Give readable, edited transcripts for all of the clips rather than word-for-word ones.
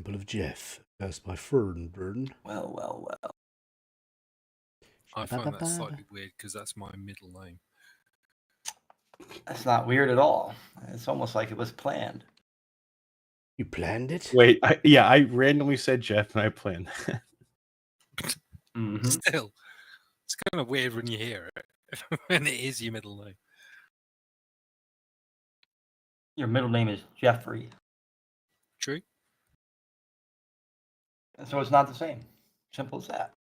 Temple of Jeff. That's my burden. Well. I find that slightly weird because that's my middle name. That's not weird at all. It's almost like it was planned. You planned it? Wait, I randomly said Jeff and I planned that. Mm-hmm. Still, it's kind of weird when you hear it, when it is your middle name. Your middle name is Jeffrey. True. And so it's not the same. Simple as that.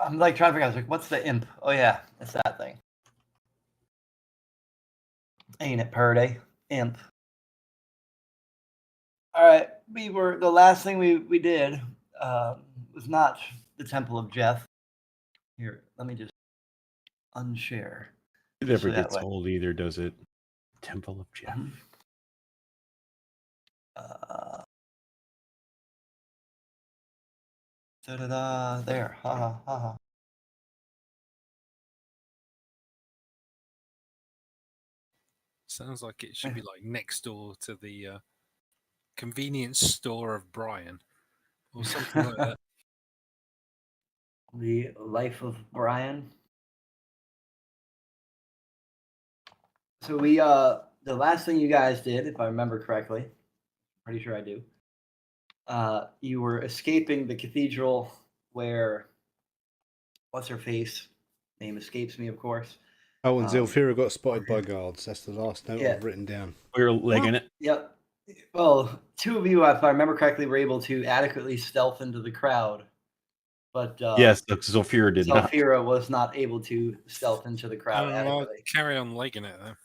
I'm like trying to figure out, like, what's the imp? Oh yeah, it's that thing. Ain't it purdy? Imp. All right, the last thing we did was not the Temple of Jeff. Here, let me just unshare. It never gets old either, does it? Temple of Jeff. There. Ha. Sounds like it should be like next door to the convenience store of Brian, or something like that. The life of Brian. So we the last thing you guys did, if I remember correctly, pretty sure I do. You were escaping the cathedral where what's her face? Name escapes me, of course. Oh, and Zilphira got spotted by guards. That's the last note I've written down. We were legging it. Yep. Well, two of you, if I remember correctly, were able to adequately stealth into the crowd. But yes, Zilphira did not. Zilphira was not able to stealth into the crowd adequately. I'll carry on legging it, though.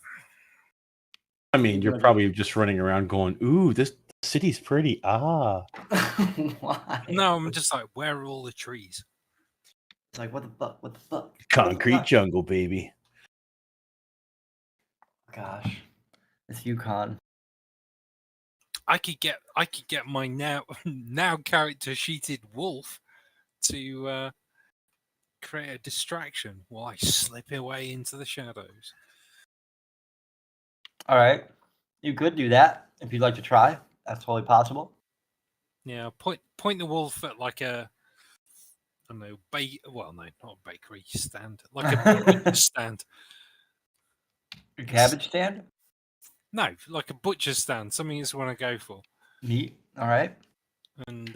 I mean, you're probably just running around going, ooh, this city's pretty. Ah. Why? No, I'm just like, where are all the trees? It's like, what the fuck? What the fuck? Concrete jungle, baby. Gosh, it's Yukon. I could get my now character sheeted wolf to create a distraction while I slip away into the shadows. All right, you could do that if you'd like to try. That's totally possible. Yeah, point the wolf at like a, I don't know, not a bakery stand, like a butcher's stand. A cabbage stand? No, like a butcher's stand. Something you just want to go for. Neat. All right. And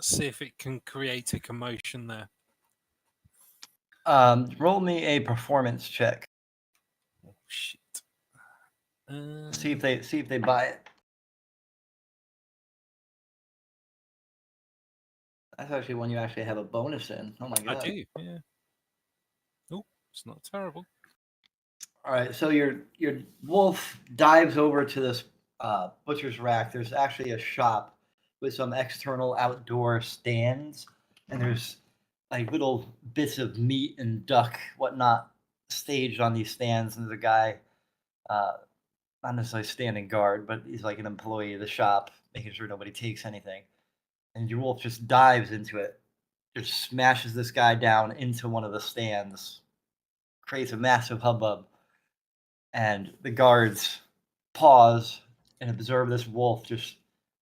see if it can create a commotion there. Roll me a performance check. Oh shit. See if they buy it. That's actually one you actually have a bonus in. Oh my god. I do, yeah. Oh, it's not terrible. All right, so your wolf dives over to this butcher's rack. There's actually a shop with some external outdoor stands, and there's like little bits of meat and duck, whatnot, staged on these stands. And there's a guy, not necessarily standing guard, but he's like an employee of the shop, making sure nobody takes anything. And your wolf just dives into it, just smashes this guy down into one of the stands, creates a massive hubbub. And the guards pause and observe this wolf just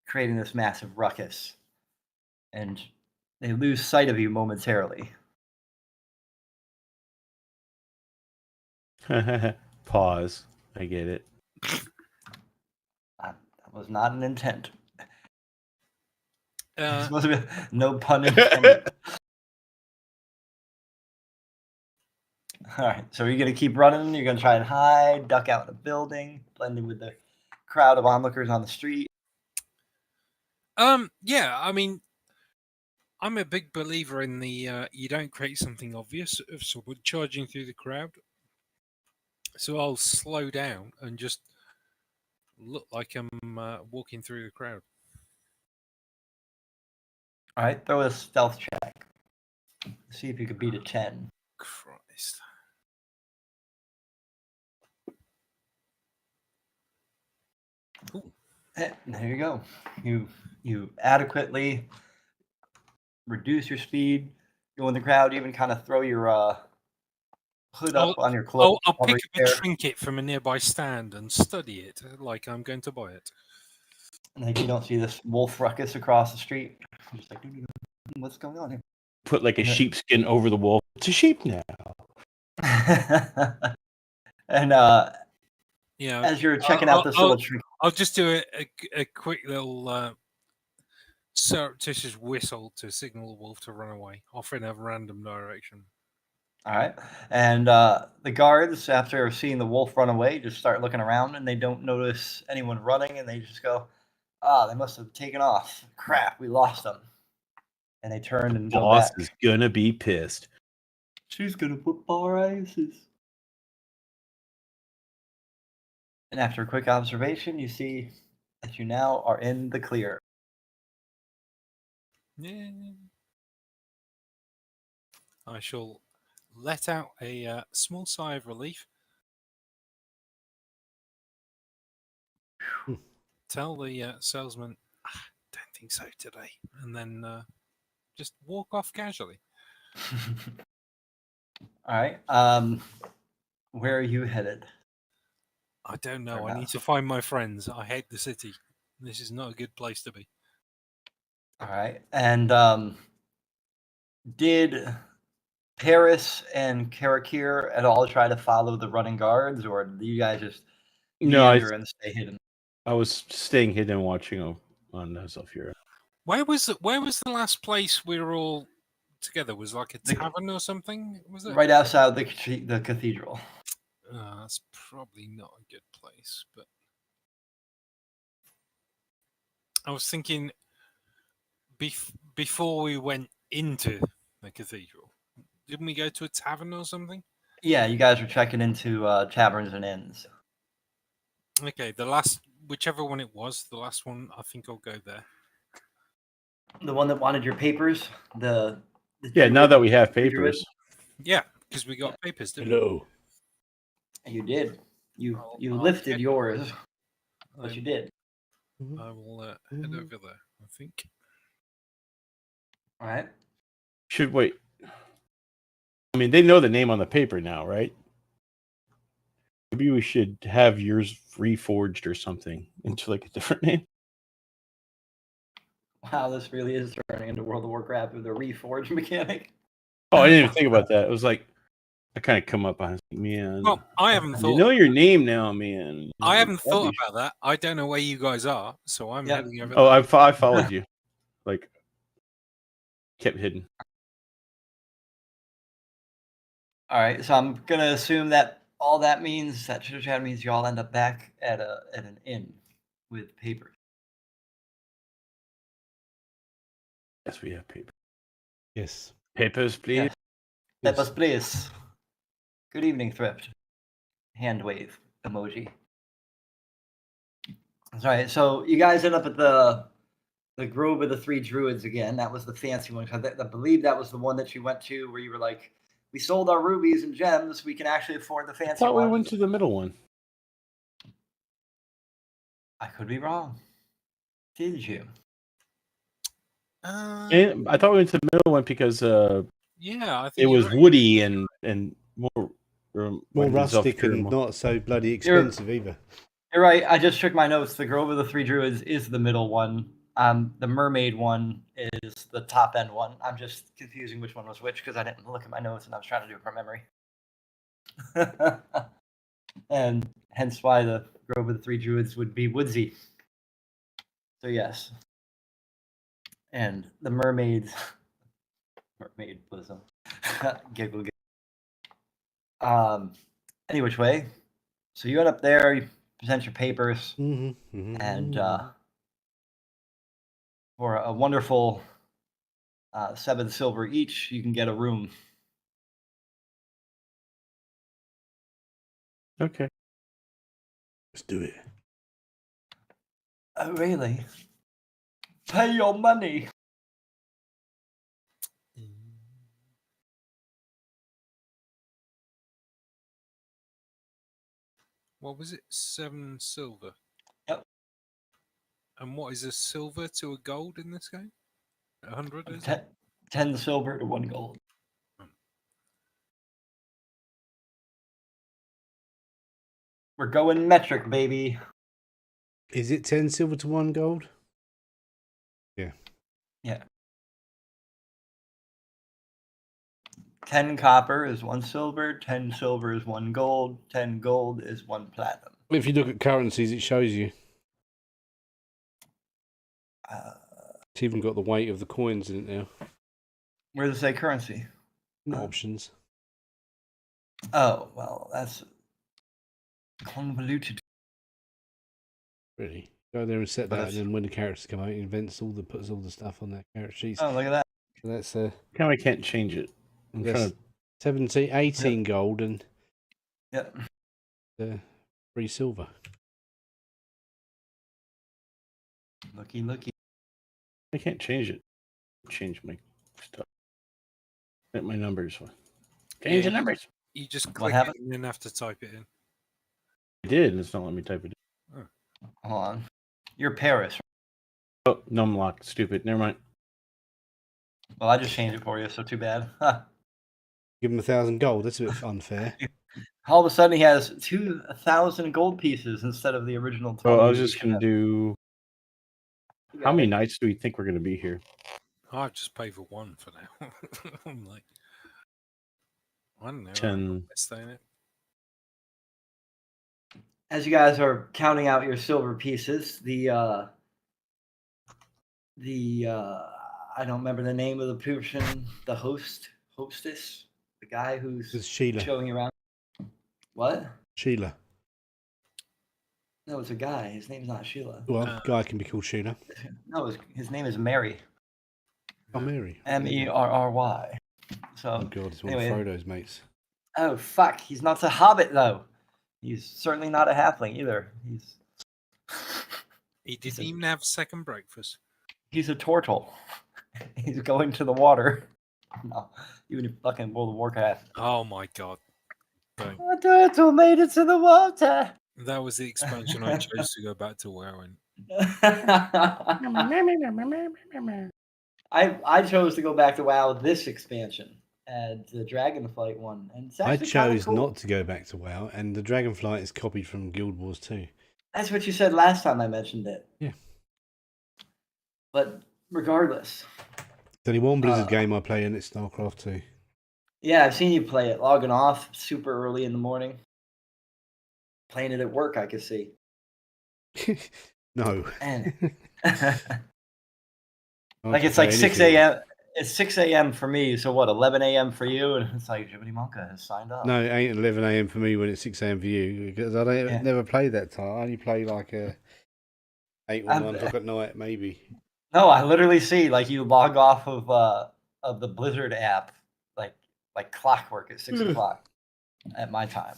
creating this massive ruckus. And they lose sight of you momentarily. Pause. I get it. That was not an intent. It's supposed to be no pun intended. All right, so are you going to keep running? You're going to try and hide, duck out in a building, blend in with the crowd of onlookers on the street? Yeah, I mean, I'm a big believer in the you don't create something obvious of someone charging through the crowd. So I'll slow down and just look like I'm walking through the crowd. All right, throw a stealth check. See if you could beat a 10. Christ. Ooh. There you go. You adequately reduce your speed, go in the crowd, even kind of throw your hood up on your clothes. I'll over pick up a your hair, trinket from a nearby stand and study it like I'm going to buy it. and like you don't see this wolf ruckus across the street. I'm just like, what's going on here? Put like a sheepskin over the wolf. It's a sheep now. And Yeah, as you're checking out this little tree, I'll just do a quick little surreptitious whistle to signal the wolf to run away, off in a random direction. all right, and the guards, after seeing the wolf run away, just start looking around, and they don't notice anyone running, and they just go, they must have taken off. Crap, we lost them. And they turned and go Boss back. is gonna be pissed. She's gonna put bar ices. And after a quick observation, you see that you now are in the clear. Yeah. I shall let out a small sigh of relief. Tell the salesman, don't think so today, and then just walk off casually. All right. Where are you headed? I don't know. Or I not. need to find my friends. I hate the city. This is not a good place to be. All right. And did Paris and Karakir at all try to follow the running guards, or do you guys just meander and stay hidden? I was staying hidden and watching on Zephyr. Where was the last place we were all together? Was like a tavern or something? Was it right outside the cathedral? That's probably not a good place. But I was thinking before we went into the cathedral, didn't we go to a tavern or something? Yeah, you guys were checking into taverns and inns. Okay, whichever one it was, the last one, I think I'll go there. The one that wanted your papers? The Yeah, now that we have druid? papers. Yeah, because we got papers, didn't Hello. You did. You I'll lifted head- yours, but I- you did. I will head over there, I think. All right. Should wait. I mean, they know the name on the paper now, right? Maybe we should have yours reforged or something into like a different name. Wow, this really is turning into World of Warcraft with a reforge mechanic. Oh, I didn't even think about that. It was like I kind of come up on it, man. Well, I haven't thought. You know your name now, man. I haven't thought about that. I don't know where you guys are, so I'm heading over. Oh, there. I followed you. Like, kept hidden. All right, so I'm gonna assume that all that means that chat means you all end up back at an inn with papers. Yes, we have paper. Yes. Papers, please. Yes. Papers, please. Good evening, Thrift. Hand wave emoji. That's right. So you guys end up at the Grove of the Three Druids again. That was the fancy one. I believe that was the one that you went to where you were like, we sold our rubies and gems. We can actually afford the fancy I thought one. we went to the middle one. I could be wrong. Did you? And I thought we went to the middle one because yeah, I think it was right. woody and more rustic and not so bloody expensive either. You're right. I just checked my notes. The Grove of the Three Druids is the middle one. The mermaid one is the top end one. I'm just confusing which one was which because I didn't look at my notes and I was trying to do it from memory. And hence why the Grove of the Three Druids would be woodsy. So yes. And the mermaid bosom. Giggle. Any which way. So you end up there, you present your papers, and for a wonderful 7 silver each, you can get a room. Okay. Let's do it. Oh, really? Pay your money. What was it? 7 silver. Yep. And what is a silver to a gold in this game? 100 is it? 10 silver to 1 gold. We're going metric, baby. Is it 10 silver to 1 gold? Yeah. 10 copper is 1 silver. 10 silver is 1 gold. 10 gold is 1 platinum. If you look at currencies, it shows you. It's even got the weight of the coins in it now. Where does it say currency? Options. Oh, well, that's convoluted. Really. Go there and set But that, and that's- then when the characters come out, it puts all the stuff on that character sheet. Oh, look at that. So that's How I can't change it. I'm trying that's to. 17, 18 gold and Yep. 3 silver. Looky. I can't change it. Change my stuff. Get my numbers. Change the numbers. You just What click it happened? and then have to type it in. I did, and it's not letting me type it in. Hold on. You're Paris. Oh, num lock. Stupid. Never mind. Well, I just changed it for you, so too bad. Huh. Give him 1,000 gold. That's a bit unfair. All of a sudden, he has 2,000 gold pieces instead of the original 20. Oh, I was just going to do. How many nights do we think we're going to be here? I've just paid for 1 for now. I'm like, I don't know. 10. Stay in it. As you guys are counting out your silver pieces, the I don't remember the name of the person, the hostess, the guy It's who's Sheila. showing you around. What? Sheila. No, it's a guy. His name's not Sheila. Well, guy can be called Sheila. No, his name is Mary. Oh, Mary. Merry. So, Oh, God, it's one anyway. of Frodo's mates. oh fuck, he's not a hobbit though. He's certainly not a halfling either. He didn't even have second breakfast. He's a turtle. He's going to the water. No, even in fucking World of Warcraft. Oh my god. Don't. A turtle made it to the water. That was the expansion I chose to go back to where I went. I chose to go back to WoW this expansion and the Dragonflight one. And it's I actually kinda chose cool. not to go back to WoW, and the Dragonflight is copied from Guild Wars 2. That's what you said last time I mentioned it. Yeah. But regardless. It's only one Blizzard game I play, and it's StarCraft 2. Yeah, I've seen you play it, logging off super early in the morning. Playing it at work, I could see. No. And I like can it's like play 6 anything. a.m. It's 6 a.m. for me. So what? 11 a.m. for you, and it's like Jiminy Monka has signed up. No, it ain't 11 a.m. for me when it's 6 a.m. for you, because I don't Yeah. never play that time. I only play like 8 or I'm- 9 o'clock at night, maybe. No, I literally see like you log off of the Blizzard app like clockwork at 6 o'clock at my time,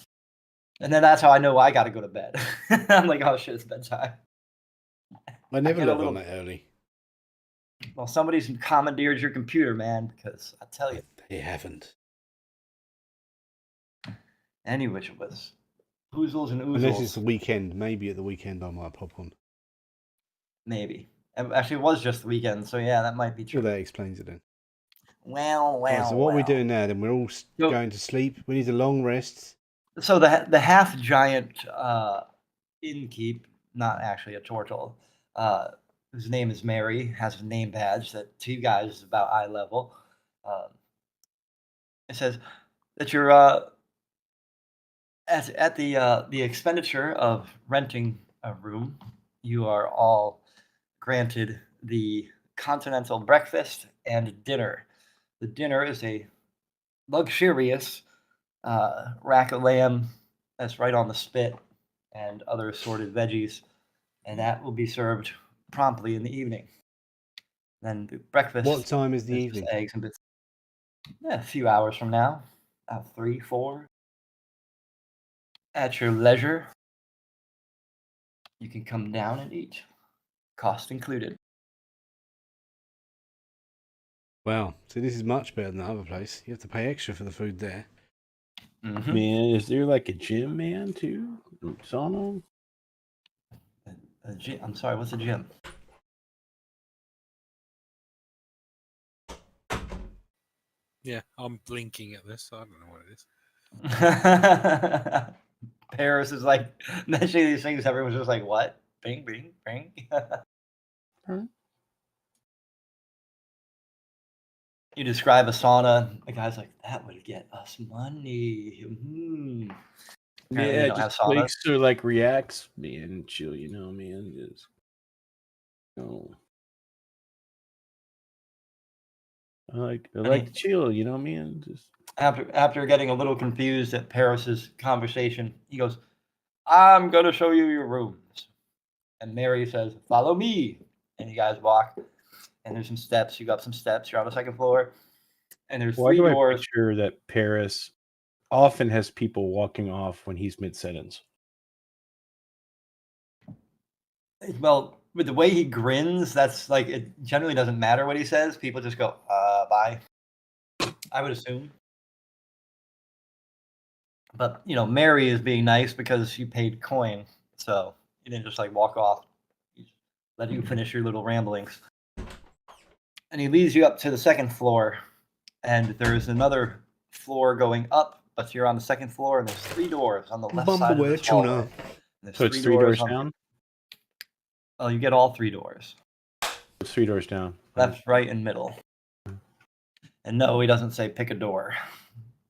and then that's how I know I got to go to bed. I'm like, oh shit, it's bedtime. I never get a log little- on that early. Well, somebody's commandeered your computer, man. Because I tell you, They haven't. any which was oozles and Unless it's oozles. the weekend. Maybe at the weekend I might pop on. Maybe. Actually, it was just the weekend, so yeah, that might be Sure, true. that explains it then. Well. Right, so what are we well. doing now? Then we're all So- going to sleep. We need a long rest. So the half giant innkeep, not actually a turtle, whose name is Mary, has a name badge that to you guys is about eye level. It says that you're at the expenditure of renting a room, you are all granted the continental breakfast and dinner. The dinner is a luxurious rack of lamb that's right on the spit and other assorted veggies, and that will be served promptly in the evening. Then the breakfast. What time is the is just evening? eggs and bits. Yeah, a few hours from now, about 3, 4. At your leisure, you can come down and eat, cost included. Wow. So this is much better than the other place. You have to pay extra for the food there. Mhm. Man, is there like a gym, man, too? Sauna? A gym. I'm sorry, what's a gym? Yeah, I'm blinking at this. I don't know what it is. Paris is like mentioning these things. Everyone's just like, what? Bing, bing, bing. You describe a sauna. The guy's like, that would get us money. Apparently they Yeah, don't have just saunas. makes her like relax, man, chill. You know, man. Just I like to chill. You know, man. Just After getting a little confused at Paris's conversation, he goes, I'm going to show you your rooms. And Mary says, follow me. And you guys walk. And there's some steps. You go up some steps. You're on the second floor. And there's why three do I doors. picture that Paris often has people walking off when he's mid sentence? Well, with the way he grins, that's like, it generally doesn't matter what he says. People just go, bye. I would assume. But, Mary is being nice because you paid coin. So you didn't just like walk off. He just let you finish your little ramblings. And he leads you up to the second floor. And there's another floor going up, but you're on the second floor, and there's three doors on the left side of this hallway. So it's three doors down? Oh, you get all three doors. It's 3 doors down. Left, right, and middle. And no, he doesn't say pick a door.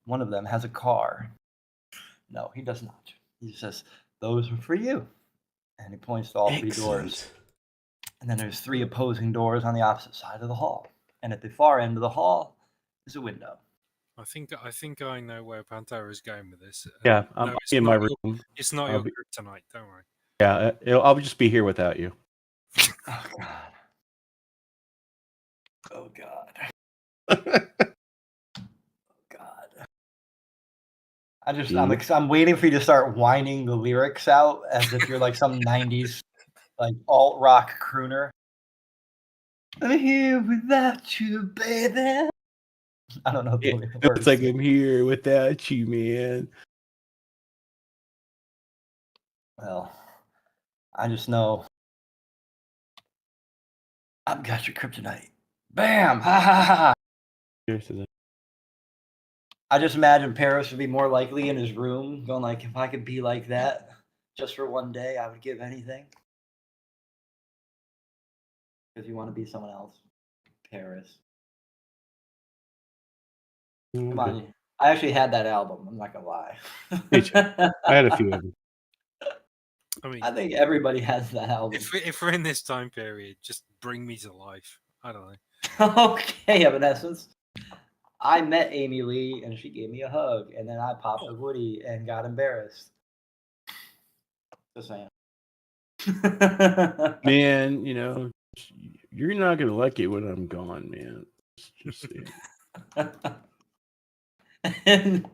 One of them has a car. No, he does not. He says, those are for you. And he points to all three doors. And then there's three opposing doors on the opposite side of the hall. And at the far end of the hall is a window. I think I know where Pantera is going with this. Yeah, I'm in my room. It's not your group tonight, don't worry. Yeah, I'll just be here without you. Oh, God. Oh, God. God. I'm waiting for you to start whining the lyrics out as if you're like some 90s like alt rock crooner. I'm here without you, baby. I don't know the words. It's like I'm here without you, man. Well, I just know I've got your kryptonite. Bam! Ha ha ha! I just imagine Paris would be more likely in his room, going like, if I could be like that just for one day, I would give anything. Because you want to be someone else. Paris. Come on. I actually had that album. I'm not going to lie. I had a few of them. I think everybody has that album. If we're in this time period, just bring me to life. I don't know. Okay, Evanescence. I met Amy Lee and she gave me a hug, and then I popped a Woody and got embarrassed. Just saying. Man, you're not gonna like it when I'm gone, man. Just saying. And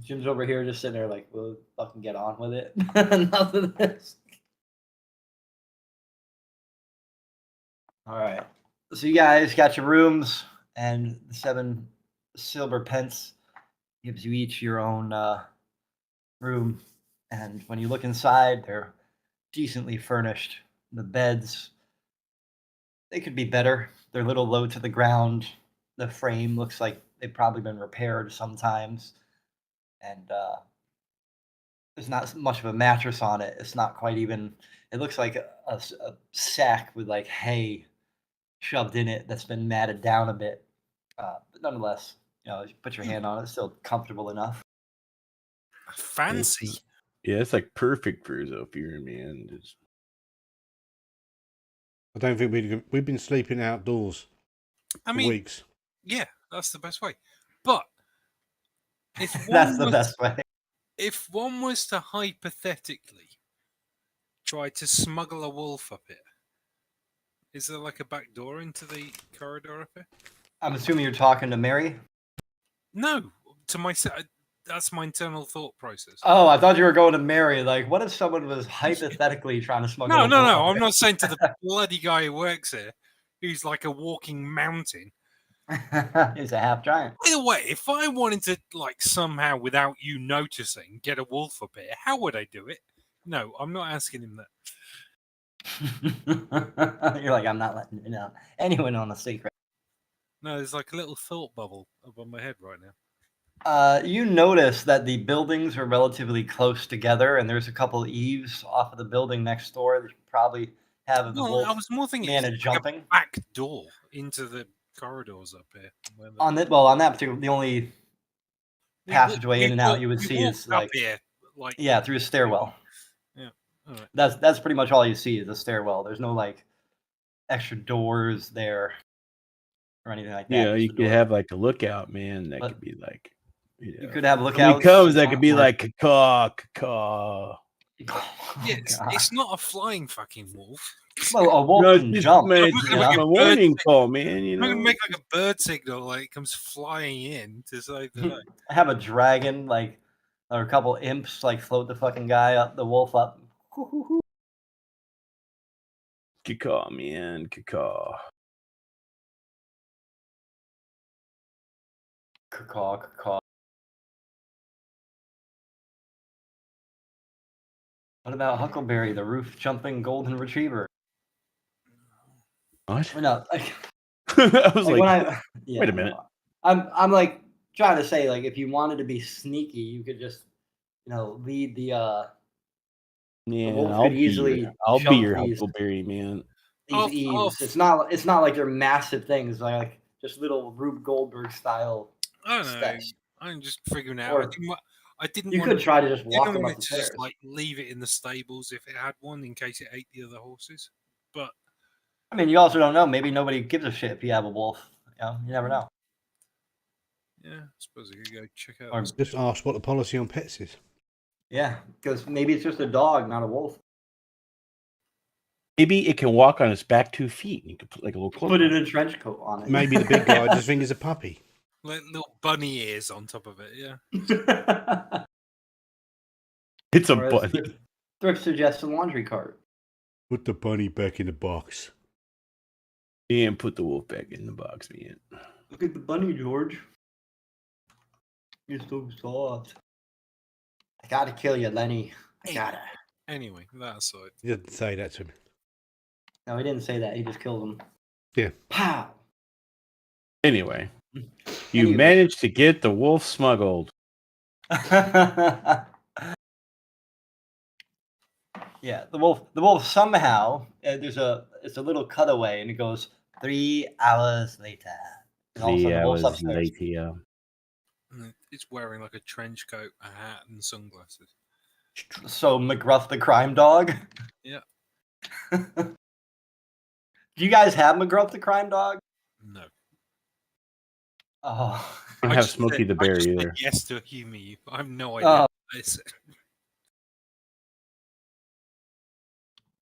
Jim's over here just sitting there like, we'll fucking get on with it. Enough of this. All right. So you guys got your rooms, and the 7 silver pence gives you each your own room. And when you look inside, they're decently furnished. The beds, they could be better. They're a little low to the ground. The frame looks like they've probably been repaired sometimes. And there's not much of a mattress on it. It's not quite even, it looks like a sack with like hay shoved in it that's been matted down a bit. But nonetheless, you put your hand on it, it's still comfortable enough. Fancy. Yeah, it's like perfect for Zofir, man. I don't think we've been sleeping outdoors for weeks. Yeah, that's the best way. But if that's the best way. If one was to hypothetically try to smuggle a wolf up here, is there like a back door into the corridor up here? I'm assuming you're talking to Mary? No, to myself. That's my internal thought process. Oh, I thought you were going to Mary. Like, what if someone was hypothetically trying to smuggle? No. I'm not saying to the bloody guy who works here, who's like a walking mountain. He's a half giant. By the way, if I wanted to, like, somehow without you noticing, get a wolf up here, how would I do it? No, I'm not asking him that. You're like, I'm not letting anyone on a secret. No, there's like a little thought bubble above my head right now. You notice that the buildings are relatively close together, and there's a couple eaves off of the building next door that you probably have the No, I wolf was more thinking it's managed like jumping. a back door into the corridors up here. where the- On that particular, the only passageway in and out you would see walked is up like here, like yeah, through a stairwell. Yeah. All right. That's pretty much all you see is a stairwell. There's no like extra doors there or anything like that. Yeah, just you the could door. have like a lookout, man. That But could be like, You could have when he lookouts. comes, if that you could be want, like caw, caw. Oh, Yeah, God. it's not a flying fucking wolf. Well, a wolf No, it's can just, jump. man, I'm it's not just gonna make my a bird warning thing. call, man. You I'm not know, gonna make like a bird signal like it comes flying in to say that. I have a dragon, like, or a couple imps, like, float the fucking guy up, the wolf up. caw, man, caw. Caw, caw. What about Huckleberry, the roof jumping golden retriever? What? Or no, like, I was like like, when I yeah, wait a minute. no. I'm like trying to say, like, if you wanted to be sneaky, you could just lead the Yeah, wolf I'll could be easily I'll be jump your these Huckleberry, man. eaves. It's not like they're massive things, like just little Rube Goldberg style I don't know. steps. I'm just figuring out. Or I didn't you want could try to just walk didn't them want up it the to just stairs. like leave it in the stables if it had one in case it ate the other horses. But I mean, you also don't know. Maybe nobody gives a shit if you have a wolf. You never know. yeah, I suppose I could go check out. Or this. Just ask what the policy on pets is. yeah, because maybe it's just a dog, not a wolf. Maybe it can walk on its back 2 feet. You could put like a little cloak. Put it on in a trench coat on it. Maybe the big guy just thinks it's a puppy. Like little bunny ears on top of it. Yeah. It's a Or as bunny. Thrift suggests a laundry cart. Put the bunny back in the box. And put the wolf back in the box, man. Look at the bunny, George. You're so soft. I gotta kill you, Lenny. I gotta. Anyway, that aside. You didn't say that to me. No, he didn't say that. He just killed him. Yeah. Pow. Anyway, you Anyway. managed to get the wolf smuggled. Yeah, the wolf somehow it's a little cutaway and it goes 3 hours later. And all of a 3 sudden the wolf's hours upstairs. later. And it's wearing like a trench coat, a hat, and sunglasses. So McGruff the crime dog. Yeah. Do you guys have McGruff the crime dog? No. Oh. I don't have Smokey the Bear I just either. said yes to humor you. I have no idea. What this.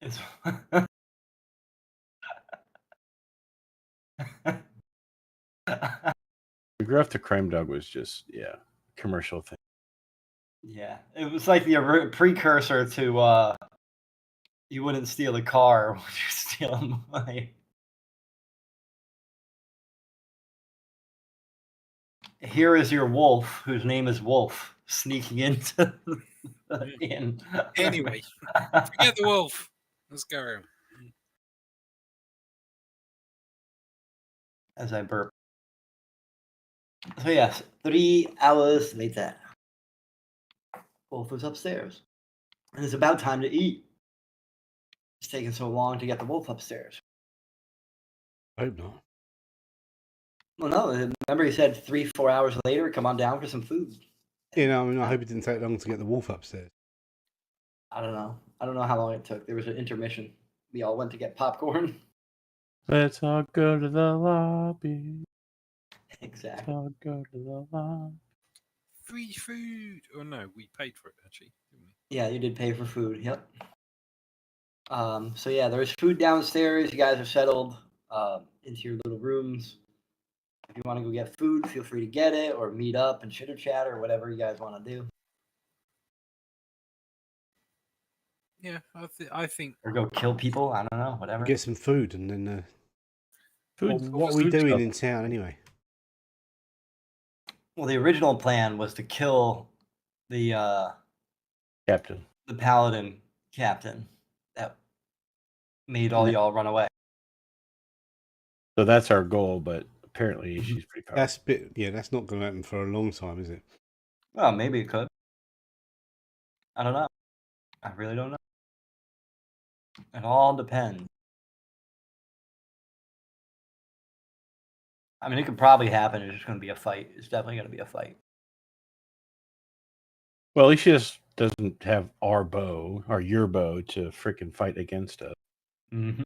It's McGruff the Crime Dog was just, commercial thing. yeah, it was like the precursor to you wouldn't steal a car, would you steal money? Here is your wolf, whose name is Wolf, sneaking into the inn. Anyway, forget the wolf. Let's go. As I burp. So yes, 3 hours later. Wolf is upstairs. And it's about time to eat. It's taking so long to get the wolf upstairs. I hope not. Well, no, remember he said 3-4 hours later, come on down for some food. You know, I mean, I hope it didn't take long to get the wolf upstairs. I don't know. I don't know how long it took. There was an intermission. We all went to get popcorn. Let's all go to the lobby. Exactly. Let's all go to the lobby. Free food. Oh no, we paid for it actually, didn't we? Yeah, you did pay for food. Yep. So yeah, there's food downstairs. You guys are settled into your little rooms. If you want to go get food, feel free to get it, or meet up and chitter chat, or whatever you guys want to do, Yeah, I think or go kill people. I don't know, whatever. Get some food and then. Food, What are we food doing stuff. in town anyway? Well, the original plan was to kill the Captain. the paladin captain that made all y'all run away. So that's our goal, but apparently she's pretty powerful. That's not going to happen for a long time, is it? Well, maybe it could. I don't know. I really don't know. It all depends. I mean, it could probably happen. It's just going to be a fight. It's definitely going to be a fight. Well, at least she just doesn't have our bow or your bow to freaking fight against us. Mm-hmm.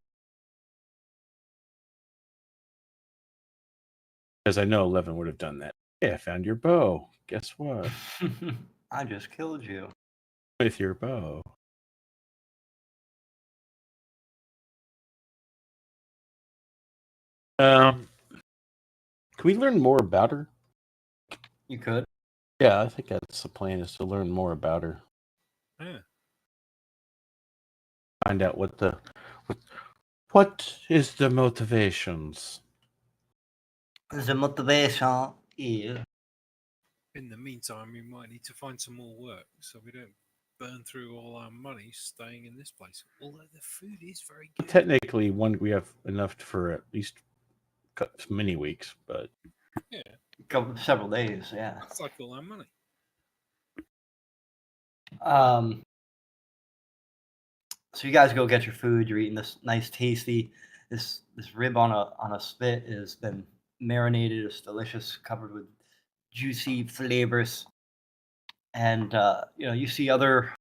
Because I know 11 would have done that. Hey, I found your bow. Guess what? I just killed you. With your bow. Can we learn more about her? You could. Yeah, I think that's the plan, is to learn more about her. Yeah. Find out what is the motivations. The motivation is. In the meantime, we might need to find some more work so we don't burn through all our money staying in this place. Although the food is very good. Technically, we have enough for at least many weeks, but Yeah, Several days, yeah. it's like all our money. So you guys go get your food. You're eating this nice, tasty. This rib on a spit has been marinated. It's delicious, covered with juicy flavors. And you see other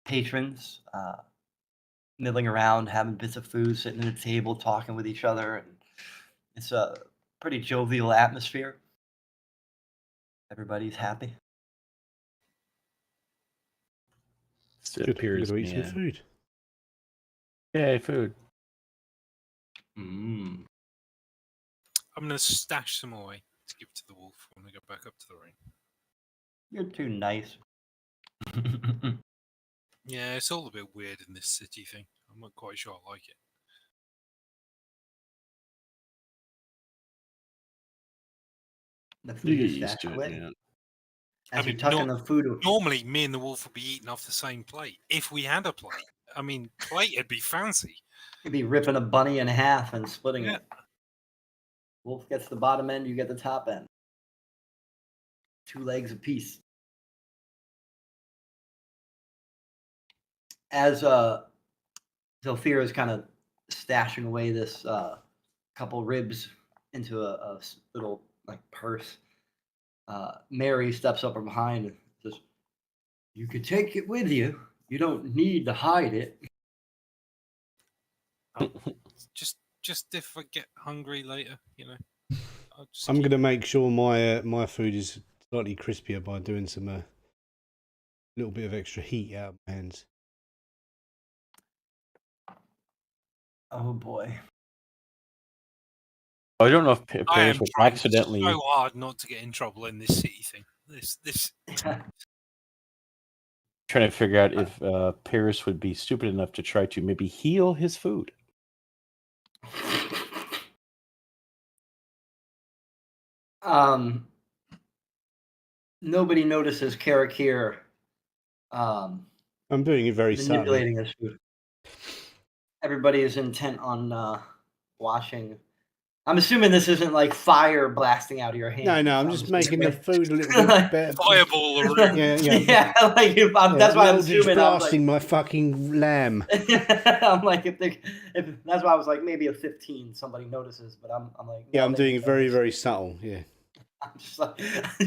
patrons milling around, having bits of food, sitting at a table, talking with each other, and it's a pretty jovial atmosphere. Everybody's happy. it appears. To eat some food. Yay, food. Mm. I'm going to stash some away to give to the wolf when we go back up to the ring. You're too nice. Yeah, it's all a bit weird in this city thing. I'm not quite sure I like it. The You food get is used stashed to it, away. man. As I you're mean, tucking the food. Normally, me and the wolf would be eating off the same plate. If we had a plate, I mean, plate would be fancy. You'd be ripping a bunny in half and splitting Yeah. it. Wolf gets the bottom end, you get the top end. 2 legs apiece. As Zolfira is kind of stashing away this couple ribs into a little like purse, Mary steps up from behind and says, "You can take it with you. You don't need to hide it." Just if I get hungry later, I'll just I'm keep- going to make sure my food is slightly crispier by doing some little bit of extra heat out of my hands. Oh boy. I don't know if I am Paris would trying accidentally so hard not to get in trouble in this city thing. This trying to figure out if Paris would be stupid enough to try to maybe heal his food. Nobody notices Karakir I'm doing it very subtly. manipulating his food. Everybody is intent on watching. I'm assuming this isn't like fire blasting out of your hand. No, I'm just making the food a little bit better. fireball the room. Yeah, like that's why I'm Eldritch assuming. blasting my fucking lamb. I'm like, if that's why I was like, maybe a 15, somebody notices, but I'm like, Yeah, no, I'm they doing it don't very, notice. very subtle. Yeah. I'm just like,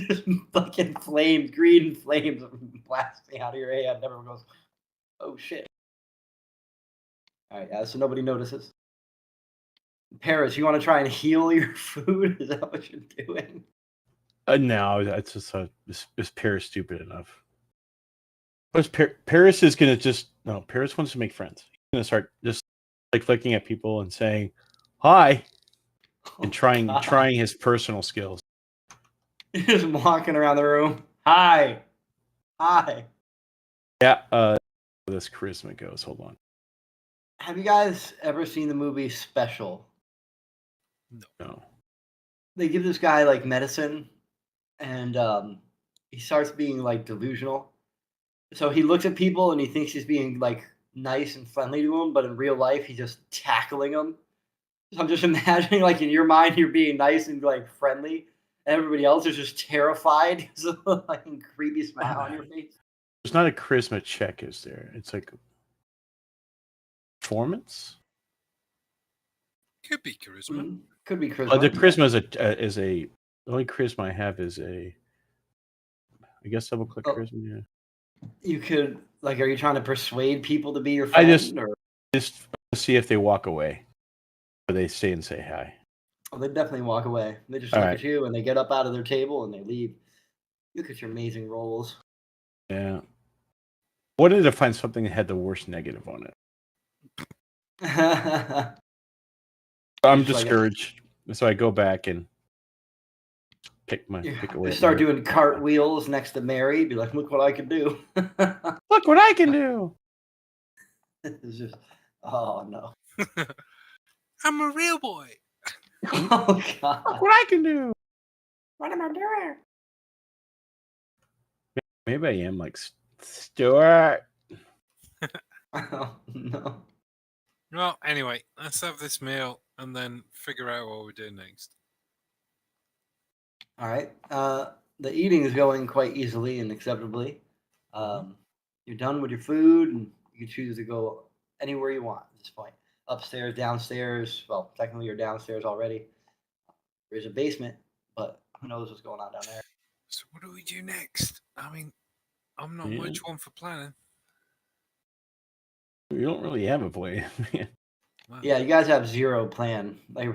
just fucking flames, green flames blasting out of your hand. Everyone goes, oh shit. All right, so nobody notices. Paris, you want to try and heal your food? Is that what you're doing? No, that's just is Paris stupid enough? Plus, Paris is gonna Paris wants to make friends. He's gonna start just like looking at people and saying hi and trying his personal skills. Just walking around the room. Hi. Yeah, this charisma goes. Hold on. Have you guys ever seen the movie Special? No. They give this guy like medicine, and he starts being like delusional. So he looks at people and he thinks he's being like nice and friendly to them, but in real life he's just tackling them. So I'm just imagining, like in your mind, you're being nice and like friendly. Everybody else is just terrified because of the like creepy smile on your face. There's not a charisma check, is there? It's like performance. Could be charisma. Mhm. Could be The charisma. charisma is a the only charisma I have is a. I guess double click Oh. charisma. Yeah. You could like, are you trying to persuade people to be your I friend? Or just see if they walk away, or they stay and say hi. oh, they definitely walk away. They just All look right. at you and they get up out of their table and they leave. Look at your amazing rolls. Yeah. Wanted to find something that had the worst negative on it. I'm Just like discouraged, so I go back and pick away. you at start my- doing cartwheels next to Mary. Be like, look what I can do. Look what I can do. It's just, oh no. I'm a real boy. Oh Look god. what I can do. What am I doing? Maybe I am like Stuart. Oh no. Well, anyway, let's have this meal and then figure out what we're doing next. All right. The eating is going quite easily and acceptably. You're done with your food, and you can choose to go anywhere you want at this point. Upstairs, downstairs. Well, technically you're downstairs already. There's a basement, but who knows what's going on down there. So what do we do next? I mean, I'm not Yeah. much one for planning. You don't really have a plan. Well, Yeah, you guys have zero plan. Like,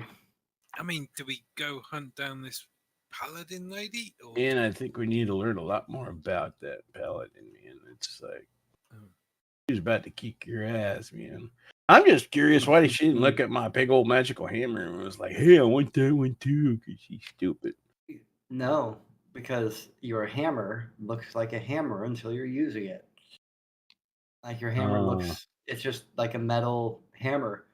I mean, do we go hunt down this paladin lady? Or And I think we need to learn a lot more about that paladin, man. It's like he's about to kick your ass, man. I'm just curious why she didn't look at my big old magical hammer and was like, "Hey, I want that one too," because she's stupid. no, because your hammer looks like a hammer until you're using it. Like your hammer looks, it's just like a metal hammer.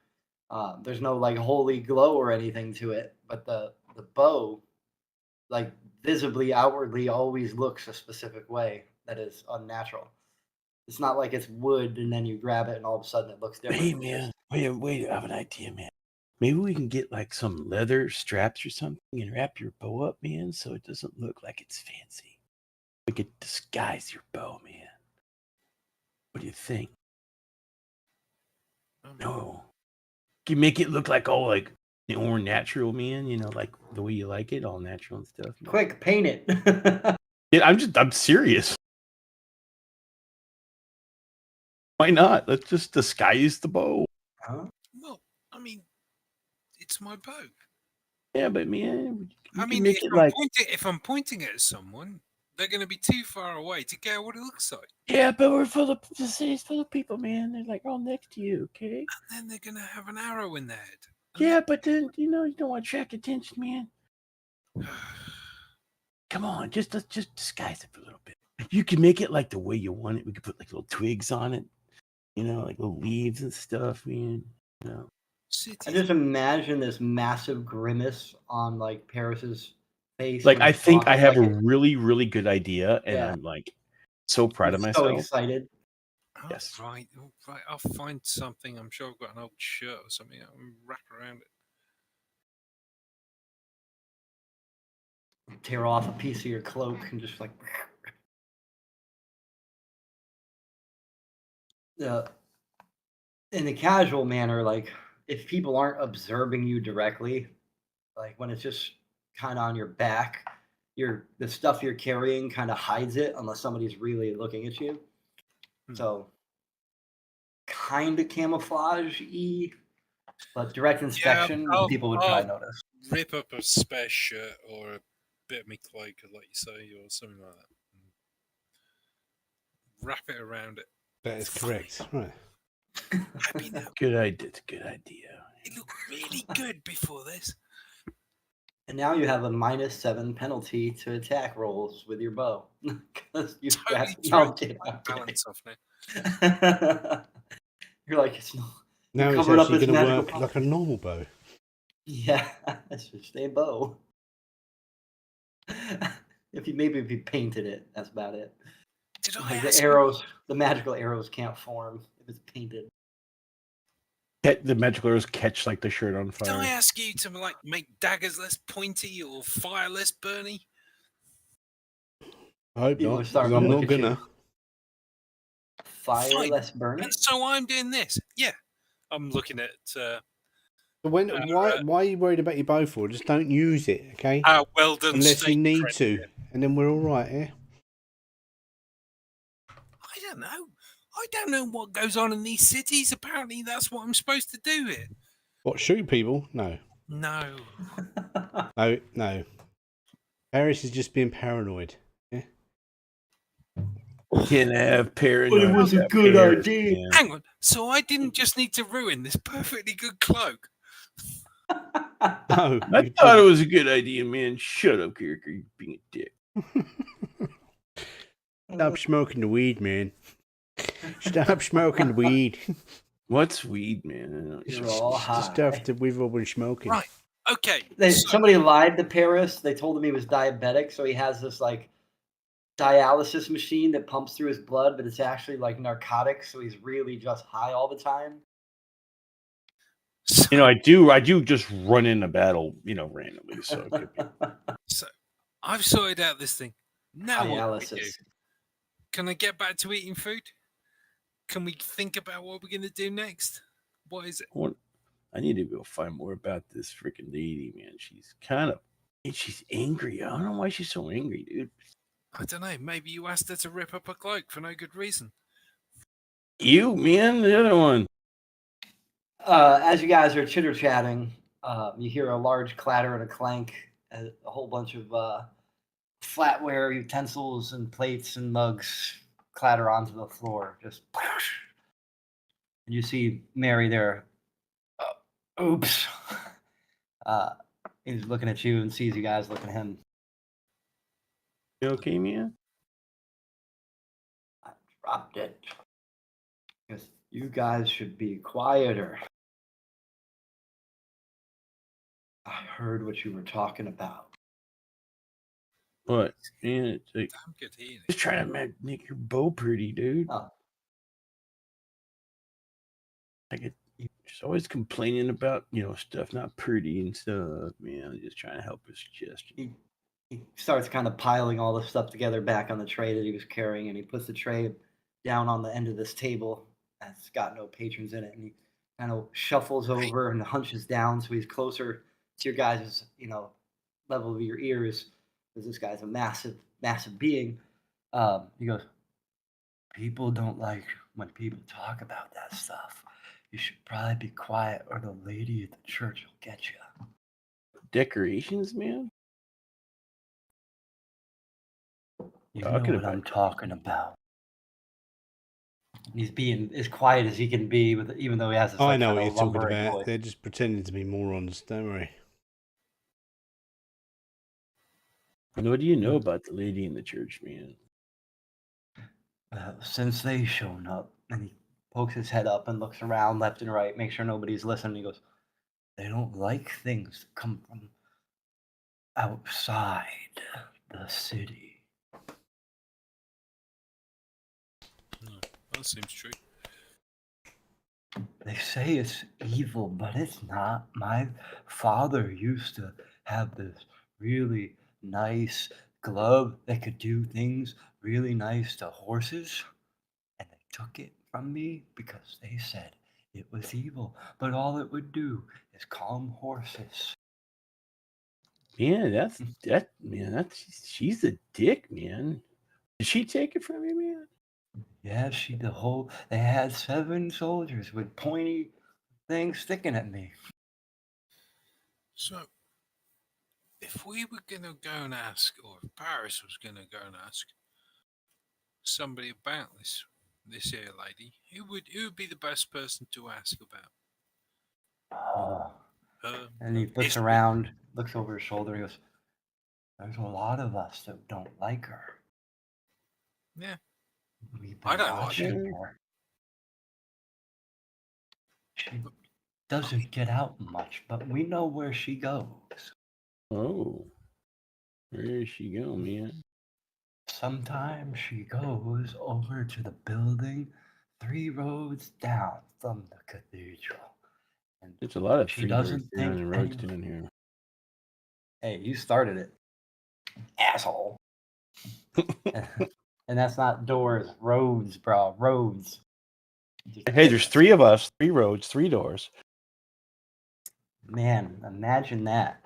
There's no like holy glow or anything to it, but the bow, like visibly outwardly, always looks a specific way that is unnatural. It's not like it's wood and then you grab it and all of a sudden it looks different. Hey, man, wait! I have an idea, man. Maybe we can get like some leather straps or something and wrap your bow up, man, so it doesn't look like it's fancy. We could disguise your bow, man. What do you think? No. You make it look like all like more natural, man. You know, like the way you like it, all natural and stuff. Man. Quick, paint it. Yeah, I'm serious. Why not? Let's just disguise the bow. Huh? well, I mean, it's my bow. Yeah, but man, I mean, make it like if I'm pointing it at someone, they're going to be too far away to get what it looks like. yeah, but the city's full of people, man. They're like all next to you, okay? And then they're going to have an arrow in their head. Yeah, but then you don't want to attract attention, man. Come on, just disguise it for a little bit. You can make it like the way you want it. We could put like little twigs on it, like little leaves and stuff, man. I just imagine this massive grimace on like Paris's face. Like when I he's think I talking, have like a really, really good idea, and Yeah. I'm like so proud of he's myself. so excited. Oh, Yes. right. I'll find something. I'm sure I've got an old shirt or something. I'll wrap around it. Tear off a piece of your cloak and just like. In a casual manner, like if people aren't observing you directly, like when it's just kind of on your back, the stuff you're carrying kind of hides it unless somebody's really looking at you. So kind of camouflage-y, but direct inspection, people would probably notice. Rip up a spare shirt or a bit of my cloak, like you say, or something like that. Wrap it around it. That is correct. Right. I mean, Good idea. It's a good idea. it looked really good before this. And now you have a -7 penalty to attack rolls with your bow because you Totally balance off now. You're like, it's not. Now it's covered up actually this going to magical work power. like a normal bow. Yeah, it's just a bow. If you painted it, that's about it. Did I Like ask the arrows, the magical arrows can't form if it's painted. The magical arrows catch like the shirt on Did fire. I ask you to like make daggers less pointy or fire less burny? I hope People not, are because starting to I'm look not at you. gonna. Fire Fine. less burning. And so I'm doing this. Yeah. I'm looking at Why are you worried about your bow for? Just don't use it, okay? our well done Unless you steak need trend to, here. and then we're all right, yeah. I don't know. I don't know what goes on in these cities. Apparently, that's what I'm supposed to do here. What, shoot people? No, No. no. Paris is just being paranoid. Yeah. Can have paranoid. But it was a about good Paris, idea. man. Hang on. So I didn't just need to ruin this perfectly good cloak. No, I thought it was a good idea, man. Shut up, Kirk. You're being a dick. Stop smoking the weed, man. Stop smoking the weed. What's weed, man? You're all The high. stuff that we've all been smoking. Right. Okay. So, Somebody lied to Paris. They told him he was diabetic, so he has this like dialysis machine that pumps through his blood, but it's actually like narcotics, so he's really just high all the time. You know, I do just run into battle, randomly. So it could be. so I've sorted out this thing. Now what do we do? Dialysis. Can I get back to eating food? Can we think about what we're going to do next? What is it? I need to go find more about this freaking lady, man. She's angry. I don't know why she's so angry, dude. I don't know. Maybe you asked her to rip up a cloak for no good reason. You, man, the other one. As you guys are chitter chatting, you hear a large clatter and a clank, a whole bunch of flatware utensils and plates and mugs clatter onto the floor. Just, and you see Mary there. Oops. He's looking at you and sees you guys looking at him. You okay, man? I dropped it. Because you guys should be quieter. I heard what you were talking about. What, man? It's like, Damn good healing. just trying to make your bow pretty, dude. Oh. She's always complaining about, stuff not pretty and stuff, man. Just trying to help her suggestion. He starts kind of piling all the stuff together back on the tray that he was carrying, and he puts the tray down on the end of this table that's got no patrons in it, and he kind of shuffles over and hunches down so he's closer to your guys' level of your ears, because this guy's a massive being. He goes, people don't like when people talk about that stuff. You should probably be quiet, or the lady at the church will get you. Decorations, man? You know what I'm talking about. He's being as quiet as he can be, even though he has this. I know what kind you're of talking lumbering about. voice. They're just pretending to be morons, don't worry. And what do you know about the lady in the church, man? Since they shown up, and he pokes his head up and looks around left and right, make sure nobody's listening. He goes, they don't like things that come from outside the city. No, that seems true. They say it's evil, but it's not. My father used to have this really nice glove that could do things really nice to horses, and they took it from me because they said it was evil, but all it would do is calm horses. Man, she's a dick, man. Did she take it from you, man? Yeah, they had 7 soldiers with pointy things sticking at me. So, if we were going to go and ask, or if Paris was going to go and ask somebody about this here lady, who would be the best person to ask about? And he looks around, looks over his shoulder, he goes, there's a lot of us that don't like her. Yeah. We've I been don't like watching her. She doesn't get out much, but we know where she goes. Oh. Where does she go, man? Sometimes she goes over to the building 3 roads down from the cathedral. And There's a lot of she three doors doesn't down think and roads anyone- down here. Hey, you started it, asshole. And that's not doors, roads, bro, roads. Just- Hey, there's 3 of us, 3 roads, 3 doors. Man, imagine that.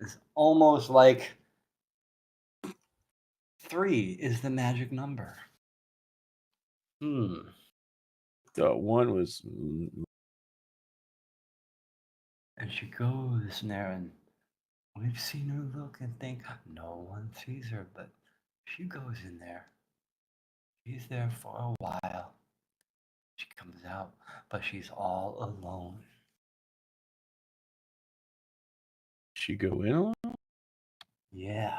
It's almost like 3 is the magic number. Hmm. So 1 was. And she goes in there, and we've seen her look and think no one sees her, but she goes in there. She's there for a while. She comes out, but she's all alone. She go in alone? Yeah,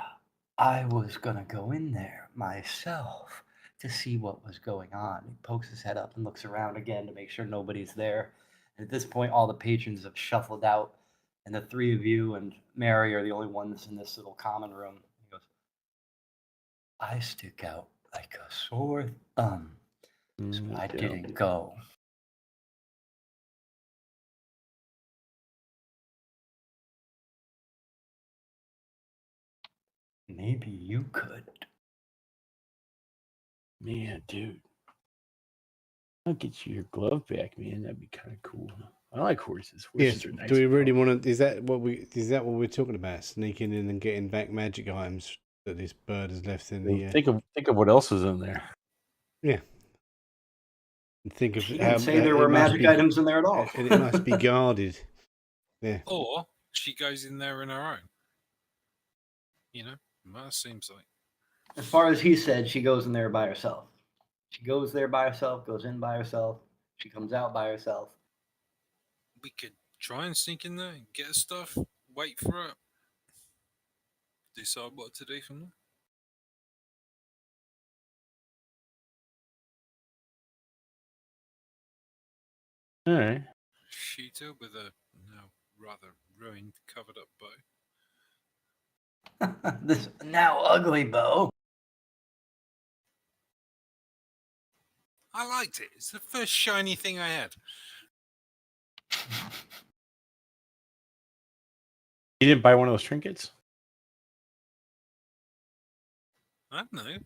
I was gonna go in there myself to see what was going on. He pokes his head up and looks around again to make sure nobody's there. And at this point, all the patrons have shuffled out, and the 3 of you and Mary are the only ones in this little common room. He goes, I stick out like a sore thumb, so I didn't go. Maybe you could. Man, dude. I'll get you your glove back, man. That'd be kind of cool. I like horses. Yes. Horses are nice. Do we really people. want to? Is that what we're talking about? Sneaking in and getting back magic items that this bird has left in the. Think of what else is in there. Yeah. And think of She how didn't say there it were must magic be, items in there at all. and it must be guarded. Yeah. Or she goes in there on her own. You know, that seems like. As far as he said, she goes in there by herself. She goes there by herself, goes in by herself. She comes out by herself. We could try and sneak in there and get her stuff, wait for it, decide what to do from there. All right. Shoot her with a now rather ruined, covered up bow. This now ugly bow. I liked it. It's the first shiny thing I had. You didn't buy one of those trinkets? I don't know.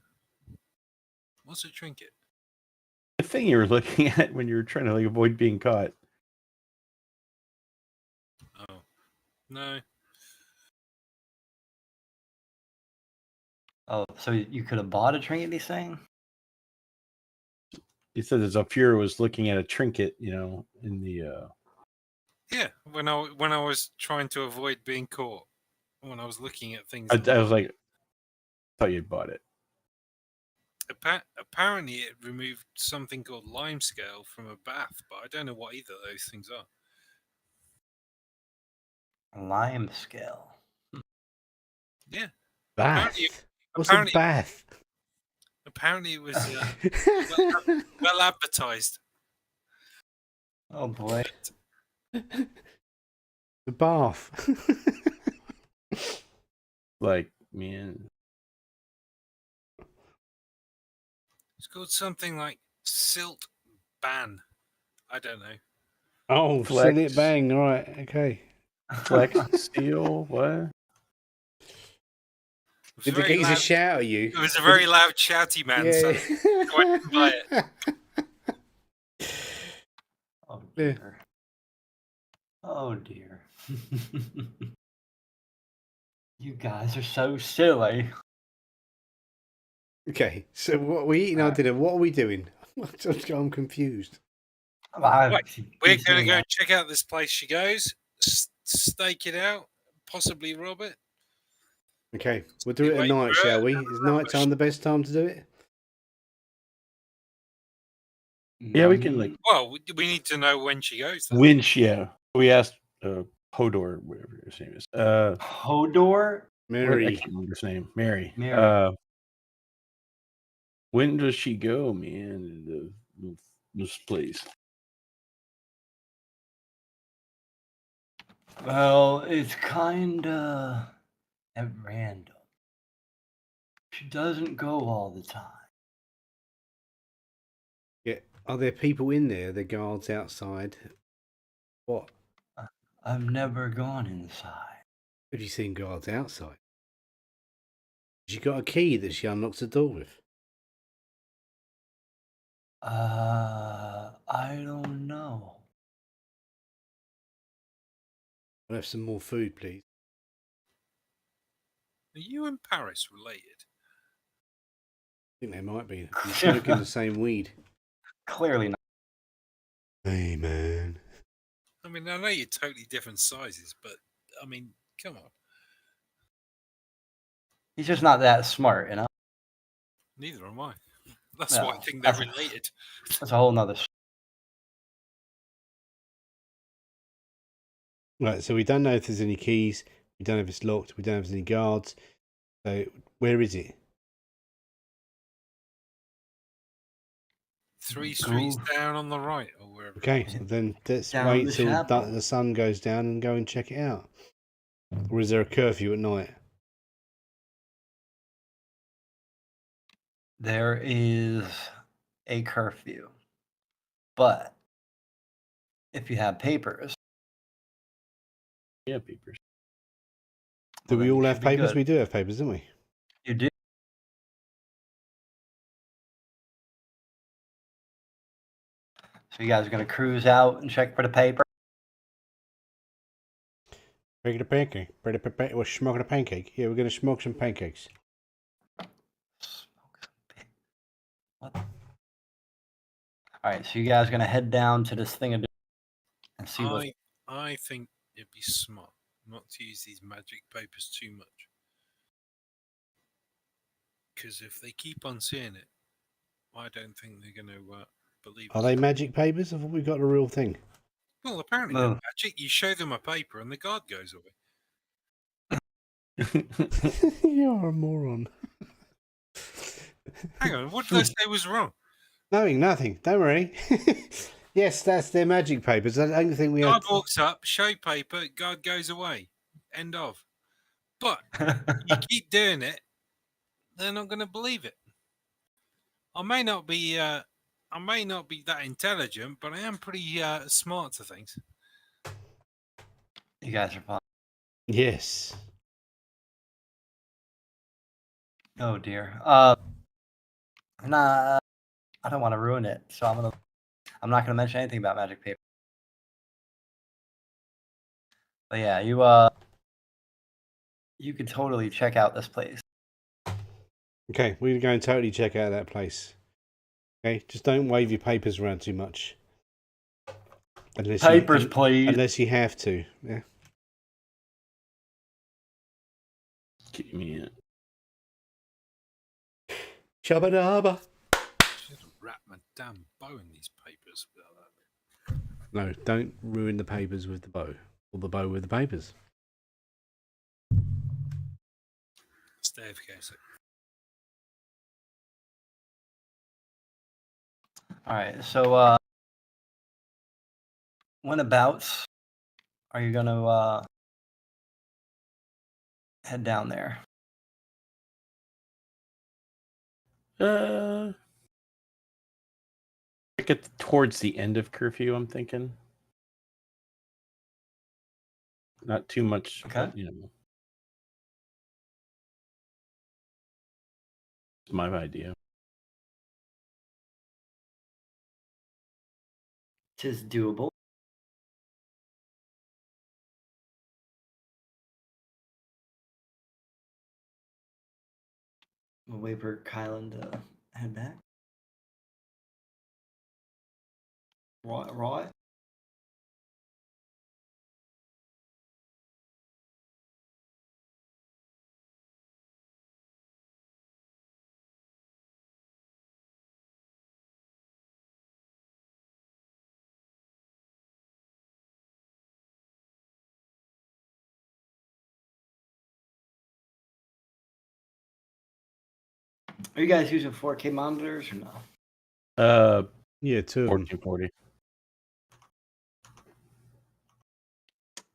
What's a trinket? The thing you were looking at when you were trying to like avoid being caught. Oh, no. Oh, so you could have bought a trinket, he's saying? He said that Zafira was looking at a trinket, you know, in the. Yeah, when I was trying to avoid being caught, when I was looking at things. I was like, I thought you'd bought it. Apparently, it removed something called limescale from a bath, but I don't know what either of those things are. A lime scale. Yeah. Bath. What's a apparently- bath? Apparently, it was well advertised. Oh boy. The bath. Like, man. It's called something like Silt Ban. I don't know. Oh, Flex. send it bang. All right. Okay. Flex steel, what? It was, Did the very geezer loud, shout at you? it was a very loud, shouty man. So I didn't buy it. Oh Yeah. dear. Oh dear. You guys are so silly. Okay, so what we eating our dinner? What are we doing? I'm confused. Right, we're going to go check out this place she goes, stake it out, possibly rob it. Okay, we'll do it at Wait night, for shall it. we? Is night time the best time to do it? Yeah, we can like Well, we need to know when she goes. Then. winch. Yeah, we asked Hodor, whatever his name is. Hodor? I Mary. can't remember his name. Mary. Mary. When does she go, man? This place. Well, it's kinda at random. She doesn't go all the time. Yeah. Are there people in there? The guards outside? What? I've never gone inside. Have you seen guards outside? Has she got a key that she unlocks the door with? I don't know. I'll have some more food, please. Are you and Paris related? I think they might be. I'm smoking the same weed. Clearly not. Hey, man. I mean, I know you're totally different sizes, but I mean, come on. He's just not that smart, you know? Neither am I. That's No, why I think they're that's- related. That's a whole nother story. Right, so we don't know if there's any keys. We don't know if it's locked. We don't know if there's any guards. So where is it? 3 streets Go down on the right, or wherever. Okay, it so was. then let's Down wait the till chapel. the sun goes down and go and check it out. Or is there a curfew at night? There is a curfew. But if you have papers, Yeah, peepers. Do well, we then all you have should be papers? good. We do have papers, don't we? You do. So you guys are going to cruise out and check for the paper? Regular pancake. We're smoking a pancake. Yeah, we're going to smoke some pancakes. What? All right, so you guys are going to head down to this thing and see what. I think it'd be smart not to use these magic papers too much. Because if they keep on seeing it, I don't think they're going to believe Are us. they magic papers? I thought we got a real thing. Well, apparently they're magic. You show them a paper and the guard goes away. You're a moron. Hang on, what did I say was wrong? Nothing. Don't worry. Yes, that's their magic papers. I don't think we have. Guard walks up, show paper, guard goes away. End of. But you keep doing it, they're not going to believe it. I may not be that intelligent, but I am pretty smart to things. You guys are fine. Yes. Oh dear. Nah, I don't want to ruin it, so I'm not gonna mention anything about magic paper. But yeah, you could totally check out this place. Okay, we're going to totally check out that place. Okay, just don't wave your papers around too much. Unless please. Unless you have to. Yeah. Give me it. Shabba dabba. Should have wrapped my damn bow in these papers. No, don't ruin the papers with the bow. Or the bow with the papers. Stay AFK. All right, so whenabouts are you gonna head down there? Like towards the end of curfew, I'm thinking. Not too much, Okay. but, you know. It's my idea. Tis doable. We'll wait for Kylan to head back. Right. Are you guys using 4K monitors or no? Yeah, 2 of them. 1440.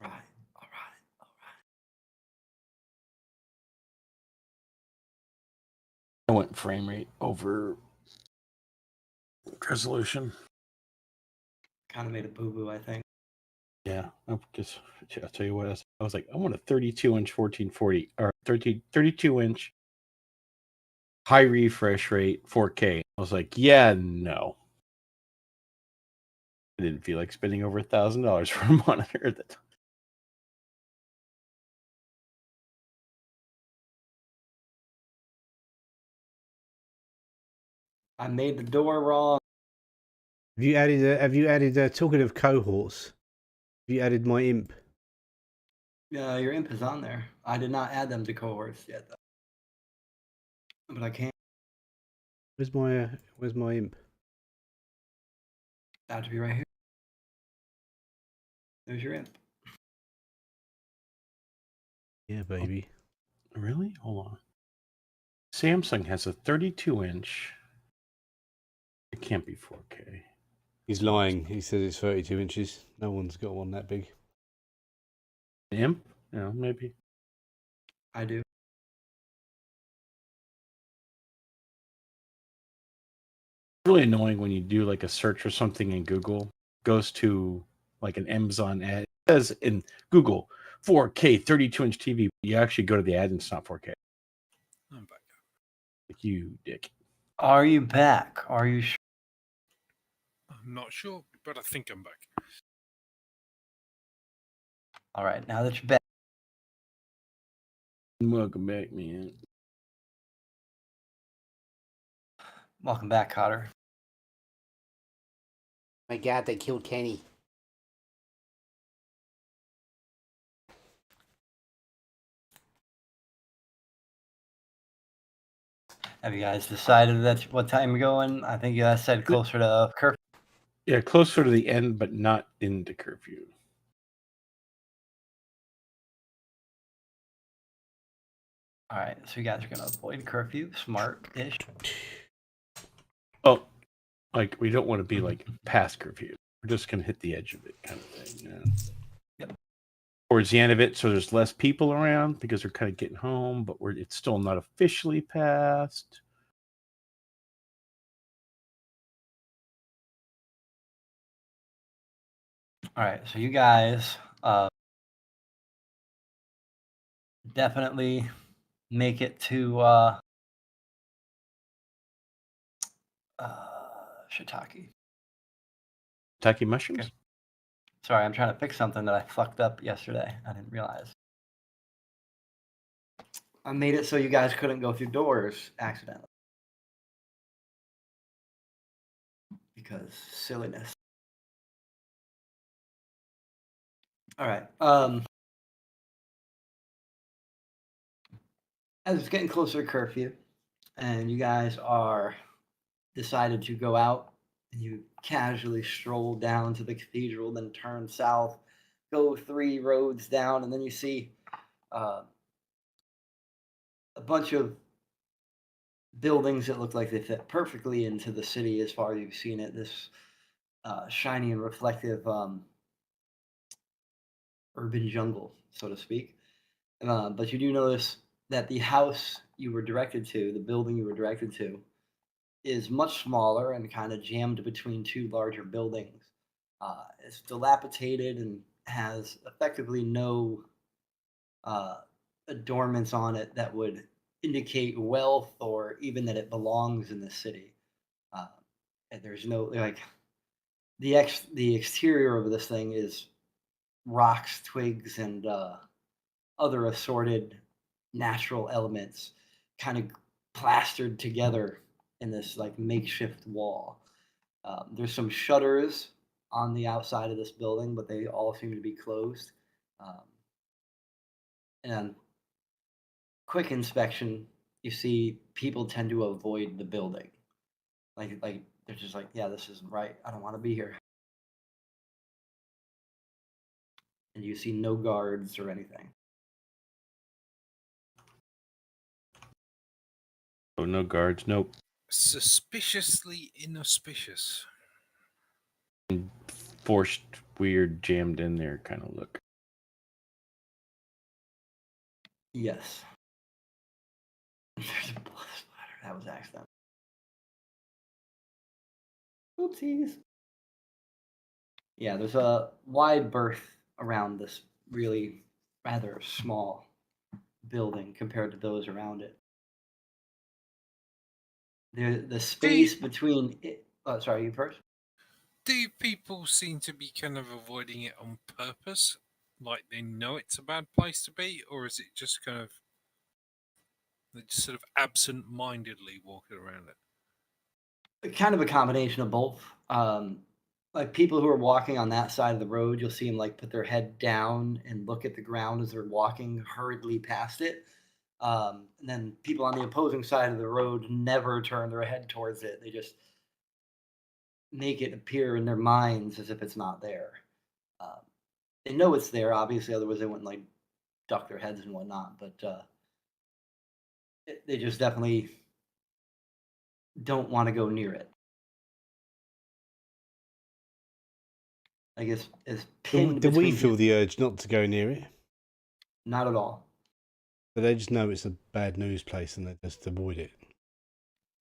Right. All right. I went frame rate over resolution. Kind of made a boo-boo, I think. Yeah, I'll tell you what. I was like, I want a 32-inch 1440 or 32-inch high refresh rate 4K. I was like, yeah, no. I didn't feel like spending over $1,000 for a monitor at the time. I made the door wrong. Have you added? Have you added? Talking of cohorts, have you added my imp? Your imp is on there. I did not add them to cohorts yet, though. But I can. Where's my imp? That to be right here. There's your imp. Yeah, baby. Really? Hold on. Samsung has a 32-inch. It can't be 4K. He's lying. He says it's 32 inches. No one's got one that big. Imp? Yeah, maybe. I do. It's really annoying when you do like a search for something in Google, goes to like an Amazon ad. It says in Google 4K 32-inch TV. You actually go to the ad and it's not 4K. I'm back. Like, you dick. Are you back? Are you sure? I'm not sure, but I think I'm back. All right, now that you're back. Welcome back, man. Welcome back, Cotter. My God, they killed Kenny. Have you guys decided that's what time you're going? I think you guys said closer to curfew. Yeah, closer to the end, but not into curfew. All right, so you guys are going to avoid curfew. Smart-ish. Oh, like we don't want to be like past curfew. We're just gonna hit the edge of it, kind of thing. Yeah. Yep. Towards the end of it, so there's less people around because they're kind of getting home, but it's still not officially passed. All right, so you guys definitely make it to shiitake. Taki mushrooms. Okay. Sorry, I'm trying to fix something that I fucked up yesterday. I didn't realize. I made it so you guys couldn't go through doors accidentally. Because silliness. All right. As it's getting closer to curfew, and you guys are decided to go out, and you casually stroll down to the cathedral, then turn south, go 3 roads down, and then you see a bunch of buildings that look like they fit perfectly into the city as far as you've seen it. This shiny and reflective urban jungle, so to speak. But you do notice that the house you were directed to, the building you were directed to, is much smaller and kind of jammed between 2 larger buildings. It's dilapidated and has effectively no adornments on it that would indicate wealth or even that it belongs in the city. And there's no like the exterior of this thing is rocks, twigs, and other assorted natural elements kind of plastered together in this like makeshift wall. There's some shutters on the outside of this building, but they all seem to be closed. And quick inspection, you see people tend to avoid the building. Like they're just like, yeah, this isn't right. I don't want to be here. And you see no guards or anything. Oh, no guards. Nope. Suspiciously inauspicious. Forced, weird, jammed in there kind of look. Yes. There's a blood splatter. That was accidental. Oopsies. Yeah, there's a wide berth around this really rather small building compared to those around it. The space between it. Oh, sorry, you first. Do people seem to be kind of avoiding it on purpose? Like they know it's a bad place to be? Or is it just kind of, they're just sort of absent-mindedly walking around it? Kind of a combination of both. Like people who are walking on that side of the road, you'll see them like put their head down and look at the ground as they're walking hurriedly past it. And then people on the opposing side of the road never turn their head towards it. They just make it appear in their minds as if it's not there. Um, they know it's there, obviously, otherwise they wouldn't like duck their heads and whatnot. But they just definitely don't want to go near it. I guess it's pinned Do we between feel you. the urge not to go near it? Not at all. But they just know it's a bad news place and they just avoid it.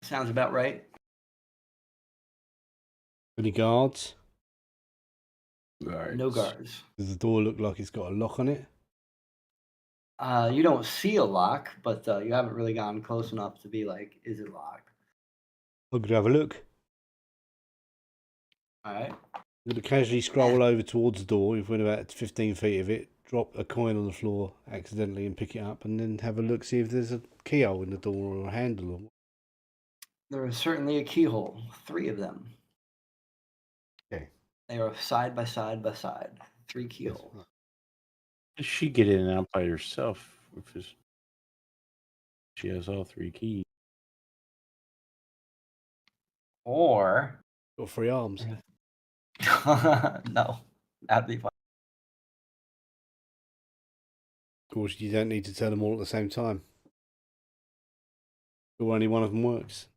Sounds about right. Any guards? No guards. Does the door look like it's got a lock on it? You don't see a lock, but you haven't really gotten close enough to be like, is it locked? I'm going to have a look. All right. I'm going to casually scroll over towards the door, if we're about 15 feet of it, drop a coin on the floor accidentally and pick it up, and then have a look, see if there's a keyhole in the door or a handle. Or... There is certainly a keyhole, 3 of them. Okay. They are side by side by side, 3 keyholes. Does she get in and out by herself? She has all 3 keys. Or Got 3 arms. no, that'd be fine. Of course, you don't need to tell them all at the same time. Or only one of them works.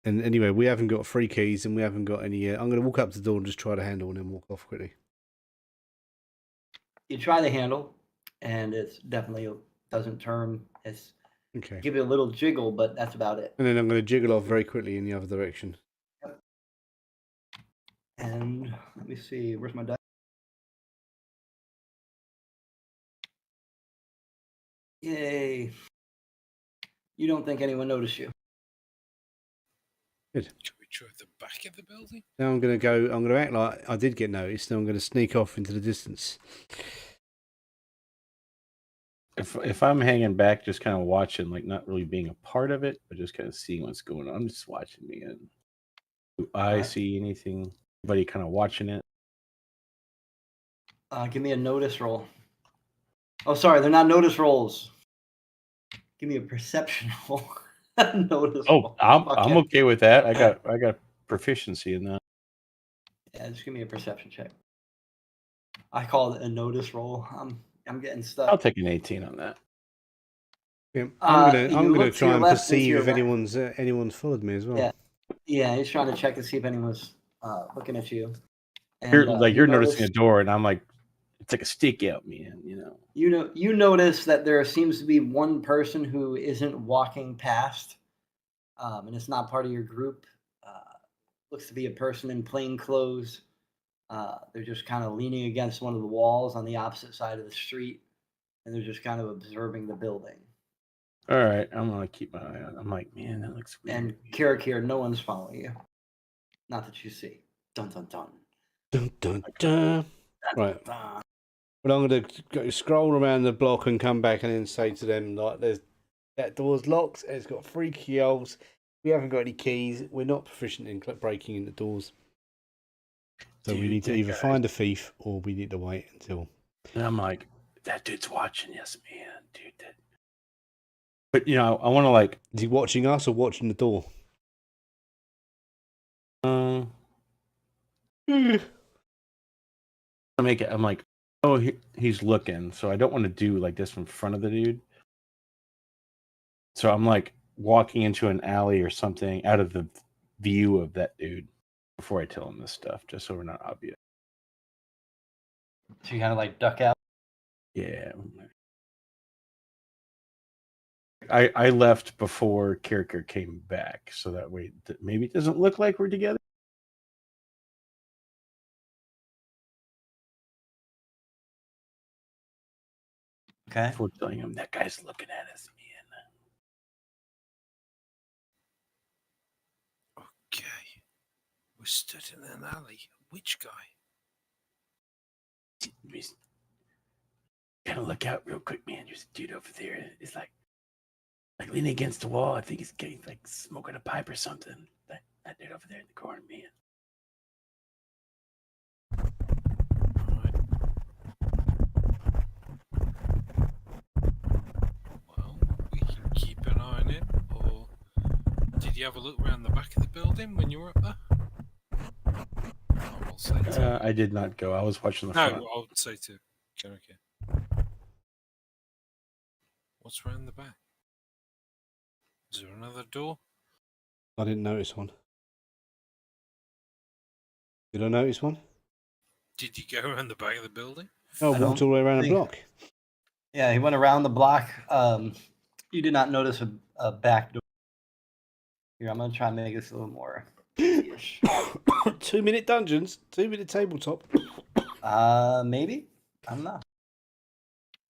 And anyway, we haven't got 3 keys and we haven't got any... I'm going to walk up to the door and just try the handle and then walk off quickly. You try the handle, and it's definitely doesn't turn. It's Okay. give it a little jiggle, but that's about it. And then I'm going to jiggle off very quickly in the other direction. And let me see, where's my dice? Yay. You don't think anyone noticed you? Good. Should we try the back of the building? Now I'm going to act like I did get noticed. Now I'm going to sneak off into the distance. If I'm hanging back, just kind of watching, like not really being a part of it, but just kind of seeing what's going on. I'm just watching me in. Do I see anything? Anybody kind of watching it? Give me a notice roll. Oh, sorry, they're not notice rolls. Give me a perception roll. Notice roll. I'm okay with that. I got proficiency in that. Yeah, just give me a perception check. I call it a notice roll. I'm getting stuck. I'll take an 18 on that. Yeah, I'm gonna look to try your and left and to perceive your if right. anyone's followed me as well. Yeah, he's trying to check to see if anyone's looking at you. And, You're noticing a door, and I'm like, it's like a stick out, man. You notice that there seems to be one person who isn't walking past, and it's not part of your group. Looks to be a person in plain clothes. They're just kind of leaning against one of the walls on the opposite side of the street, and they're just kind of observing the building. All right, I'm gonna keep my eye on. I'm like, man, that looks weird. And Carrick here, no one's following you. Not that you see. Dun dun dun. Dun, dun, dun. Right. Dun. But I'm going to go scroll around the block and come back and then say to them, like, that door's locked and it's got 3 keyholes. We haven't got any keys. We're not proficient in breaking into doors. So we need to either find a thief or we need to wait until... And I'm like, that dude's watching us, man. Dude, that... But, I want to, like... Is he watching us or watching the door? I'm like, oh, he's looking. So I don't want to do like this in front of the dude. So I'm like walking into an alley or something out of the view of that dude before I tell him this stuff, just so we're not obvious. So you kind of like duck out? Yeah. I left before Kirker came back, so that way maybe it doesn't look like we're together. Okay. Before telling him that guy's looking at us, Okay. We're stood in an alley. Which guy? man. Gotta look out real quick, man. There's a dude over there. It's like leaning against the wall. I think he's getting like smoking a pipe or something. That dude over there in the corner, man. Well, we can keep an eye on it. Or did you have a look around the back of the building when you were up there? I will say to I did not go. I was watching the no, front. I would say to Cherokee. What's around the back? Is there another door? I didn't notice one. Did I notice one? Did you go around the back of the building? Oh, I walked don't all the way around the think- block. Yeah, he went around the block. You did not notice a back door. Here, I'm gonna try and make this a little more easy-ish. 2-minute dungeons, 2-minute tabletop. Maybe? I don't know.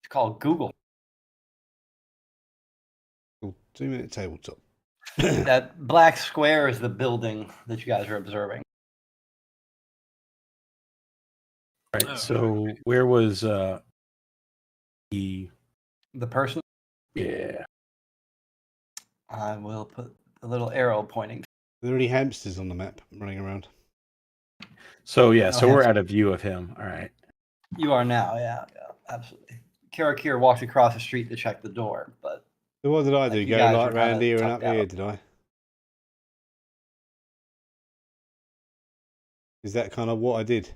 It's called Google. Cool. 2-minute tabletop. That black square is the building that you guys are observing. Right. Oh, So where was the? The person, Yeah. I will put a little arrow pointing. Are there any hamsters on the map running around? So yeah. So we're hands- out of view of him. All right. You are now, yeah, absolutely. Karakir walked across the street to check the door, but So what did I do? Like you Go guys like are round kinda here and tucked up here, out. did I? Is that kind of what I did?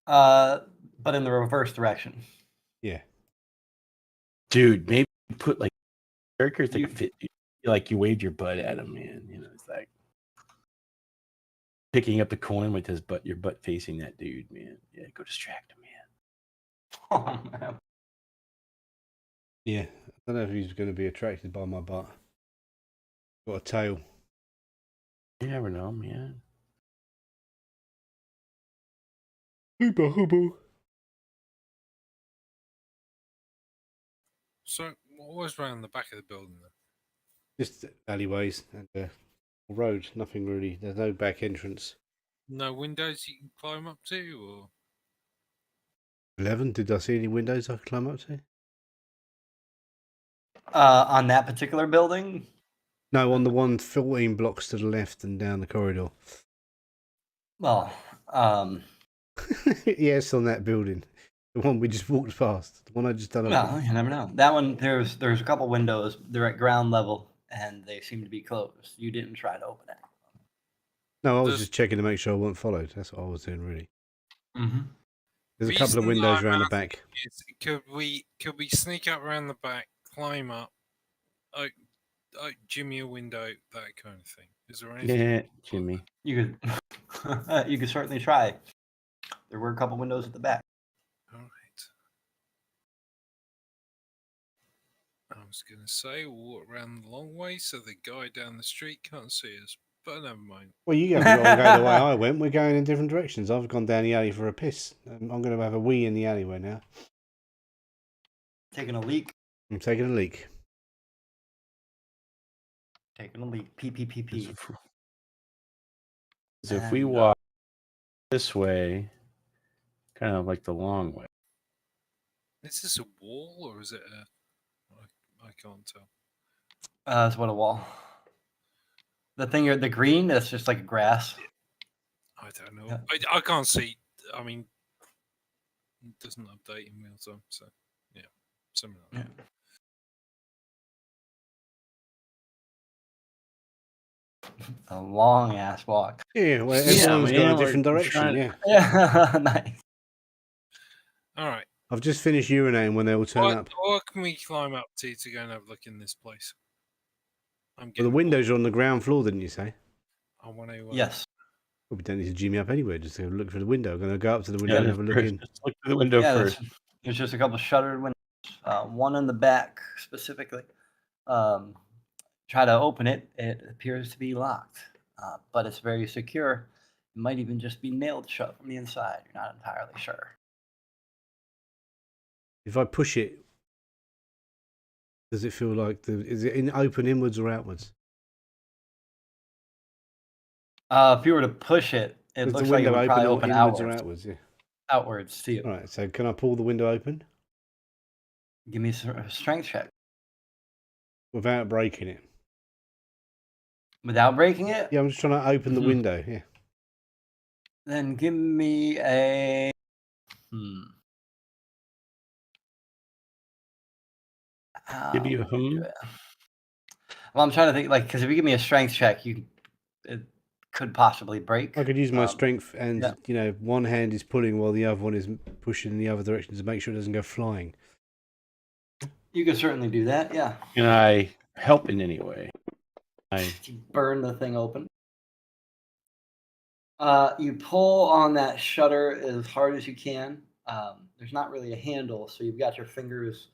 but in the reverse direction. Yeah. Dude, maybe put like characters that You- fit. Like you waved your butt at him, man. You know, it's like picking up the coin with his butt, your butt facing that dude, man. Yeah, go distract him, man. Oh, man. Yeah. I don't know if he's going to be attracted by my butt. Got a tail. You never know, man. Hooba hooba. So what was around the back of the building then? Just alleyways and a road. Nothing really. There's no back entrance. No windows you can climb up to, or 11. Did I see any windows I could climb up to? On that particular building, No, on the one 14 blocks to the left and down the corridor. well, Yes, on that building. The one we just walked past. The one I just done. well, you never know. That one, there's a couple windows. They're at ground level, and they seem to be closed. You didn't try to open it. No, I was There's- just checking to make sure I wasn't followed. That's what I was doing, really. Mm-hmm. There's a Reason couple of windows I'm around the asking back. is, could we sneak up around the back, climb up, Jimmy a window, that kind of thing? Is there anything? Yeah, Jimmy. You could, you could certainly try. There were a couple windows at the back. All right. I was going to say we'll walk around the long way so the guy down the street can't see us, but never mind. Well, you haven't got to go the way I went. We're going in different directions. I've gone down the alley for a piss. I'm going to have a wee in the alleyway now. Taking a leak. I'm taking a leak. Taking a leak. PPPP. So if we And, walk this way, kind of like the long way. Is this a wall or is it a? I can't tell. That's what a wall. The thing, the green, that's just like grass. I don't know. Yeah. I can't see. I mean, it doesn't update in real time, so yeah, something like that. A long ass walk. Yeah, well, Yeah, everyone's got man, a we're different direction. trying- Yeah. Yeah, nice. All right. I've just finished urinating when they all turn up. What can we climb up to go and have a look in this place? I'm Well, getting the windows are on the ground floor, didn't you say? I want to. Yes. Well, we don't need to G me up anywhere. Just to look for the window. I'm going to go up to the window Yeah, and have a look in. just look through the window Yeah, first. there's just a couple shuttered windows. One in the back specifically. Try to open it. It appears to be locked, but it's very secure. It might even just be nailed shut from the inside. You're not entirely sure. If I push it, Does it feel like is it in open inwards or outwards? If you were to push it, it Is the looks like it window would probably open open inwards or outwards. outwards? Yeah. Outwards to you. All right. So can I pull the window open Give me a strength check. without breaking it? Without breaking it? Yeah, I'm just trying to open the Mhm. window. Yeah. Then give me a. Give you a How would you do hum. it? Well, I'm trying to think, like, because if you give me a strength check, it could possibly break. I could use my strength, and yeah. you know, one hand is pulling while the other one is pushing in the other direction to make sure it doesn't go flying. You could certainly do that, yeah. Can I help in any way? You burn the thing open. You pull on that shutter as hard as you can. There's not really a handle, so you've got your fingers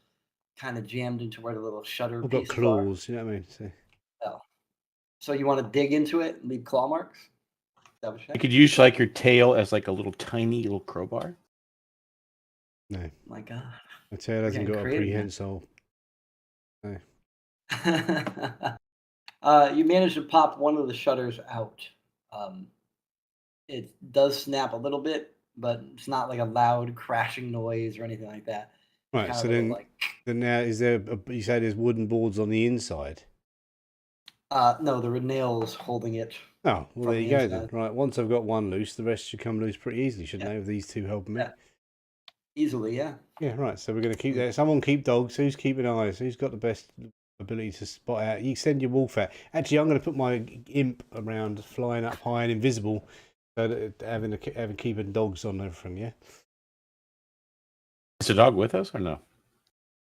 kind of jammed into where the little shutter I've got pieces claws. You know what I mean? So, are. So you want to dig into it and leave claw marks? Is that what You could use like your tail as like a little tiny little crowbar. no, My God. my tail hasn't getting got a creative, man. prehensile. No. You manage to pop one of the shutters out. It does snap a little bit, but it's not like a loud crashing noise or anything like that. Right. Kind So of a little, then now is there? You say there's wooden boards on the inside. no, there were nails holding it. Oh, well, From there the you go then. inside. Right. Once I've got one loose, the rest should come loose pretty easily, shouldn't Yeah. they? With these two helping me. Yeah. Easily, yeah. Yeah. Right. So we're going to keep that. Someone keep dogs. Who's keeping eyes? Who's got the best ability to spot out? You send your wolf out. Actually, I'm going to put my imp around, flying up high and invisible, so that having keeping dogs on everything. Yeah. Is the dog with us or no?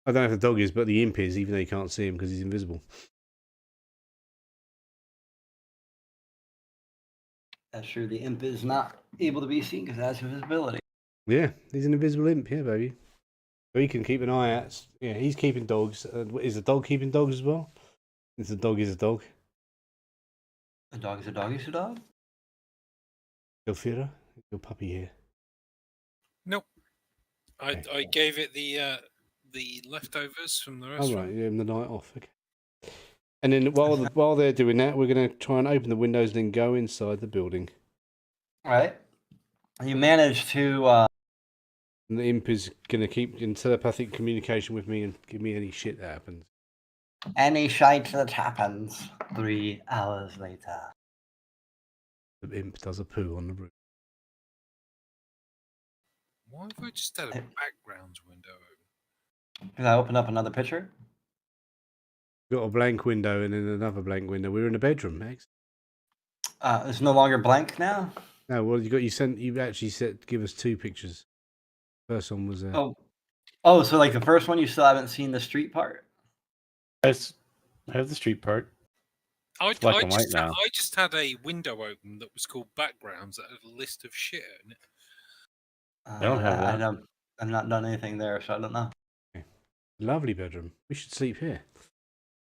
I don't know if the dog is, but the imp is, even though you can't see him because he's invisible. That's true. The imp is not able to be seen because it has invisibility. Yeah, he's an invisible imp. Yeah, baby. So he can keep an eye out. Yeah, he's keeping dogs. Is the dog keeping dogs as well? If the dog is a dog. A dog is a dog is a dog? Elfira, your puppy here. Nope. I Okay. gave it the leftovers from the Oh restaurant. right, yeah, the night off. Okay. And then while they're doing that, we're going to try and open the windows and then go inside the building. All right. You manage to. And the imp is going to keep in telepathic communication with me and give me any shit that happens. Any shite that happens 3 hours later. The imp does a poo on the roof. Why have I just had a backgrounds window open? Can I open up another picture? Got a blank window and then another blank window. We're in a bedroom, Max. It's no longer blank now. No, well, you actually said give us 2 pictures. First one was Oh, so like the first one, you still haven't seen the street part? I have the street part. I black and white now. I just had a window open that was called backgrounds that had a list of shit in it. I don't have that. I've not done anything there, so I don't know. lovely bedroom. We should sleep here.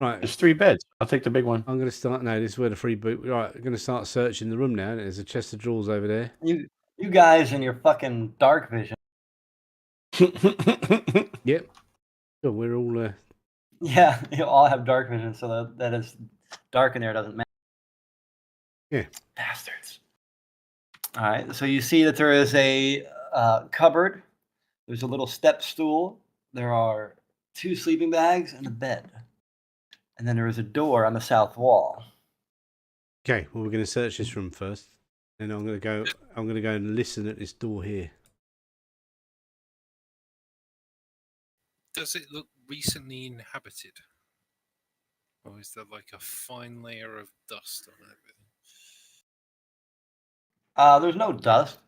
Right. There's 3 beds. I'll take the big one. I'm going to start. No, this is where the free boot. Right, I'm going to start searching the room now. There's a chest of drawers over there. You guys and your fucking dark vision. Yep. So we're all. Yeah, you all have dark vision, so that is dark in there doesn't matter. Yeah. Bastards. All right, so you see that there is a cupboard. There's a little step stool. There are 2 sleeping bags and a bed. And then there is a door on the south wall. Okay. Well, we're going to search this room first. Then I'm going to go and listen at this door here. Does it look recently inhabited? Or is there like a fine layer of dust on everything? There's no dust,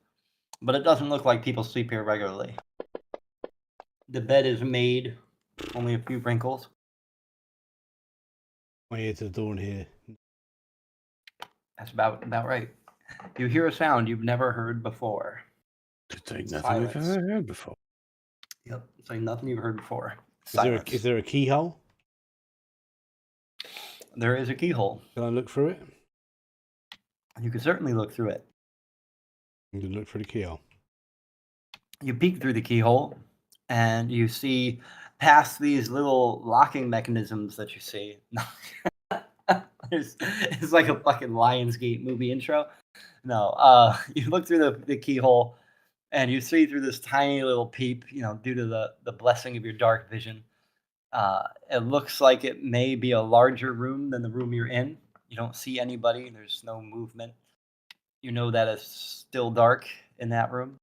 but it doesn't look like people sleep here regularly. The bed is made, only a few wrinkles. My ear to the door in here. That's about right. You hear a sound you've never heard before. It's like nothing I've ever heard before. Yep, it's like nothing you've heard before. Is there a keyhole? There is a keyhole. Can I look through it? You can certainly look through it. I'm going to look for the keyhole. You peek through the keyhole, and you see past these little locking mechanisms that you see. It's like a fucking Lionsgate movie intro. No, you look through the keyhole and you see through this tiny little peep, due to the blessing of your dark vision. It looks like it may be a larger room than the room you're in. You don't see anybody. There's no movement. You know that it's still dark in that room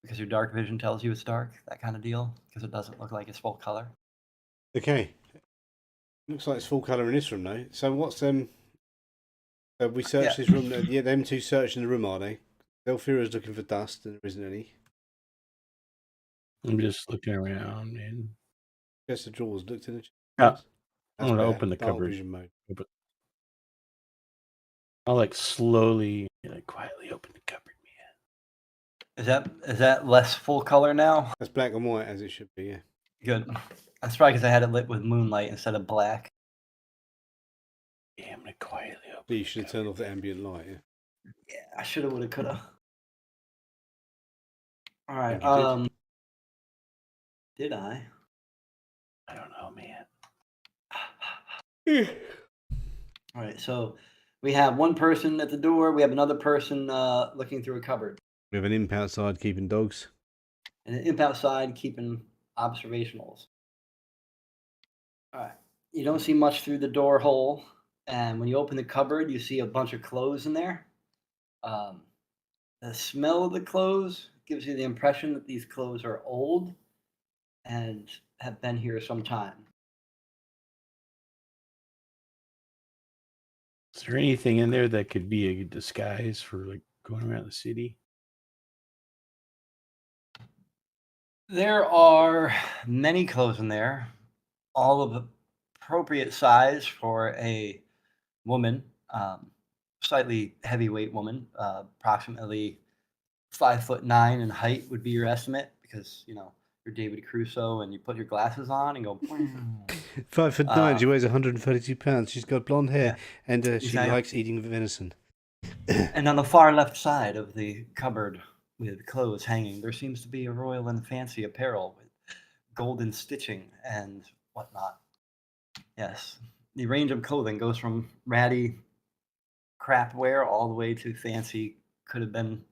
because your dark vision tells you it's dark, that kind of deal, because it doesn't look like it's full color. Okay. Looks like it's full colour in this room though. So what's them? Have we searched this room? Yeah, them two searching the room, are they? Elfira's looking for dust, and there isn't any. I'm just looking around, and Chest of drawers. Looked in the chest. I'm That's gonna better. open the Dark cupboard. vision mode. I'll like slowly, quietly open the cupboard, man. Is that less full color now? That's black and white as it should be. Yeah. Good. That's probably because I had it lit with moonlight instead of black. Yeah, I'm gonna quietly open. But you should have turned off the ambient light. Yeah. Yeah, I should have, would have, could have. All right. Think you Did I? I don't know, man. All right. So we have one person at the door. We have another person looking through a cupboard, We have an imp outside keeping dogs. and an imp outside keeping observationals. All right. You don't see much through the door hole, and when you open the cupboard, you see a bunch of clothes in there. The smell of the clothes gives you the impression that these clothes are old and have been here some time. Is there anything in there that could be a disguise for like going around the city? There are many clothes in there, all of appropriate size for a woman, slightly heavyweight woman, approximately 5'9" in height would be your estimate, because you're David Crusoe and you put your glasses on and go. 5'9". She weighs 132 pounds. She's got blonde hair, and she exactly. likes eating venison. And on the far left side of the cupboard with clothes hanging, there seems to be a royal and fancy apparel with golden stitching and whatnot. Yes, the range of clothing goes from ratty crap wear all the way to fancy, could have been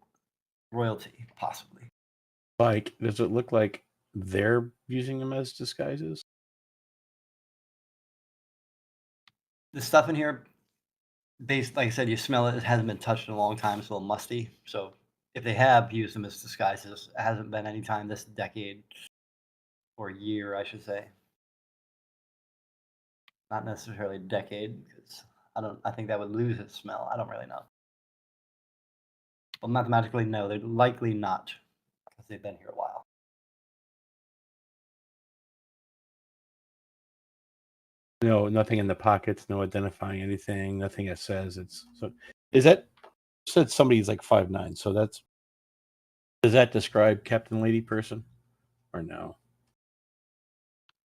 royalty, possibly. Like, does it look like they're using them as disguises? The stuff in here, like I said, you smell it. It hasn't been touched in a long time. It's a little musty. So if they have used them as disguises, it hasn't been any time this decade or year, I should say. Not necessarily decade, because I think that would lose its smell. I don't really know. Well, mathematically, no, they're likely not, because they've been here a while. No, nothing in the pockets, no identifying anything, nothing that says it's. So, is that said somebody's like 5'9"? So does that describe Captain Lady person, or no?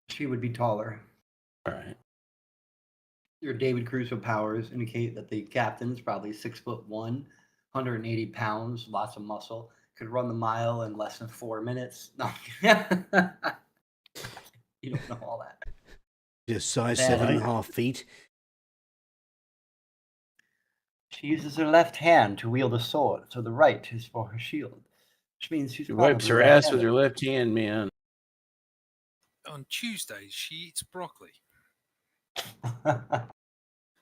She would be taller. All right. Your David Crusoe powers indicate that the captain's probably 6'1", 180 pounds, lots of muscle, could run the mile in less than 4 minutes. No, you don't know all that. Just size Bad 7.5 feet. She uses her left hand to wield a sword, so the right is for her shield, which means she's She wipes her probably ass with left-handed. her left hand, man. On Tuesdays, she eats broccoli. All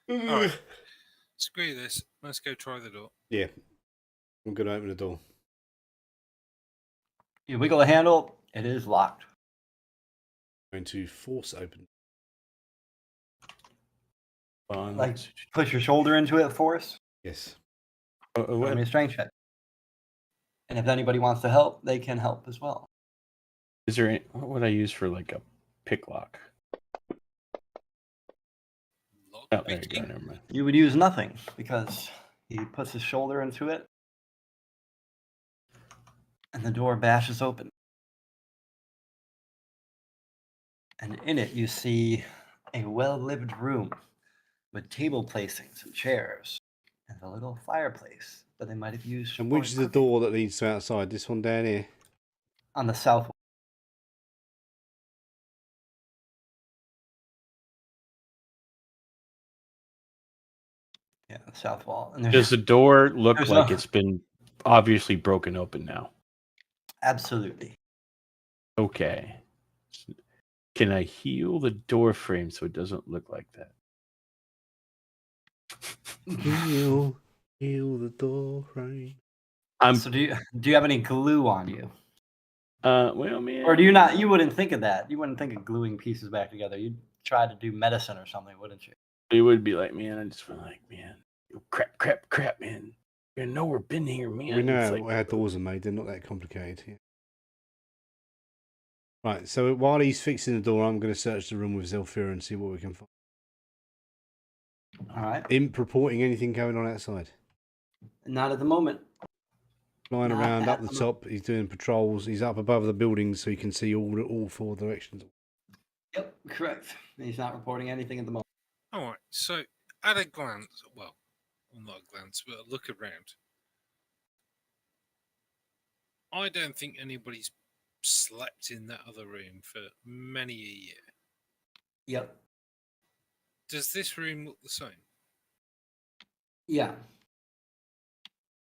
right. Screw this. Let's go try the door. Yeah. I'm going to open the door. You wiggle the handle, it is locked. I'm going to force open. Like, push your shoulder into it, force. Yes. Roll me a strength check. And if anybody wants to help, they can help as well. Is there any, what would I use for like a pick lock? Oh, there you go. Never mind. You would use nothing, because he puts his shoulder into it, and the door bashes open. And in it, you see a well-lived room with table placings and chairs and a little fireplace that they might have used. And for which is the cooking. door that leads to outside? This one down here? On the south wall. south wall. And Does the door look there's like no- it's been obviously broken open now? absolutely. Okay. Can I heal the door frame so it doesn't look like that? Heal the door frame. So do you have any glue on you? Well, man. Or do you not? You wouldn't think of that. You wouldn't think of gluing pieces back together. You'd try to do medicine or something, wouldn't you? It would be like, man, I just feel like, man, crap, man. You know we're been here, man. We know It's how like, our doors are made. They're not that complicated. Yeah. Right, so while he's fixing the door, I'm going to search the room with Zelfira and see what we can find. All right. Imp reporting anything going on outside? Not at the moment. Flying Not around up at the the top. He's doing patrols. He's up above the buildings so he can see all four directions. Yep, correct. He's not reporting anything at the moment. All right. So, at a glance, well, not a glance, but a look around, I don't think anybody's slept in that other room for many a year. Yep. Does this room look the same? Yeah.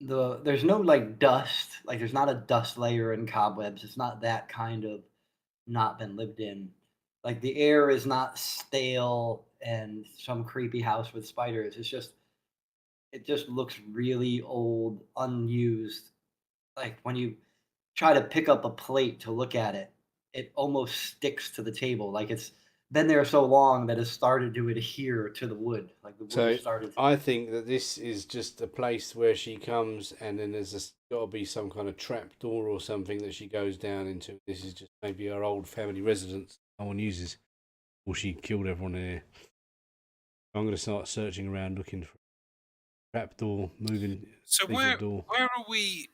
There's no like dust, like there's not a dust layer and cobwebs. It's not that kind of not been lived in. Like the air is not stale and some creepy house with spiders. It just looks really old, unused. Like when you try to pick up a plate to look at it, it almost sticks to the table. Like it's been there so long that it's started to adhere to the wood. Like the wood So started. I think that this is just a place where she comes, and then there's got to be some kind of trap door or something that she goes down into. This is just maybe her old family residence no one uses, or she killed everyone in here. I'm going to start searching around looking for a trap door, moving. So secret door. where are we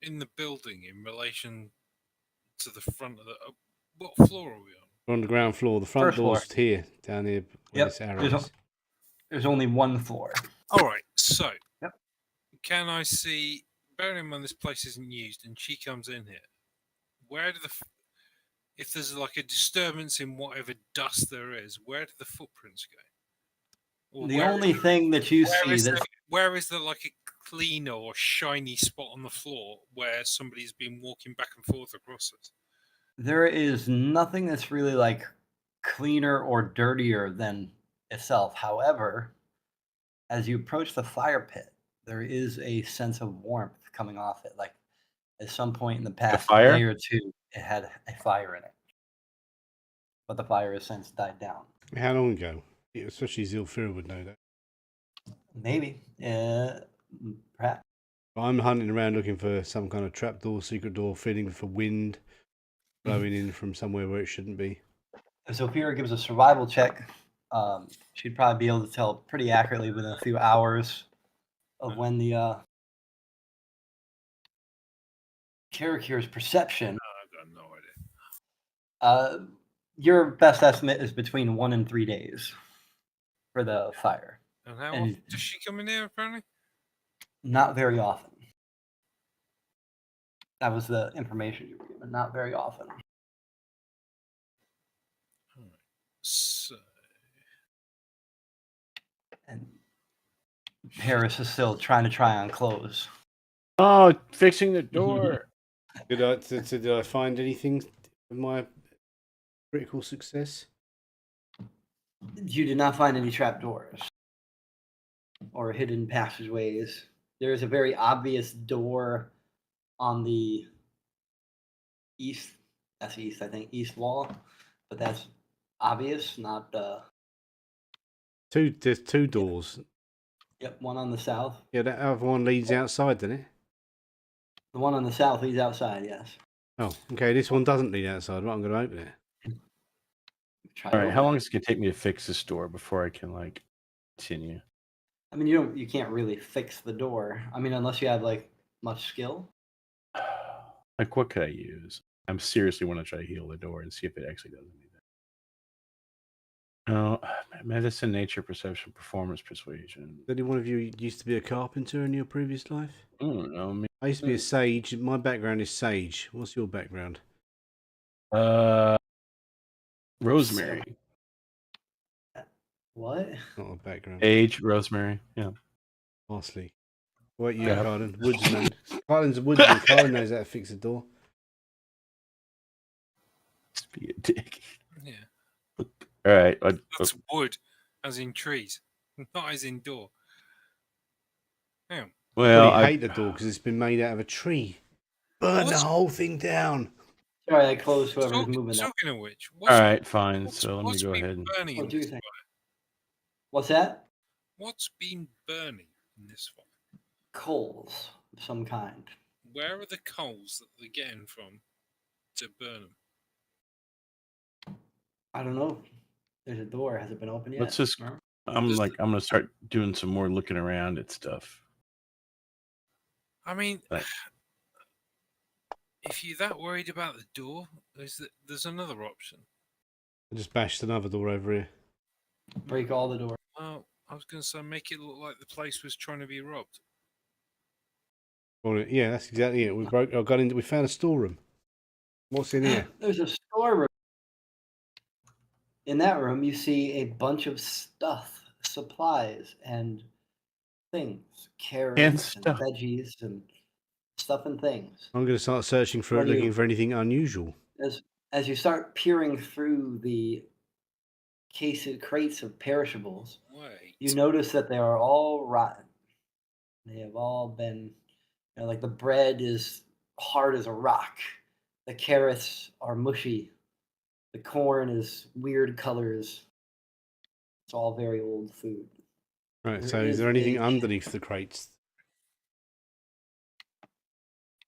in the building in relation to the front of the? What floor are we on? We're on the ground floor. The front First floor. door's here, down here where Yep. this arrow is. There's only one floor. All right. So, Yep. can I see? Bearing in mind this place isn't used, and she comes in here. Where do if there's like a disturbance in whatever dust there is, where do the footprints go? Or The only thing that you see where is there like a clean or shiny spot on the floor where somebody's been walking back and forth across it? there is nothing that's really like cleaner or dirtier than itself. However, as you approach the fire pit, there is a sense of warmth coming off it. Like at some point in the past fire? day or two, it had a fire in it, but the fire has since died down. How long ago? Especially Zilfira would know that. Maybe, perhaps. I'm hunting around looking for some kind of trapdoor, secret door, feeling for wind blowing in from somewhere where it shouldn't be. If Zofira gives a survival check, she'd probably be able to tell pretty accurately within a few hours of when the Karakur's perception. I've got no idea. Your best estimate is between 1 and 3 days for the fire. And how And- often does she come in here, apparently? Not very often. That was the information you were given. Not very often. So, And Paris is still trying on clothes. Oh, fixing the door. Did I find anything with my critical success? You did not find any trapdoors or hidden passageways. There is a very obvious door on the east. That's east, I think, east wall. But that's obvious, not There's two doors. Yep, one on the south. Yeah, that other one leads outside, doesn't it? The one on the south leads outside, yes. Oh, okay. This one doesn't lead outside. Right, I'm going to open it. Try All to right, how open long it. is it gonna take me to fix this door before I can like continue? I mean, you can't really fix the door. I mean, unless you have like much skill. Like, what could I use? I'm seriously want to try to heal the door and see if it actually does anything. No, medicine, nature, perception, performance, persuasion. Did any one of you used to be a carpenter in your previous life? I don't know. I used to be a sage. My background is sage. What's your background? Rosemary. What? Not a background. Age, rosemary. Yeah. Parsley. What you, Yeah. Carlin? Woodsman. Carlin's a woodsman. Carlin knows how to fix a door. Just be a dick. Yeah. All right. That's wood, as in trees, not as in door. Hang on. Well, Probably hate the door because it's been made out of a tree. Burn the What's- whole thing down. Sorry, I closed whoever's moving that. Talking of which, all right, fine. So let me go ahead. And... burning Oh, in do this your thing. fire? What's that? What's been burning in this fire? Coals of some kind. Where are the coals that they're getting from to burn them? I don't know. There's a door. Has it been opened yet? Let's just. No? I'm gonna start doing some more looking around at stuff. I mean, Right. if you're that worried about the door, there's another option. I just bashed another door over here. Break all the doors. Well, I was going to say make it look like the place was trying to be robbed. Well, yeah, that's exactly it. We found a storeroom. What's in here? There's a storeroom. In that room, you see a bunch of stuff, supplies, and things, carrots and stuff. veggies and stuff and things. I'm going to start searching for it, looking for anything unusual. As you start peering through the crates of perishables, Wait. you notice that they are all rotten. They have all been, like the bread is hard as a rock. The carrots are mushy. The corn is weird colors. It's all very old food. Right, There so is is there anything a- underneath the crates?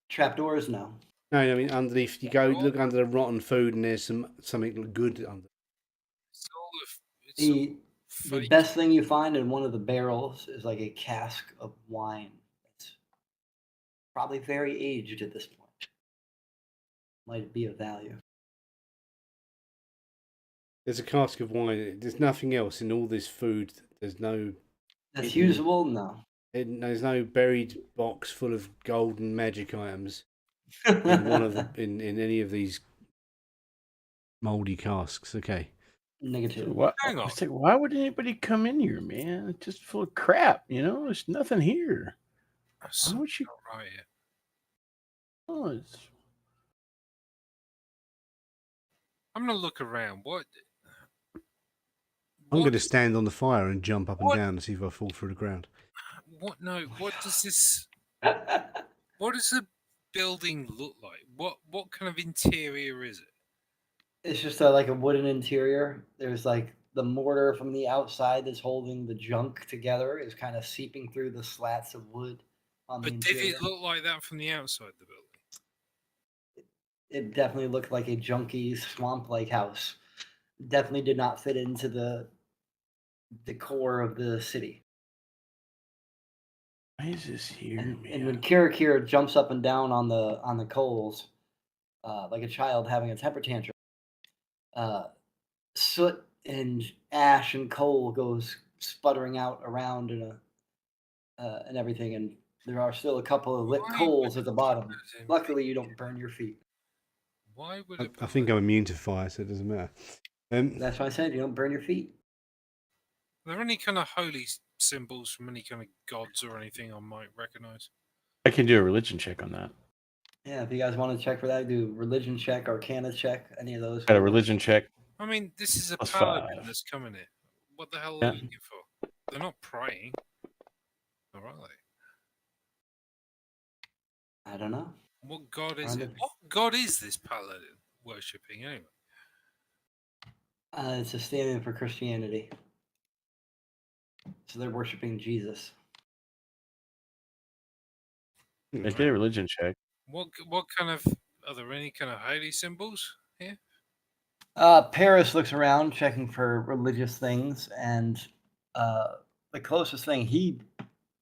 Trapdoors, no. No, I mean underneath. You go look under the rotten food, and there's something good under. It's all The fake. best thing you find in one of the barrels is like a cask of wine. It's probably very aged at this point. Might be of value. There's a cask of wine. There's nothing else in all this food. There's no. That's usable? No. There's no buried box full of golden magic items in one of the in any of these moldy casks. Okay. Negative. So what? Hang on. I was like, why would anybody come in here, man? It's just full of crap. There's nothing here. That's Why would you? not right here. Oh, it's... I'm gonna look around. What? I'm going to What- stand on the fire and jump up and What? down and see if I fall through the ground. What? No. What does this? What does the building look like? What kind of interior is it? It's just like a wooden interior. There's like the mortar from the outside that's holding the junk together is kind of seeping through the slats of wood on the But did interior. it look like that from the outside of the building? It definitely looked like a junky swamp-like house. Definitely did not fit into the core of the city. Why is this here, And man? when Kira jumps up and down on the coals, like a child having a temper tantrum, soot and ash and coal goes sputtering out around and everything, and there are still a couple of lit Why coals would at the it bottom. put it in- Luckily, you don't burn your feet. Why would I it? think I'm immune to fire, so it doesn't matter. That's why I said you don't burn your feet. Are there any kind of holy symbols from any kind of gods or anything I might recognize? I can do a religion check on that. Yeah, if you guys want to check for that, do religion check, arcana check, any of those. Got a religion check. I mean, this is a Plus paladin 5. that's coming here. What the hell are Yeah. they looking for? They're not praying. All right. I don't know. What god is it? Random. What god is this paladin worshipping anyway? It's a stand-in for Christianity. So they're worshiping Jesus. I did a religion check. What kind of? Are there any kind of holy symbols here? Paris looks around checking for religious things, and the closest thing he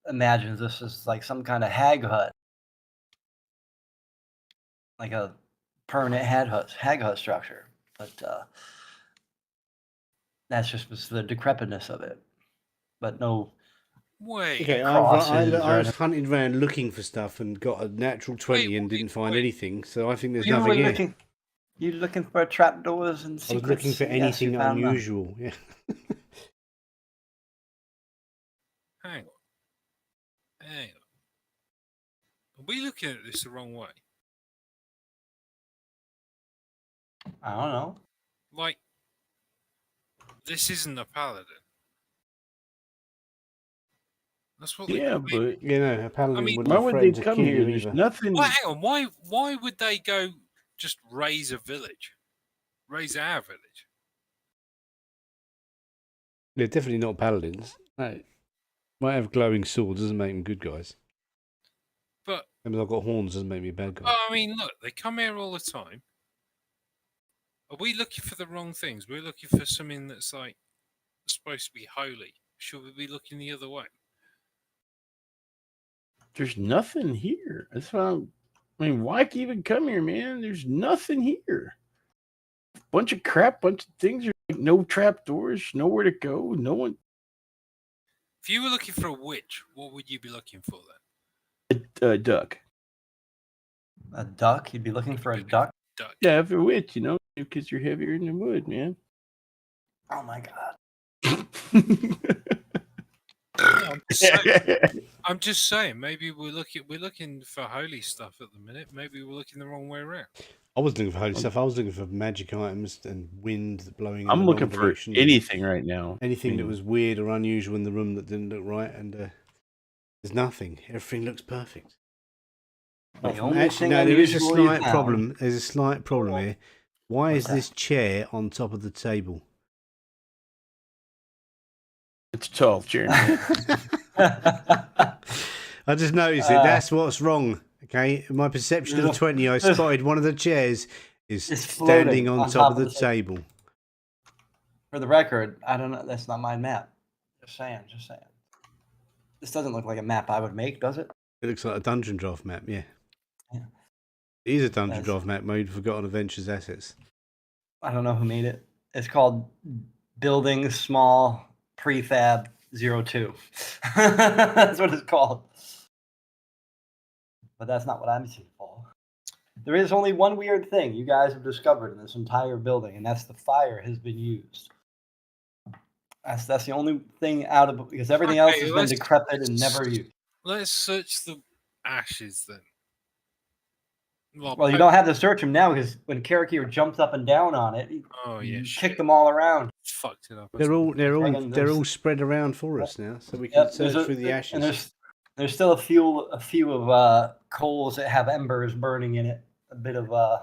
imagines this is like some kind of hag hut, like a permanent hag hut structure. But that's just the decrepitness of it. But no. Wait. Okay, crosses I or was hunting around looking for stuff and got a natural 20 and didn't find anything, so I think there's nothing here. You're looking for trapdoors and I was secrets. looking for Yes, you anything found none. unusual. Yeah. Hang on. Hang on. Are we looking at this the wrong way? I don't know. Like, this isn't a paladin. That's what. Yeah, they, but You know, a paladin I mean, wouldn't why have would they threatened to come kill here? you There's either. nothing. well, hang on. Why would they go just raise a village? Raise our village? They're definitely not paladins. No. Might have glowing swords, doesn't make them good guys. But I mean, I've got horns, doesn't make me a bad guy. I mean, look, they come here all the time. Are we looking for the wrong things? We're looking for something that's like supposed to be holy. Should we be looking the other way? There's nothing here. That's why I mean, why even come here, man? There's nothing here. Bunch of crap, bunch of things. Like no trap doors, nowhere to go, no one. If you were looking for a witch, what would you be looking for then? A duck. A duck? You'd be looking for a duck? Duck. Yeah, for a witch, because you're heavier in the wood, man. Oh my god. I'm just saying. Maybe we're looking for holy stuff at the minute. Maybe we're looking the wrong way around. I was looking for holy stuff. I was looking for magic items and wind blowing in I'm the looking wrong for direction. anything right now. Anything that was weird or unusual in the room that didn't look right, and there's nothing. Everything looks perfect. The only Actually, thing no, there is a unusual you slight found- problem. There's a slight problem here. Why is What's that? this chair on top of the table? It's tall, Jeremy. I just noticed it. That's what's wrong. Okay, in my perception of 20, I spotted one of the chairs is It's standing floating on on top of the the table. For the record, I don't know. That's not my map. Just saying. This doesn't look like a map I would make, does it? It looks like a dungeon draft map. Yeah, Yeah. it is a dungeon That's- draft map made for Forgotten Adventures assets. I don't know who made it. It's called Building Small Prefab 02. That's what it's called. But that's not what I'm seeing, Paul. There is only one weird thing you guys have discovered in this entire building, and that's the fire has been used. That's the only thing out of because everything else Okay, has been let's- decrepit and never used. Let's search the ashes then. Well, you don't have to search them now because when Karakir jumped up and down on it, he Oh yeah, kicked them all around. Fucked it up. They're all Dragon, they're all there's- spread around for us now, so we can Yep, search through the and ashes. there's still a few of coals that have embers burning in it. A bit of No,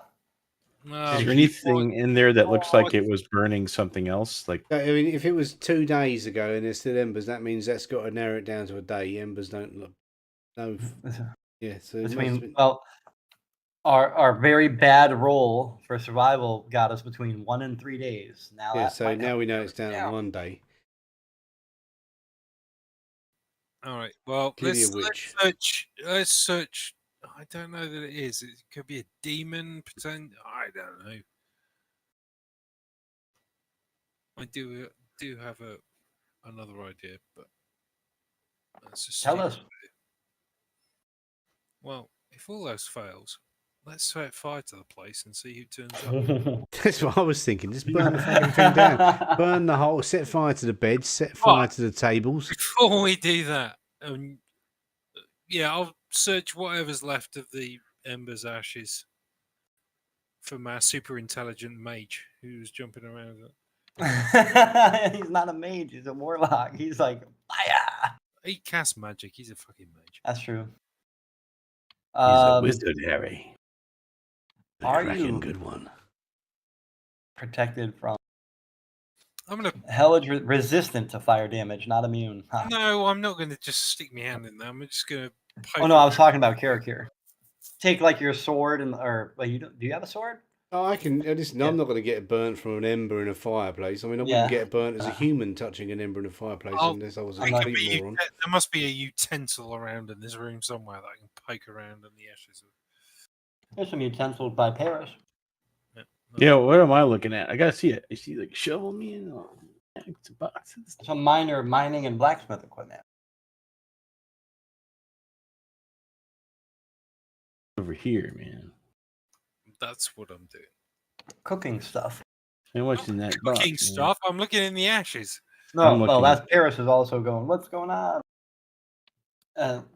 Is there anything in there that looks like it was burning something else? Like I mean, if it was 2 days ago and there's still embers, that means that's got to narrow it down to a day. Embers don't look. No, yeah. So it must have between been- well, our very bad roll for survival got us between 1 and 3 days. Now yeah. that So might now have we to know go it's down down. to 1 day. all right. Well, Clearly a let's witch. search. Let's search. I don't know that it is. It could be a demon. Pretend. I don't know. I do have another idea, but that's a Tell stupid us. idea. Well, if all else fails, let's set fire to the place and see who turns up. That's what I was thinking. Just burn the fucking thing down. Burn the whole. Set fire to the beds. Set fire to the tables. Before we do that, yeah, I'll search whatever's left of the embers ashes from our super intelligent mage who's jumping around. He's not a mage. He's a warlock. He's like fire. He casts magic. He's a fucking mage. That's true. he's a wizard, Harry. A Are cracking you- good one? Protected from I'm gonna. Hellish resistant to fire damage, not immune. Huh. No, I'm not gonna just stick my hand in there. I'm just gonna. Oh no, I was talking about Karakir. Take like your sword and or well, do you have a sword? Oh, I can. Listen, Yeah. I'm not going to get burnt from an ember in a fireplace. I mean, I Yeah. wouldn't get burnt as a human touching an ember in a fireplace I'll- unless I was a I'm not- complete moron. There must be a utensil around in this room somewhere that I can poke around in the ashes of. There's some utensils by Paris. No. Yeah, what am I looking at? I gotta see it. I see like shovel me and bags of boxes. Some minor mining and blacksmith equipment. Over here, man. That's what I'm doing. Cooking stuff. And what's in that box? Cooking man? stuff. I'm looking in the ashes. No, I'm well, looking that's at- Paris is also going. What's going on?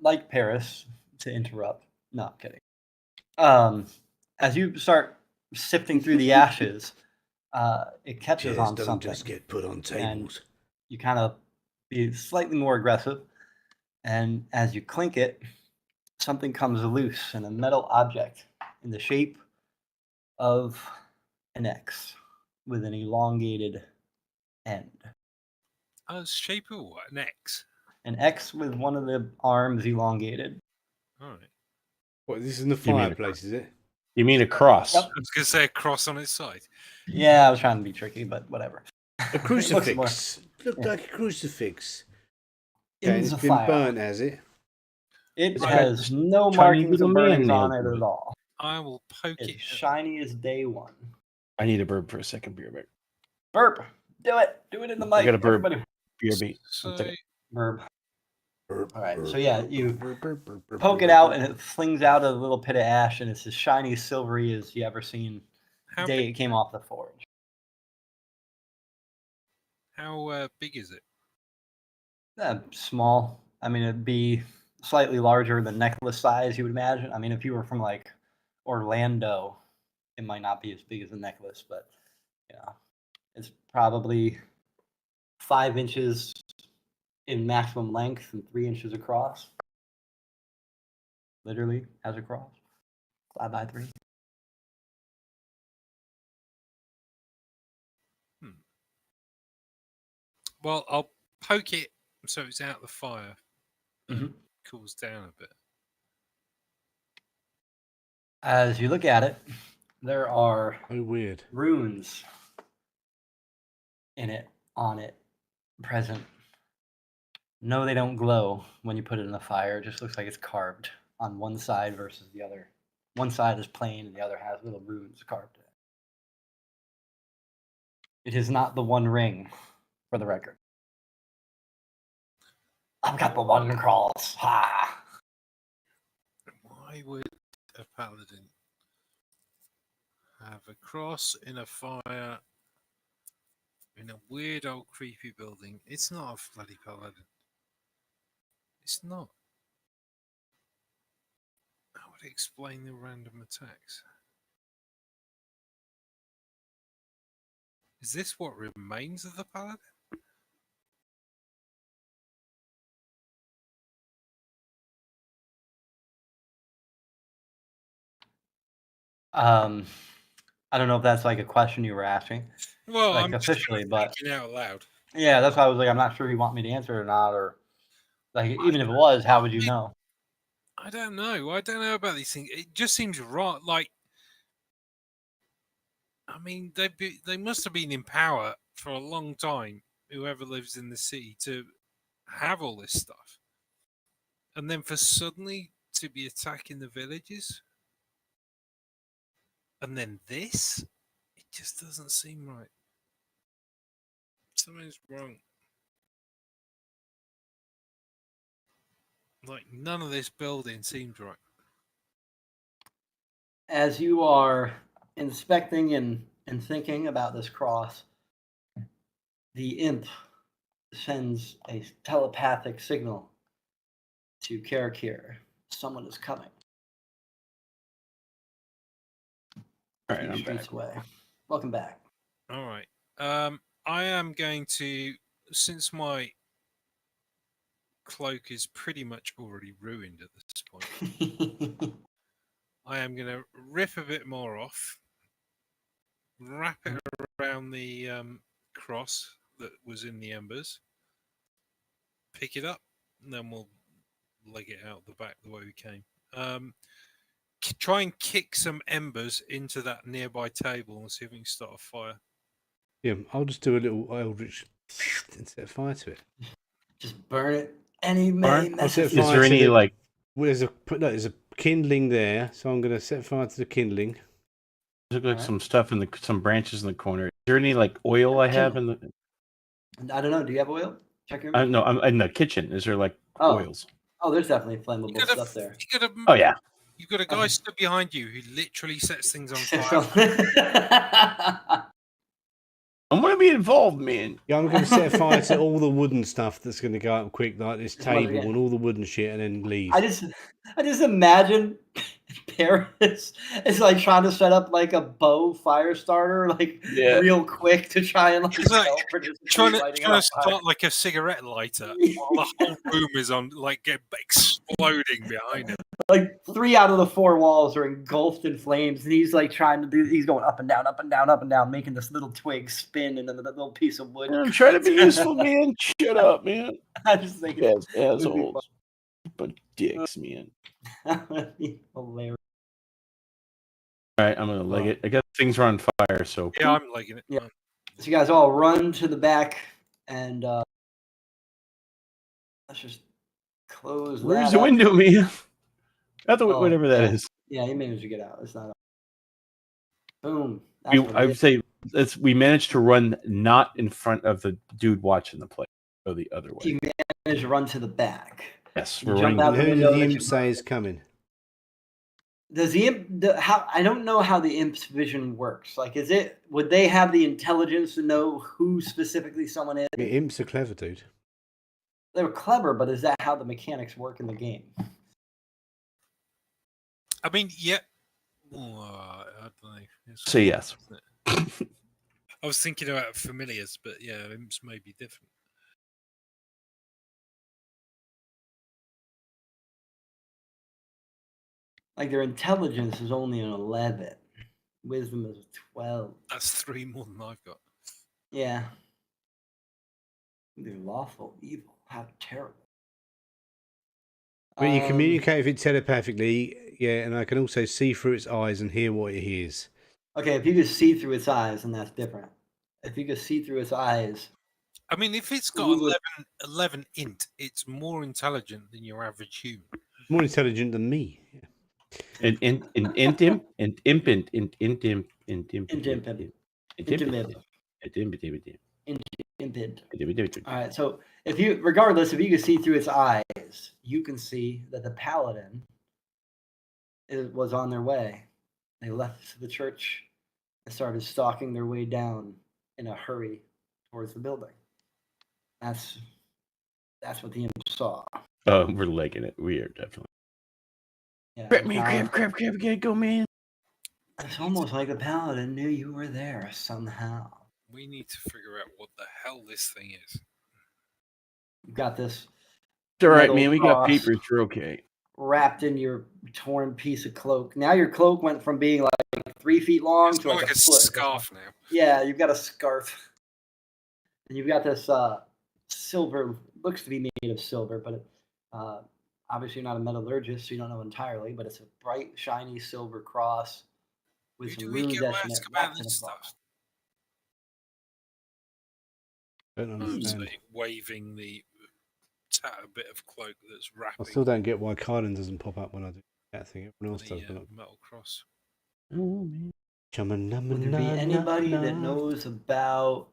like Paris, to interrupt. No, I'm kidding. As you start sifting through the ashes, it catches Chairs on don't something. just get put on tables. You kind of be slightly more aggressive, and as you clink it, something comes loose in a metal object in the shape of an X with an elongated end. Shape of what? An X. An X with one of the arms elongated. All right. What, this is in the You mean a fireplace, is it? You mean a cross? Yep. I was going to say a cross on its side. Yeah, I was trying to be tricky, but whatever. A It looks crucifix. Looked yeah. like a crucifix. more Okay, in it's the been fire. burnt, has it? It It's got has this no tiny markings little or man burnings on nailed it to at it. all. I will poke It's it. shiny as day one. I need a burp for a second, beer bait. Burp. Do it. Do it in the mic. I got a burp. Everybody. Beer bait. So, Burp. Burp, All right, burp, so yeah, burp, you burp, burp, burp, burp, poke it burp, out burp. and it flings out a little pit of ash, and it's as shiny, silvery as you ever seen the how day big, it came off the forge. how big is it? Small. I mean, it'd be slightly larger than necklace size, you would imagine. I mean, if you were from like Orlando, it might not be as big as a necklace, but yeah, it's probably 5 inches in maximum length and 3 inches across. Literally as a cross. 5x3. Well, I'll poke it so it's out the fire. Mhm. Cools down a bit. As you look at it, there are Oh, weird. runes in it, on it, present. No, they don't glow when you put it in the fire. It just looks like it's carved on one side versus the other. One side is plain and the other has little runes carved in it. It is not the One Ring, for the record. I've got the One Cross. Ha! Why would a paladin have a cross in a fire in a weird old creepy building? It's not a bloody paladin. It's not. How would it explain the random attacks? Is this what remains of the paladin? I don't know if that's like a question you were asking, Well, like I'm officially, just but thinking out loud. yeah, that's why I was like, I'm not sure you want me to answer it or not, or like I even if it was, how would you know? I don't know. I don't know about these things. It just seems right. Like, I mean, they must have been in power for a long time. Whoever lives in the city to have all this stuff, and then for suddenly to be attacking the villages, and then this, it just doesn't seem right. Something's wrong. Like none of this building seems right. As you are inspecting and thinking about this cross, the imp sends a telepathic signal to Karakir. Someone is coming. All right, Few I'm streets back. away. Welcome back. All right. I am going to, since my cloak is pretty much already ruined at this point, I am going to rip a bit more off, wrap it around the cross that was in the embers, pick it up, and then we'll leg it out the back the way we came. Try and kick some embers into that nearby table and see if we can start a fire. Yeah, I'll just do a little Eldritch and set fire to it. Just burn it. Any Burn? I'll set messages? Is fire there to any the, like? well, there's a kindling there, so I'm going to set fire to the kindling. There's like Alright. some stuff in some branches in the corner. Is there any like oil I have in the? I don't know. Do you have oil? Check your. No, I'm in the kitchen. Is there like Oh. oils? Oh, there's definitely flammable You got stuff there. Oh yeah. You got a guy Okay. stood behind you who literally sets things on fire. I'm gonna be involved, man. Yeah, I'm going to set fire to all the wooden stuff that's going to go up quick, like this Just once table again. and all the wooden shit, and then leave. I just imagine Paris is like trying to set up like a bow fire starter, like Yeah. real quick to try and like It's like self-participate trying to lighting it on fire. start like a cigarette lighter while the whole room is on, like, exploding behind him. Like 3 out of the 4 walls are engulfed in flames, and he's like he's going up and down, up and down, up and down, making this little twig spin, and then the little piece of wood. I'm trying to be useful, man. Shut up, man. I just think Yes, it would be assholes. But dicks, man. that would be hilarious. All right, I'm gonna leg it. I guess things are on fire, so Yeah, I'm liking it. Yeah. So you guys all run to the back, and let's just close where's that the up. window, man? Oh, Whatever that yeah. is. Yeah, you managed to get out. It's not. Boom. That's We, what it I would is. say we managed to run not in front of the dude watching the play, go the other way. You managed to run to the back. Yes, You we're jump running. out And the who did window the that imp you say is coming? Does the imp? I don't know how the imp's vision works. Like, would they have the intelligence to know who specifically someone is? I mean, imps are clever, dude. They were clever, but is that how the mechanics work in the game? I mean, yeah. I don't know. It's Say yes. isn't it? I was thinking about familiars, but yeah, imps may be different. Like, their intelligence is only an 11, wisdom is a 12. That's 3 more than I've got. Yeah. They're lawful evil. How terrible. But you communicate with it telepathically, yeah, and I can also see through its eyes and hear what it hears. Okay, if you could see through its eyes, then that's different. If you could see through its eyes, I mean, if it's got We would- 11 int, it's more intelligent than your average human. More intelligent than me. Yeah. And intim and impint and intim and Intim. Impid. All right, so if you could see through its eyes, you can see that the paladin was on their way. They left the church and started stalking their way down in a hurry towards the building. That's what the imp saw. Oh, we're legging it. We are definitely. Yeah, Grab me, grab, gotta go, man. It's almost like the paladin knew you were there somehow. We need to figure out what the hell this thing is. You've got this It's all right, metal man. We got cross papers. We're okay. wrapped in your torn piece of cloak. Now your cloak went from being like 3 feet long It's to more like like a a foot. scarf now. Yeah, you've got a scarf. And you've got this silver, looks to be made of silver, but obviously you're not a metallurgist, so you don't know entirely, but it's a bright, shiny silver cross with Who some do we runes go etched in it. ask about wrapped in a this cloth. stuff? Don't I'm understand. saying waving the tattered bit of cloak that's I wrapping still don't get why Carlin doesn't pop up when I do that thing. Everyone else the does. But not. metal cross. Oh, man. Would there be anybody that knows about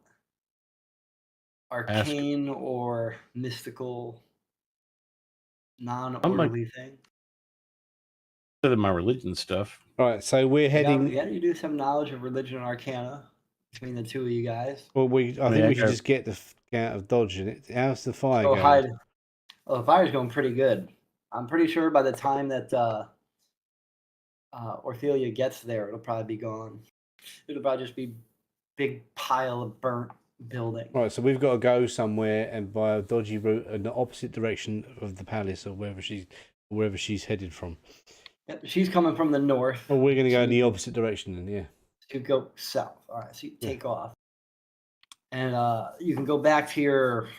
arcane or mystical, non-orderly thing? Other than my religion stuff. All right, so we're heading. Yeah, you do some knowledge of religion and arcana between the two of you guys. Well, I think I we should got- just get the out of Dodge in it. How's the fire Oh, going? hide. Oh, the fire's going pretty good. I'm pretty sure by the time that Orthelia gets there, it'll probably be gone. It'll probably just be big pile of burnt building. Right, so we've got to go somewhere and by a dodgy route in the opposite direction of the palace or wherever she's headed from. Yep, she's coming from the north. Well, we're going to go in So the opposite direction then, yeah. you go south. All right, so you take off, and you can go back to your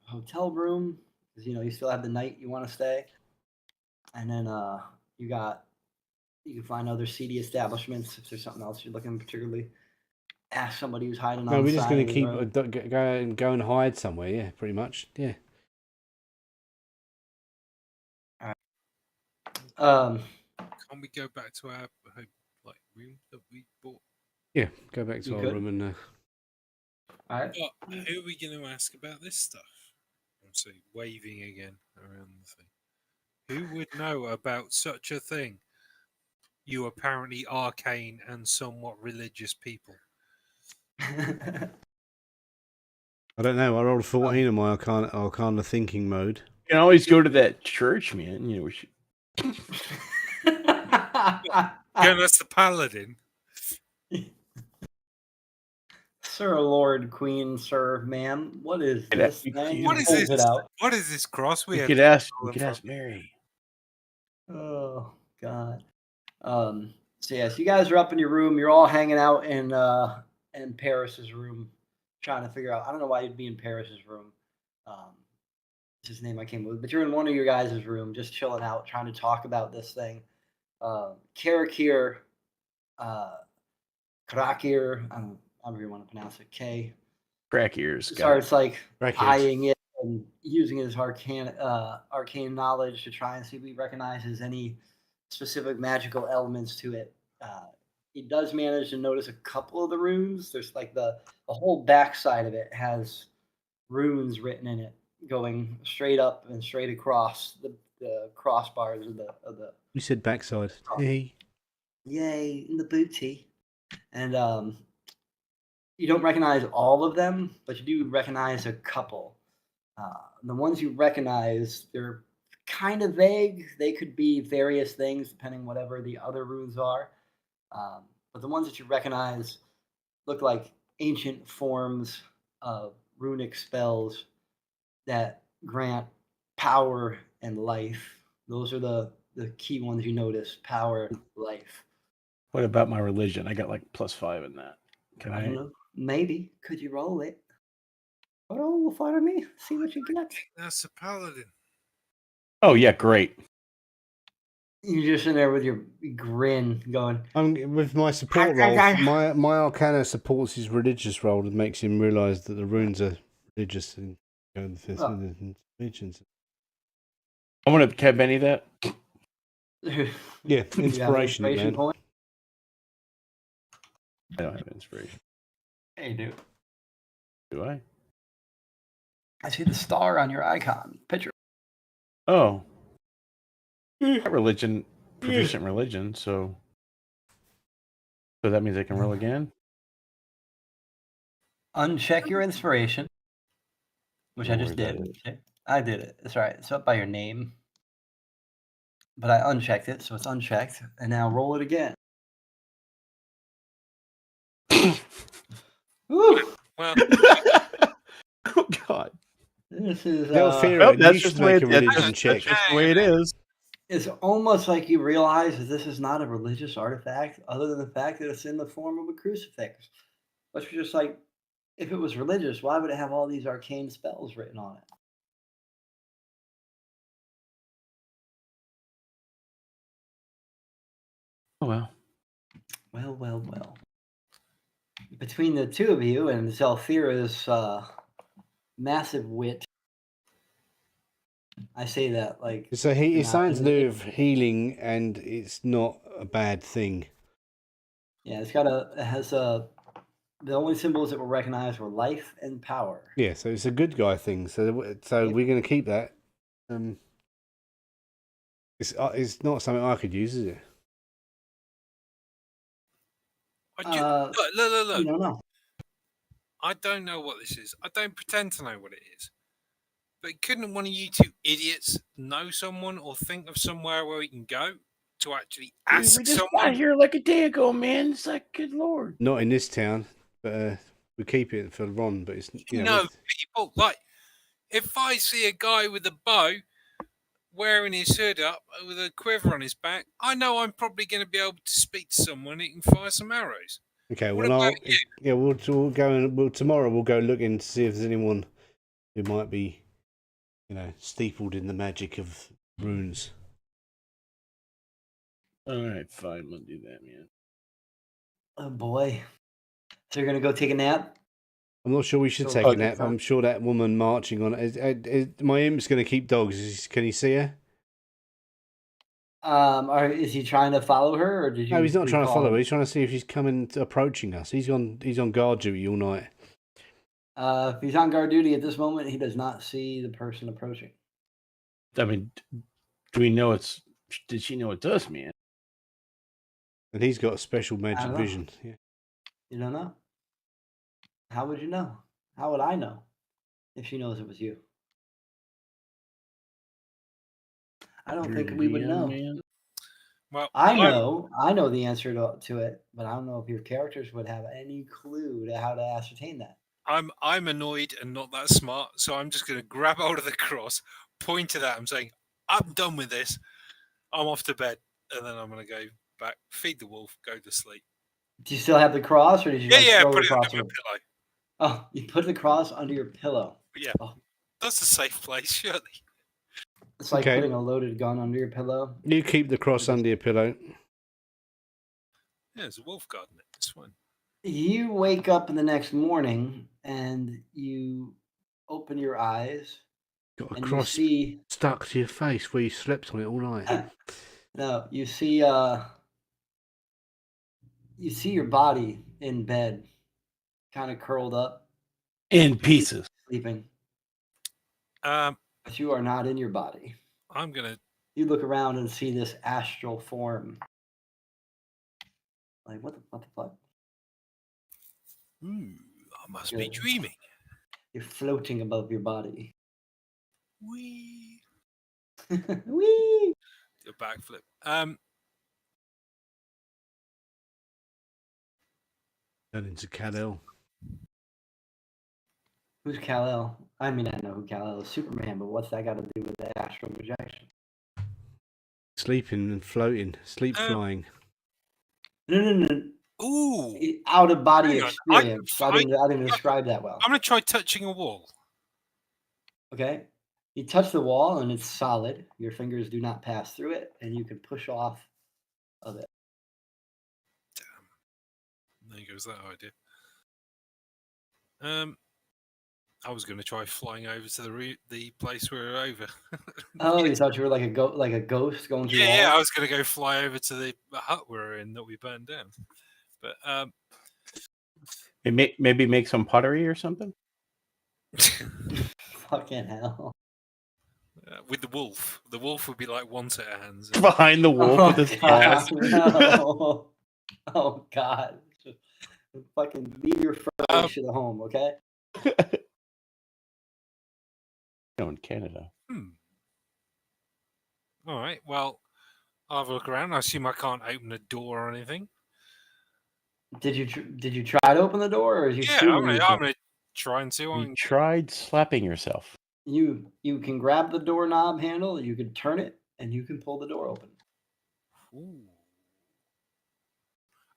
hotel room because you still have the night you want to stay, and then you can find other seedy establishments if there's something else you're looking particularly. Ask somebody who's hiding on No, the we're just side going of to the keep road. go and hide somewhere, yeah, pretty much, yeah. Um, Can't we go back to our room that we bought? Yeah, go back to You our could. room and all right. But who are we going to ask about this stuff? I'm saying waving again around the thing. Who would know about such a thing? You apparently arcane and somewhat religious people. I don't know. I rolled a 14 on my Arcana thinking mode. You can always go to that church, man. You know, we should... Again, that's the paladin. Sir, Lord, Queen, Sir, ma'am, what is Yeah, this you- thing? you- What is Pulls this? it out. What is this cross we You have? could to ask. call You him could from? ask Mary. Oh God. So yes, you guys are up in your room. You're all hanging out in Paris's room, trying to figure out. I don't know why you'd be in Paris's room. It's his name I came up with, but you're in one of your guys' room, just chilling out, trying to talk about this thing. Karakir, Krakir, I don't know however you want to pronounce it. K. Crack ears. Got Starts like Crackheads. eyeing it and using his arcane knowledge to try and see if he recognizes any specific magical elements to it. He does manage to notice a couple of the runes. There's like the whole backside of it has runes written in it, going straight up and straight across the crossbars of the You said backside. Hey. yay in the booty, and you don't recognize all of them, but you do recognize a couple. The ones you recognize, they're kind of vague. They could be various things depending whatever the other runes are. But the ones that you recognize look like ancient forms of runic spells that grant power and life. Those are the key ones you notice: power, life. What about my religion? I got like +5 in that. Can I I? don't know. Maybe. Could you roll it? Roll for me. See what you get. That's the paladin. Oh yeah, great. You're just in there with your grin going, I'm with my support roll. My Arcana supports his religious role and makes him realise that the runes are religious and mentions. I'm gonna can Benny that. Yeah, You have an inspiration, man. point? I don't have inspiration. Hey, dude. Do I? I see the star on your icon picture. Oh. Got religion, proficient religion, so that means I can roll again. Uncheck your inspiration, which I Don't just worry about did. Okay. I did it. It's all right. It's up by your name. But I unchecked it, so it's unchecked. And now roll it again. Woo! Well, Oh God. This is Delphira, Well, you that's should just the way make a it- that's religion just- check. That's just the way it is. it's almost like you realize that this is not a religious artifact, other than the fact that it's in the form of a crucifix. But you're just like, if it was religious, why would it have all these arcane spells written on it? Oh well. Well. Between the two of you and Zelthira's massive wit, I say that like So it's not- something to do with healing, and it's not a bad thing. yeah, it has the only symbols that were recognized were life and power. Yeah, so it's a good guy thing. So we're going to keep that. It's not something I could use, is it? look. You don't know. I don't know what this is. I don't pretend to know what it is. But couldn't one of you two idiots know someone or think of somewhere where we can go to actually ask we just someone? got here like a day ago, man. It's like, good lord. Not in this town, but we keep it for Ron. But it's You know people. Like, if I see a guy with a bow wearing his hood up with a quiver on his back, I know I'm probably going to be able to speak to someone who can fire some arrows. okay. What Well, about you? we'll go and tomorrow we'll go looking to see if there's anyone who might be, steepled in the magic of runes. All right, fine. We'll do that, man. Oh boy. So you're gonna go take a nap? I'm not sure we should So- take a Okay, nap. fine. I'm sure that woman marching on it. My imp's going to keep dogs. Can you see her? Is he trying to follow her, or did you? No, he's not trying to recall follow her. him? He's trying to see if she's approaching us. He's on guard duty all night. If he's on guard duty at this moment, he does not see the person approaching. I mean, do we know it's? Did she know it does, man? And he's got a special magic don't know. vision. Yeah. You don't know. How would you know? How would I know if she knows it was you? I don't You're think the we would DM, know. man. Well, I know the answer to it, but I don't know if your characters would have any clue to how to ascertain that. I'm annoyed and not that smart, so I'm just going to grab hold of the cross, point it at him, saying, "I'm done with this. I'm off to bed," and then I'm going to go back, feed the wolf, go to sleep. Do you still have the cross, or did you Yeah, throw put the it cross under my away? pillow. Oh, you put the cross under your pillow. Yeah, Oh, that's a safe place, surely. it's like Okay. putting a loaded gun under your pillow. You keep the cross under your pillow. Yeah, there's a wolf guard in it. It's fine. You wake up in the next morning and you open your eyes Got a and cross you stuck to your face where you slept on it all night. you see your body in bed, kind of curled up, In pieces. sleeping, Um, but you are not in your body. I'm gonna. You look around and see this astral form. Like what the fuck? Ooh, I must Good. be dreaming. You're floating above your body. Wee. Whee! Do a backflip. Turn into Kal-El. Who's Kal-El? I mean, I know who Kal-El is, Superman, but what's that got to do with the astral projection? Sleeping and floating. Sleep flying. No. Ooh. Out of body Hang on, experience. I didn't describe that well. I'm gonna try touching a wall. Okay. You touch the wall and it's solid. Your fingers do not pass through it, and you can push off of it. There goes that idea. I was going to try flying over to the place we were over. Oh, you thought you were like a ghost going through walls? Yeah, I was going to go fly over to the hut we were in that we burned down. But Maybe make some pottery or something. Fucking hell. With the wolf would be like one set of hands. Behind the wolf with his claws. No. Oh God. Just fucking leave your furry shit at home, okay? No, in Canada. All right. Well, I'll have a look around. I assume I can't open a door or anything. Did you try to open the door, or is you? Yeah, I'm gonna try and see what I You can. tried slapping yourself. You can grab the doorknob handle, you can turn it, and you can pull the door open. Ooh.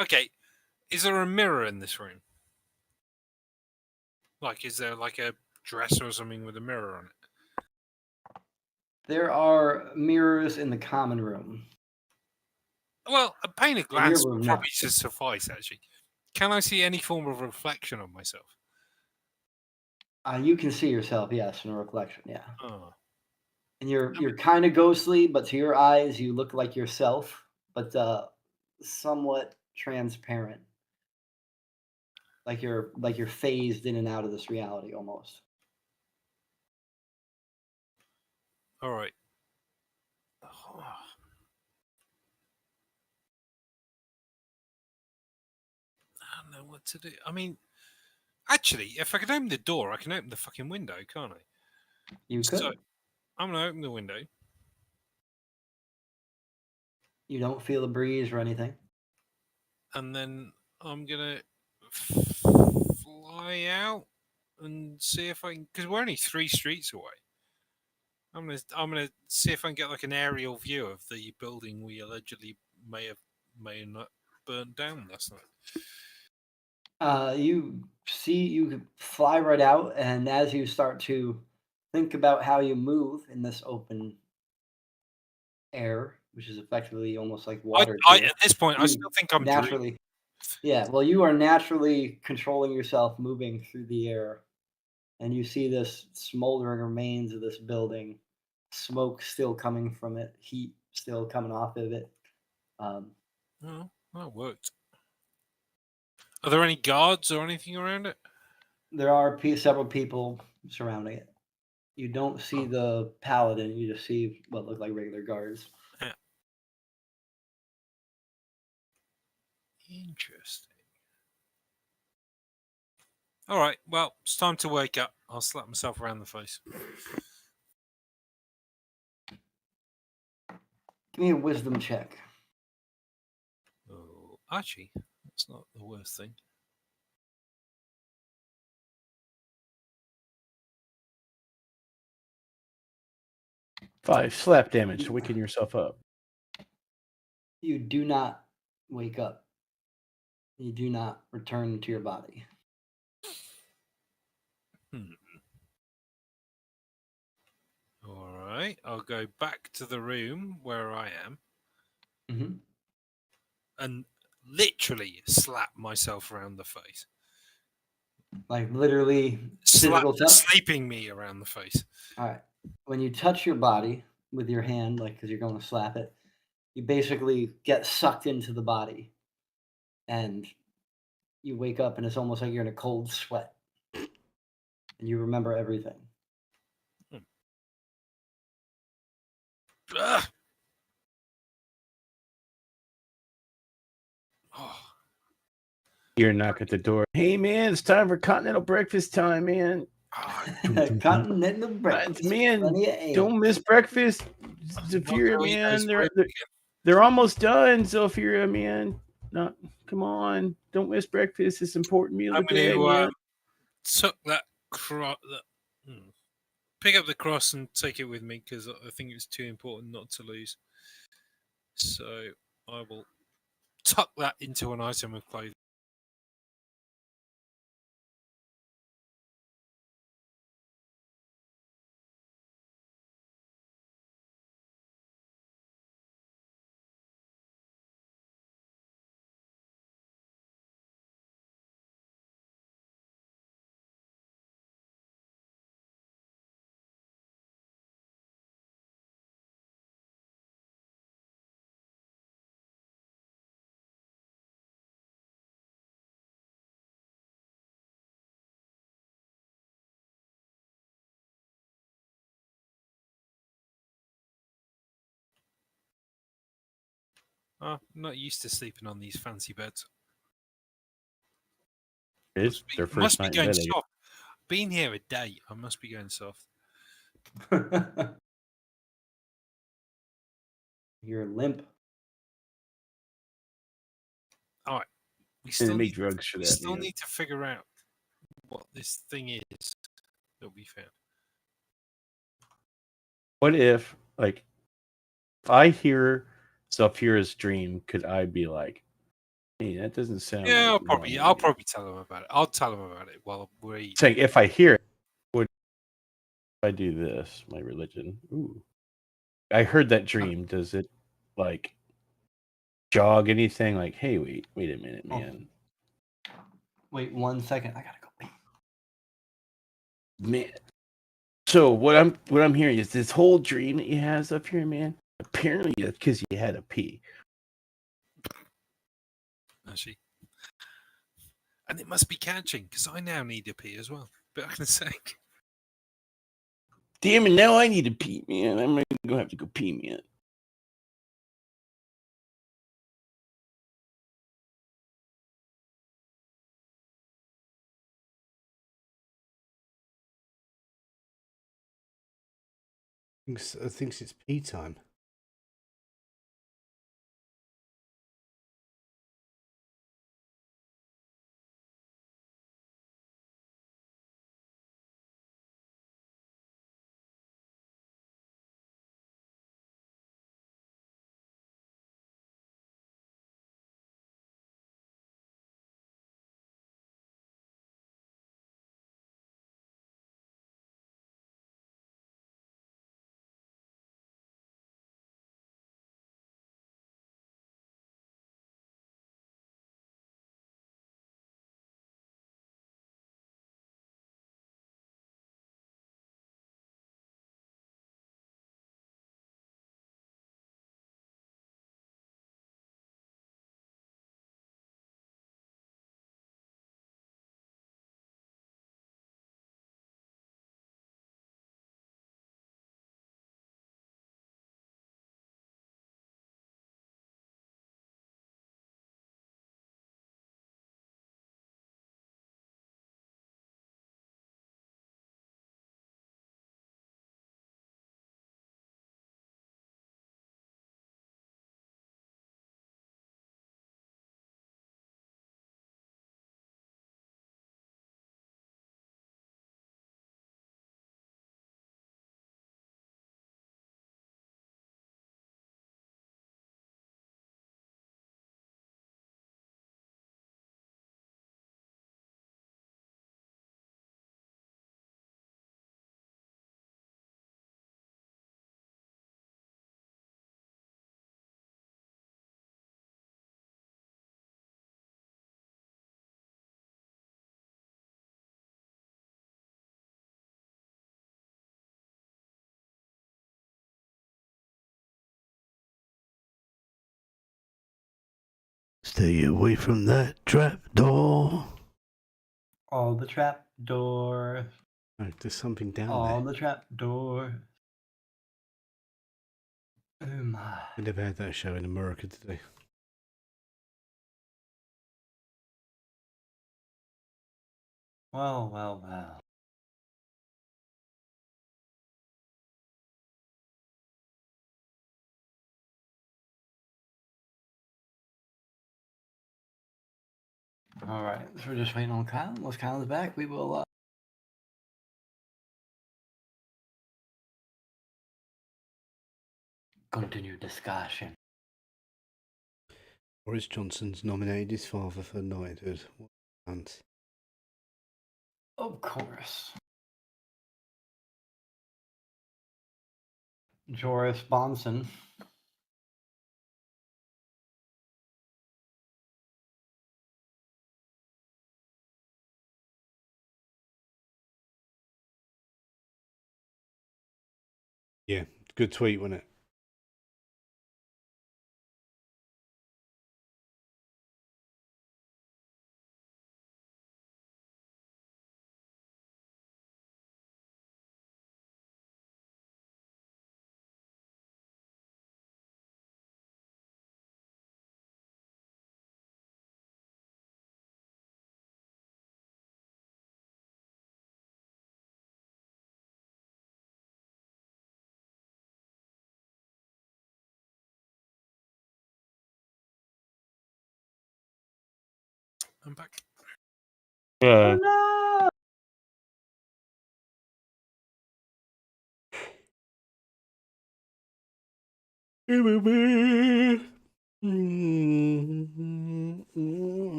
Okay, is there a mirror in this room? Like, is there like a dresser or something with a mirror on it? There are mirrors in the common room. Well, a pane of glass room, would probably just suffice, actually. Can I see any form of reflection of myself? You can see yourself, yes, in a reflection, yeah. Oh. And you're kind of ghostly, but to your eyes, you look like yourself, but somewhat transparent. Like you're phased in and out of this reality almost. All right. I don't know what to do. I mean, actually, if I can open the door, I can open the fucking window, can't I? You could. So, I'm going to open the window. You don't feel a breeze or anything. And then I'm going to fly out and see if I can... Because we're only 3 streets away. I'm gonna see if I can get like an aerial view of the building we allegedly may have not burnt down last night. You could fly right out, and as you start to think about how you move in this open air, which is effectively almost like water. At this point, I still think I'm naturally dreaming. Yeah, well, you are naturally controlling yourself, moving through the air, and you see this smoldering remains of this building, smoke still coming from it, heat still coming off of it. Oh, that worked. Are there any guards or anything around it? There are several people surrounding it. You don't see the paladin, you just see what look like regular guards. Yeah. Interesting. All right. Well, it's time to wake up. I'll slap myself around the face. Give me a wisdom check. Oh, actually, that's not the worst thing. Five slap damage to waken yourself up. You do not wake up. You do not return to your body. All right. I'll go back to the room where I am Mm-hmm. and literally slap myself around the face. Like literally Slap physical touch. sleeping me around the face. All right. When you touch your body with your hand, like because you're going to slap it, you basically get sucked into the body, and you wake up, and it's almost like you're in a cold sweat, and you remember everything. Ugh. Oh, You're knock at the door. Hey man, it's time for continental breakfast time, man. Continental breakfast. Man, Plenty of eggs. don't miss breakfast. Zephyria, man, they're almost done. Zephyria, man, no, come on, don't miss breakfast. It's an important meal I'm of the day, going man. to tuck that pick up the cross and take it with me because I think it's too important not to lose. So I will tuck that into an item of clothing. I'm not used to sleeping on these fancy beds. It's their first Must be night in going bed. soft. Been here a day. I must be going soft. You're limp. All right. We They still, make need, drugs for we that. still Man. need to figure out what this thing is that we found. What if, like, if I hear Zephyra's dream, could I be like, "Hey, that doesn't sound Yeah, like I'll normal." probably tell him about it. I'll tell him about it while we're eating. Saying if I hear it, would I do this? My religion. Ooh, I heard that dream. Does it like jog anything? Like, hey, wait a minute, man. Wait 1 second. I gotta go pee. Man. So what I'm hearing is this whole dream that you has up here, man. Apparently, it's because you had a pee. Actually, and it must be catching because I now need a pee as well. But I can say, Damn it! Now I need to pee, man. I'm gonna have to go pee, man. I think it's pee time. Stay away from that trap door. All the trap doors. Oh, there's something down All there. the trap doors. Oh my. We never had that show in America today. Well, well, well. All right, so we're just waiting on Kyle. Once Kyle's back, we will continue discussion. Boris Johnson's nominated his father for knighthood. What a cunt. Of course. Joris Bonson. Yeah, good tweet, wasn't it? I'm back. Yeah. No!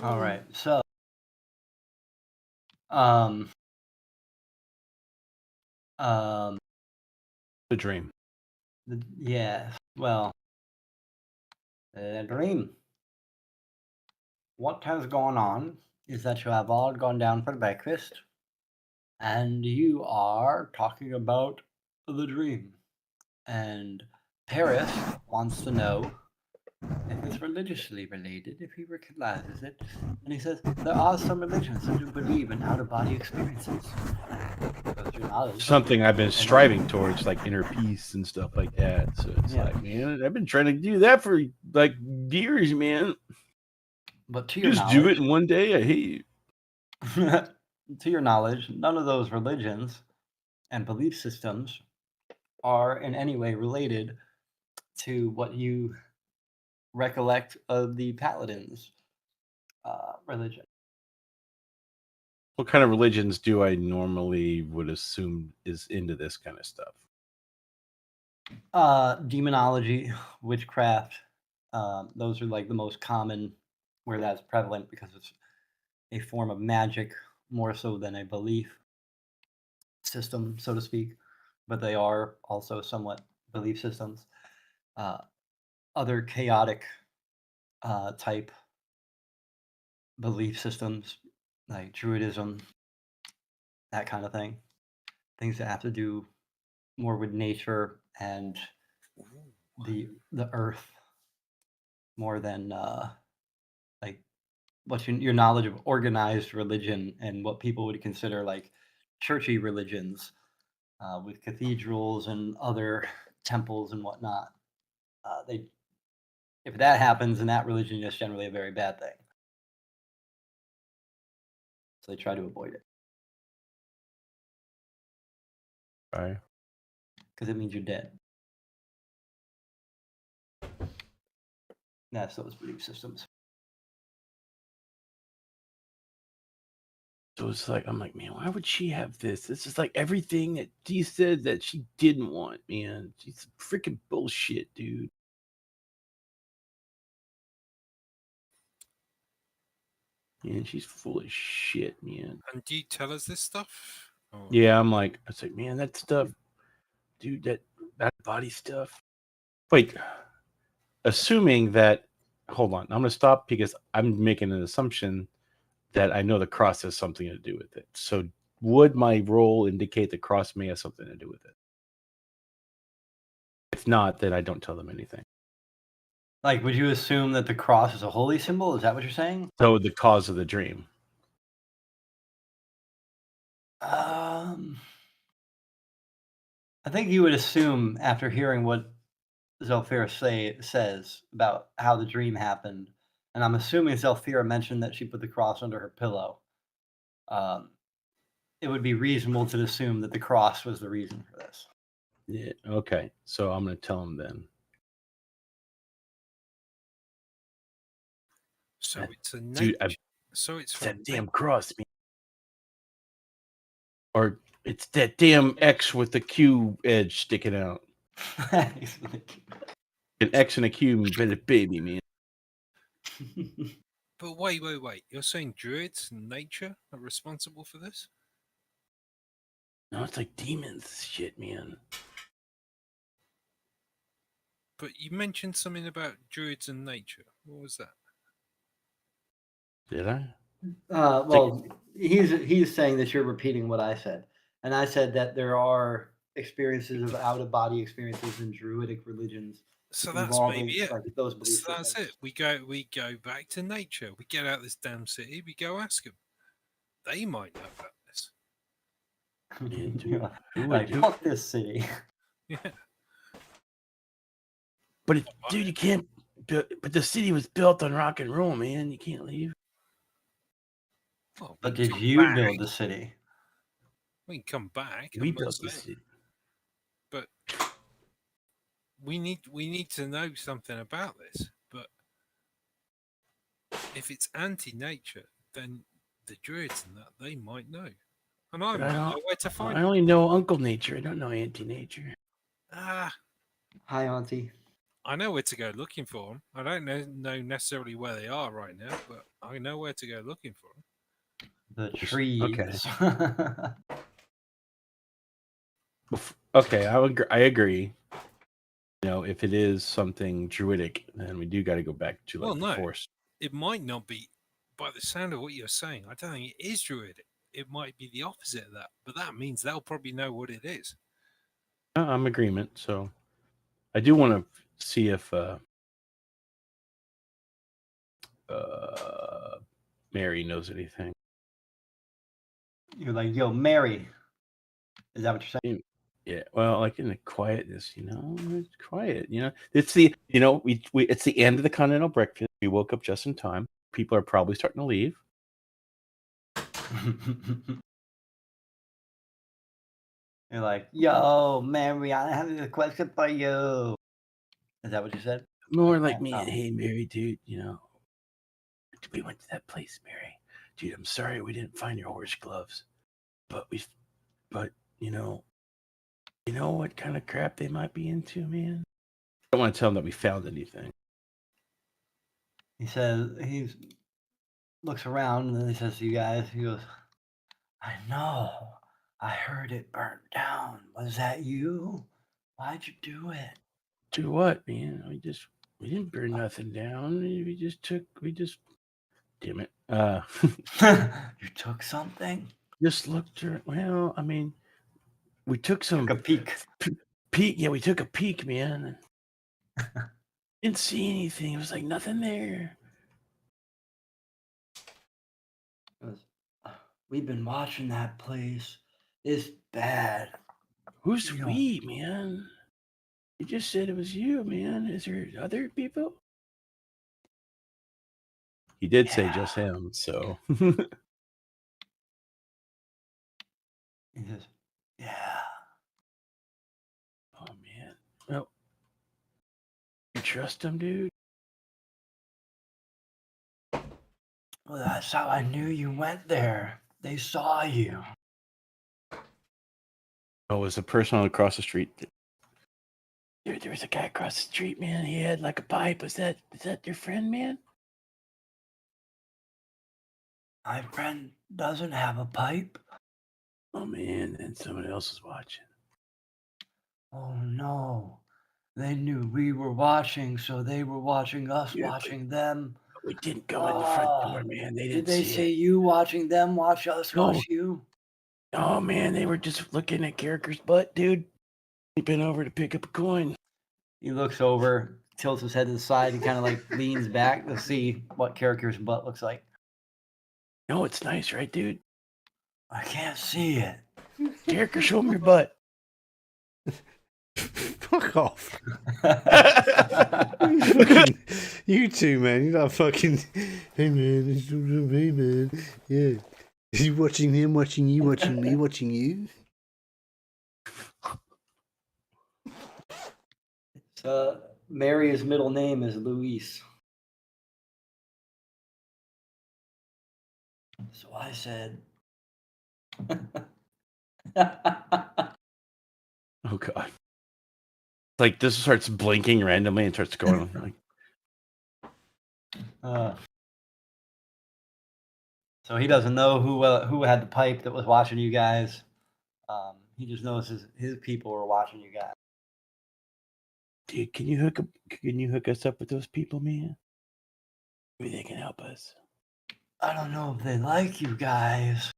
All right, so um The dream. yeah, well, the dream. What has gone on is that you have all gone down for breakfast, and you are talking about the dream. And Paris wants to know if it's religiously related, if he recognizes it. And he says there are some religions that do believe in out-of-body experiences. Because your knowledge. Something I've been striving towards, like inner peace and stuff like that. So it's Yeah. like, man, I've been trying to do that for like years, man. But to your Just do it knowledge, in one day. I hate you. to your knowledge, none of those religions and belief systems are in any way related to what you recollect of the Paladins' religion. What kind of religions do I normally would assume is into this kind of stuff? Demonology, witchcraft, those are like the most common where that's prevalent because it's a form of magic more so than a belief system, so to speak. But they are also somewhat belief systems. Other chaotic type belief systems like Druidism, that kind of thing. Things that have to do more with nature and the earth more than like what's your knowledge of organized religion and what people would consider like churchy religions with cathedrals and other temples and whatnot. They if that happens in that religion, it's generally a very bad thing. So they try to avoid it Right. because it means you're dead. That's those belief systems. So it's like, I'm like, man, why would she have this? This is like everything that she said that she didn't want, man. She's freaking bullshit, dude. Man, she's full of shit, man. And do you tell us this stuff? Or... Yeah, I'm like, I was like, man, that stuff, dude, that body stuff. Wait, assuming that, hold on, I'm gonna stop because I'm making an assumption that I know the cross has something to do with it. So would my role indicate the cross may have something to do with it? If not, then I don't tell them anything. Like, would you assume that the cross is a holy symbol? Is that what you're saying? So the cause of the dream. I think you would assume after hearing what Zelfira says about how the dream happened, and I'm assuming Zelfira mentioned that she put the cross under her pillow. It would be reasonable to assume that the cross was the reason for this. Yeah. Okay. So I'm gonna tell him then. So it's a Dude, nature. So it's from that damn cross, man. Or it's that damn X with the Q edge sticking out. An X and a Q, baby, man. But wait. You're saying druids and nature are responsible for this? No, it's like demons shit, man. But you mentioned something about druids and nature. What was that? Did I? Well, he's saying that you're repeating what I said, and I said that there are experiences of out of body experiences in druidic religions. So that's involving, maybe it. like, those belief So that's systems. it. We go back to nature. We get out of this damn city. We go ask them. They might know about this. Man, You're dude, like, fuck this city. Yeah. But dude, you can't. But the city was built on rock and roll, man. You can't leave. Well, But we did come you back. build the city? We can come back. We I'm not built the saying, city. but we need to know something about this. But if it's anti-nature, then the druids and that they might know, and I But might know where to find I them. only know Uncle Nature. I don't know Anti-Nature. Ah, Hi, Auntie. I know where to go looking for them. I don't know necessarily where they are right now, but I know where to go looking for them. The trees. Okay. Okay, I agree. You know, if it is something druidic, then we do got to go back to like the forest. It might not be. By the sound of what you're saying, I don't think it is druidic. It might be the opposite of that, but that means they'll probably know what it is. I'm in agreement. So I do want to see if Mary knows anything. You're like, yo, Mary. Is that what you're saying? Yeah, well, like in the quietness, it's quiet. It's the it's the end of the continental breakfast. We woke up just in time. People are probably starting to leave. You're like, yo, Mary, I have a question for you. Is that what you said? More like me. Hey, Mary, dude, we went to that place, Mary. Dude, I'm sorry we didn't find your horse gloves, but you know what kind of crap they might be into, man. I don't want to tell them that we found anything. He says, he looks around and then he says to you guys, he goes, I know. I heard it burnt down. Was that you? Why'd you do it? Do what, man? We didn't burn nothing down. Damn it. You took something? Just looked. Well, I mean, we took some a peek. Peek. Yeah, we took a peek, man. Didn't see anything. It was like nothing there. We've been watching that place. It's bad. Who's we, man? You just said it was you, man. Is there other people? He did say just him, so. He says, yeah. Oh, man. Well, you trust him, dude? Well, that's how I knew you went there. They saw you. Oh, it was a person across the street. Dude, there was a guy across the street, man. He had like a pipe. Is that your friend, man? My friend doesn't have a pipe. Oh, man. And someone else was watching. Oh, no. They knew we were watching, so they were watching us, watching them. We didn't go in the front door, man. They didn't Did they see say it. you watching them watch us watch you? Oh, man. They were just looking at Carracker's butt, dude. He bent over to pick up a coin. He looks over tilts his head to the side and kind of like leans back to see what Karakur's butt looks like. No, it's nice, right, dude? I can't see it. Jericho, show him your butt. Fuck off. You two, man. You're not fucking. Hey, man. It's me, man. Yeah. You watching him, watching you, watching me, watching you. So Mary's middle name is Luis. So I said. Oh god. Like this starts blinking randomly and starts going like so he doesn't know who had the pipe that was watching you guys. He just knows his people were watching you guys. dude, can you hook us up with those people, man? Maybe they can help us. I don't know if they like you guys.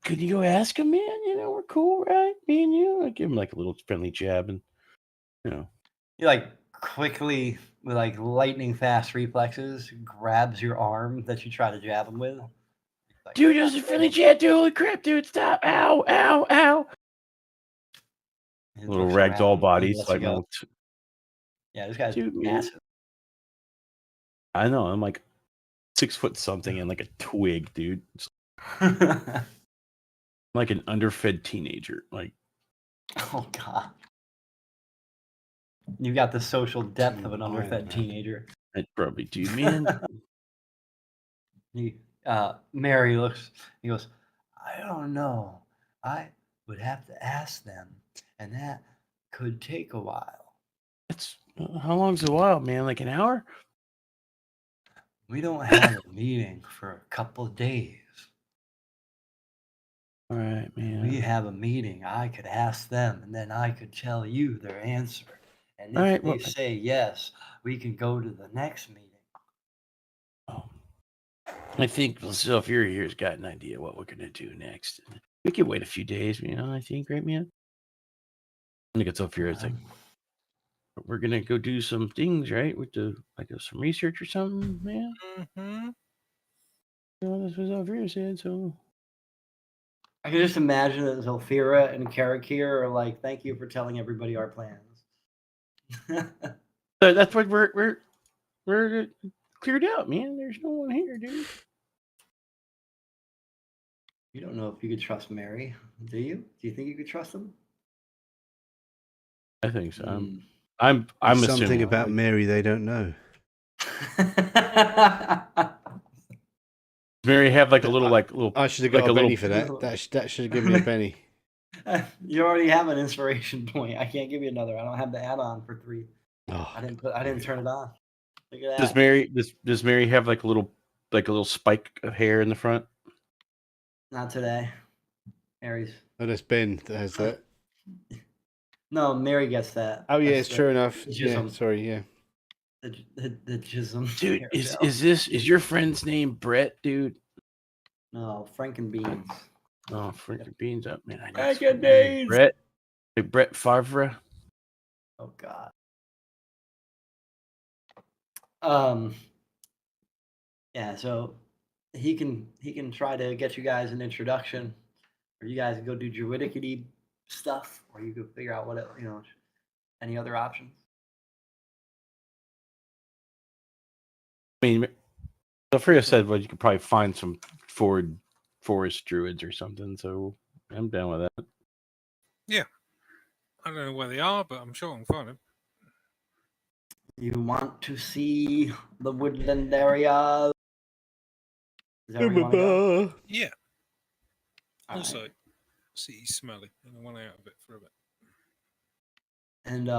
Could you go ask them, man? You know, we're cool, right? Me and you. I give him like a little friendly jab and He like quickly with like lightning fast reflexes grabs your arm that you try to jab him with. Like, dude, that's a friendly jab, dude. Holy crap, dude, stop. Ow, ow, ow. he Little looks ragdoll around and bodies. lets Like you go. little Yeah, this guy's dude, man. massive. I know, I'm like 6 foot something and like a twig, dude. Oh Like an underfed teenager. Like, god. You got the social depth of an Iron underfed Man. teenager. I probably do, man. Mary looks, he goes, I don't know. I would have to ask them, and that could take a while. It's how long's a while, man? Like an hour? We don't have a meeting for a couple of days. All right, man. We have a meeting. I could ask them, and then I could tell you their answer. And if All right, they well, say yes, we can go to the next meeting. oh. I think Sylphira's got an idea what we're gonna do next. We can wait a few days, you know. I think, right, man? I think it's Sylphira's like, we're gonna go do some things, right? With the some research or something, man. Mm-hmm. You know, that's what Sylphira said. So I can just imagine that Zolfira and Karakir are like, thank you for telling everybody our plans. that's what we're cleared out, man. There's no one here, dude. You don't know if you could trust Mary, do you? Do you think you could trust him? I think so. Mm. I'm There's assuming something about like, Mary they don't know. Mary have like a little little. I should have got like a a penny little- for that. That should have given me a penny. You already have an inspiration point. I can't give you another. I don't have the add-on for 3. Oh, I didn't turn it on. Look at that. Does Mary have like a little spike of hair in the front? Not today. Mary's. oh, that's Ben that has that. No, Mary gets that. Oh yeah, That's it's true enough. the Yeah, jism. sorry, yeah. The jism. Dude, hair is gel. is your friend's name Brett, dude? No, Frankenbeans. Oh, freaking beans up, man. I Franken need some- beans! Brett, like Brett Favre. Oh god. Yeah, so he can try to get you guys an introduction, or you guys can go do druidicity stuff, or you could figure out what any other options. I mean, Sylphira said, well, you could probably find some forest druids or something. So I'm down with that. I don't know where they are, but I'm sure I can find them. You want to see the woodland area? Is that where you wanna go? Yeah. All Also, right. see, smelly, and I want out of it for a bit. And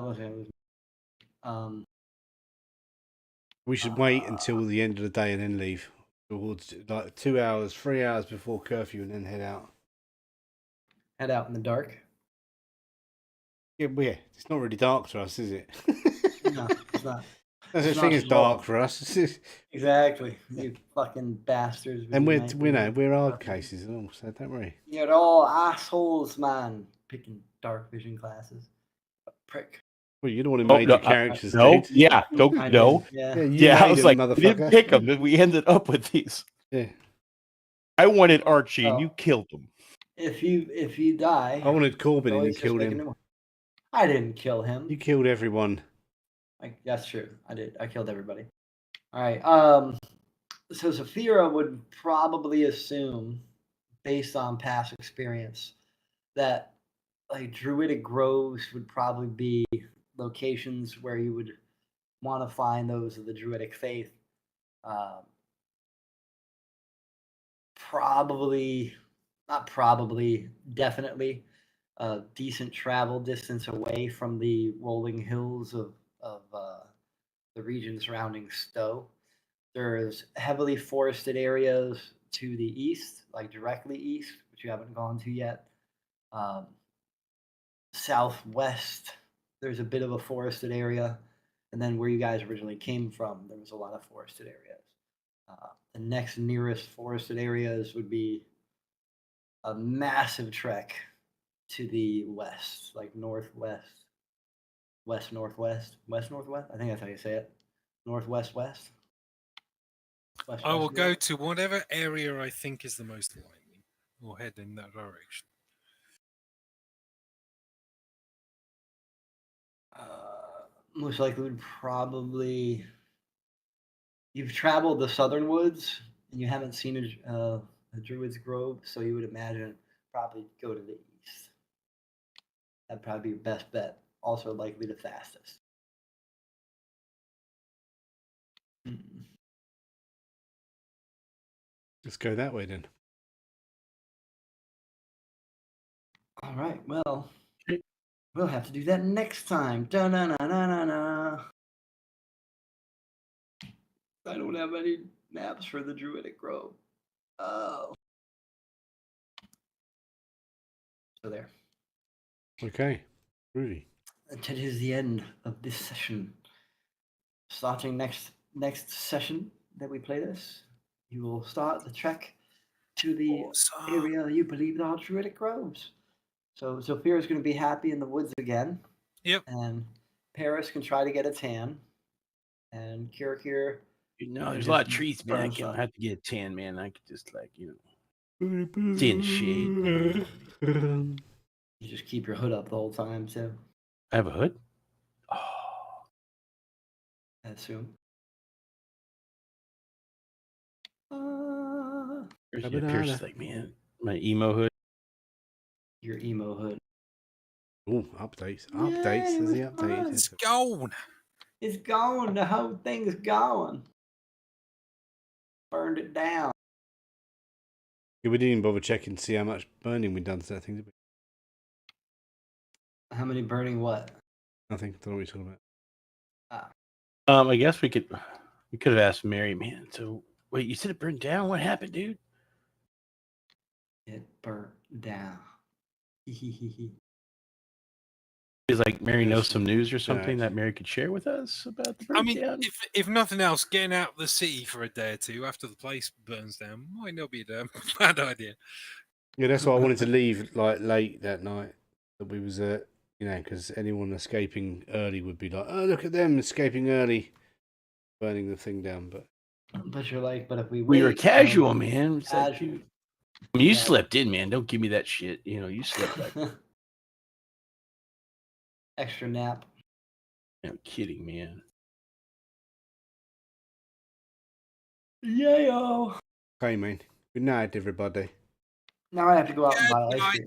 what's it? We should wait until the end of the day and then leave. Towards like 2 hours, 3 hours before curfew, and then head out. Head out in the dark. Yeah, well, yeah, it's not really dark to us, is it? No, it's not. That's the It's thing not is at all. dark for us. Exactly. You fucking bastards. with And your we're night we're vision. we're hard Fucking- cases and all, so don't worry. You're all assholes, man. Picking dark vision glasses. Prick. Well, you're the one who Oh, made no, the characters, no, dude. yeah, don't I no. did, yeah. Yeah, you Yeah, I made was them, like, we didn't motherfucker. pick them. We ended up with these. Yeah. I wanted Archie, and Oh. you killed him. If you die, I wanted Corbin, and you always just killed make a him. new one. I didn't kill him. You killed everyone. That's true. I did. I killed everybody. All right. So Saphira would probably assume, based on past experience, that like druidic groves would probably be locations where you would want to find those of the druidic faith. Definitely a decent travel distance away from the rolling hills of the region surrounding Stowe. There's heavily forested areas to the east, like directly east, which you haven't gone to yet. Southwest, there's a bit of a forested area. And then where you guys originally came from, there was a lot of forested areas. The next nearest forested areas would be a massive trek to the west, like northwest, west northwest, west northwest. I think that's how you say it. Northwest west. West, I will west, go north. to whatever area I think is the most likely. We'll head in that direction. Most likely would probably. You've traveled the southern woods and you haven't seen a druid's grove, so you would imagine probably go to the east. That'd probably be your best bet. Also likely the fastest. Let's go that way then. All right. Well, we'll have to do that next time. Da-na-na-na-na-na. I don't have any maps for the druidic grove. Oh. So there. Okay. Groovy. That is the end of this session. Starting next session that we play this, you will start the trek to the area you believe are druidic groves. So Sophia is going to be happy in the woods again. Yep. And Paris can try to get a tan. And Kirakir. There's a lot of trees, man. I don't have to get a tan, man. I could just stay in the shade. You just keep your hood up the whole time, too. I have a hood? Oh. I assume. Pierce is like, man, my emo hood. Your emo hood. Oh, updates. Updates. There's the update. It's gone. It's gone. The whole thing is gone. Burned it down. Yeah, we didn't even bother checking to see how much burning we'd done to that thing, did we? How many burning what? Nothing. Don't know what you're talking about. I guess we could have asked Mary, man. So wait, you said it burned down? What happened, dude? It burnt down. Is like Mary Yes. knows some news or something Right. that Mary could share with us about the I mean, breakdown? if nothing else, getting out of the city for a day or two after the place burns down might not be a bad idea. Yeah, that's why I wanted to leave like late that night. That we was because anyone escaping early would be like, oh, look at them escaping early, burning the thing down. But you're like, but if we We were wait, casual, man. It's like, casual. I mean, you Yeah. slept in, man. Don't give me that shit. You slept like Extra nap. I'm kidding, man. Yayo. Okay, man. Good night, everybody. Now I have to go out and buy Good ice night. cream.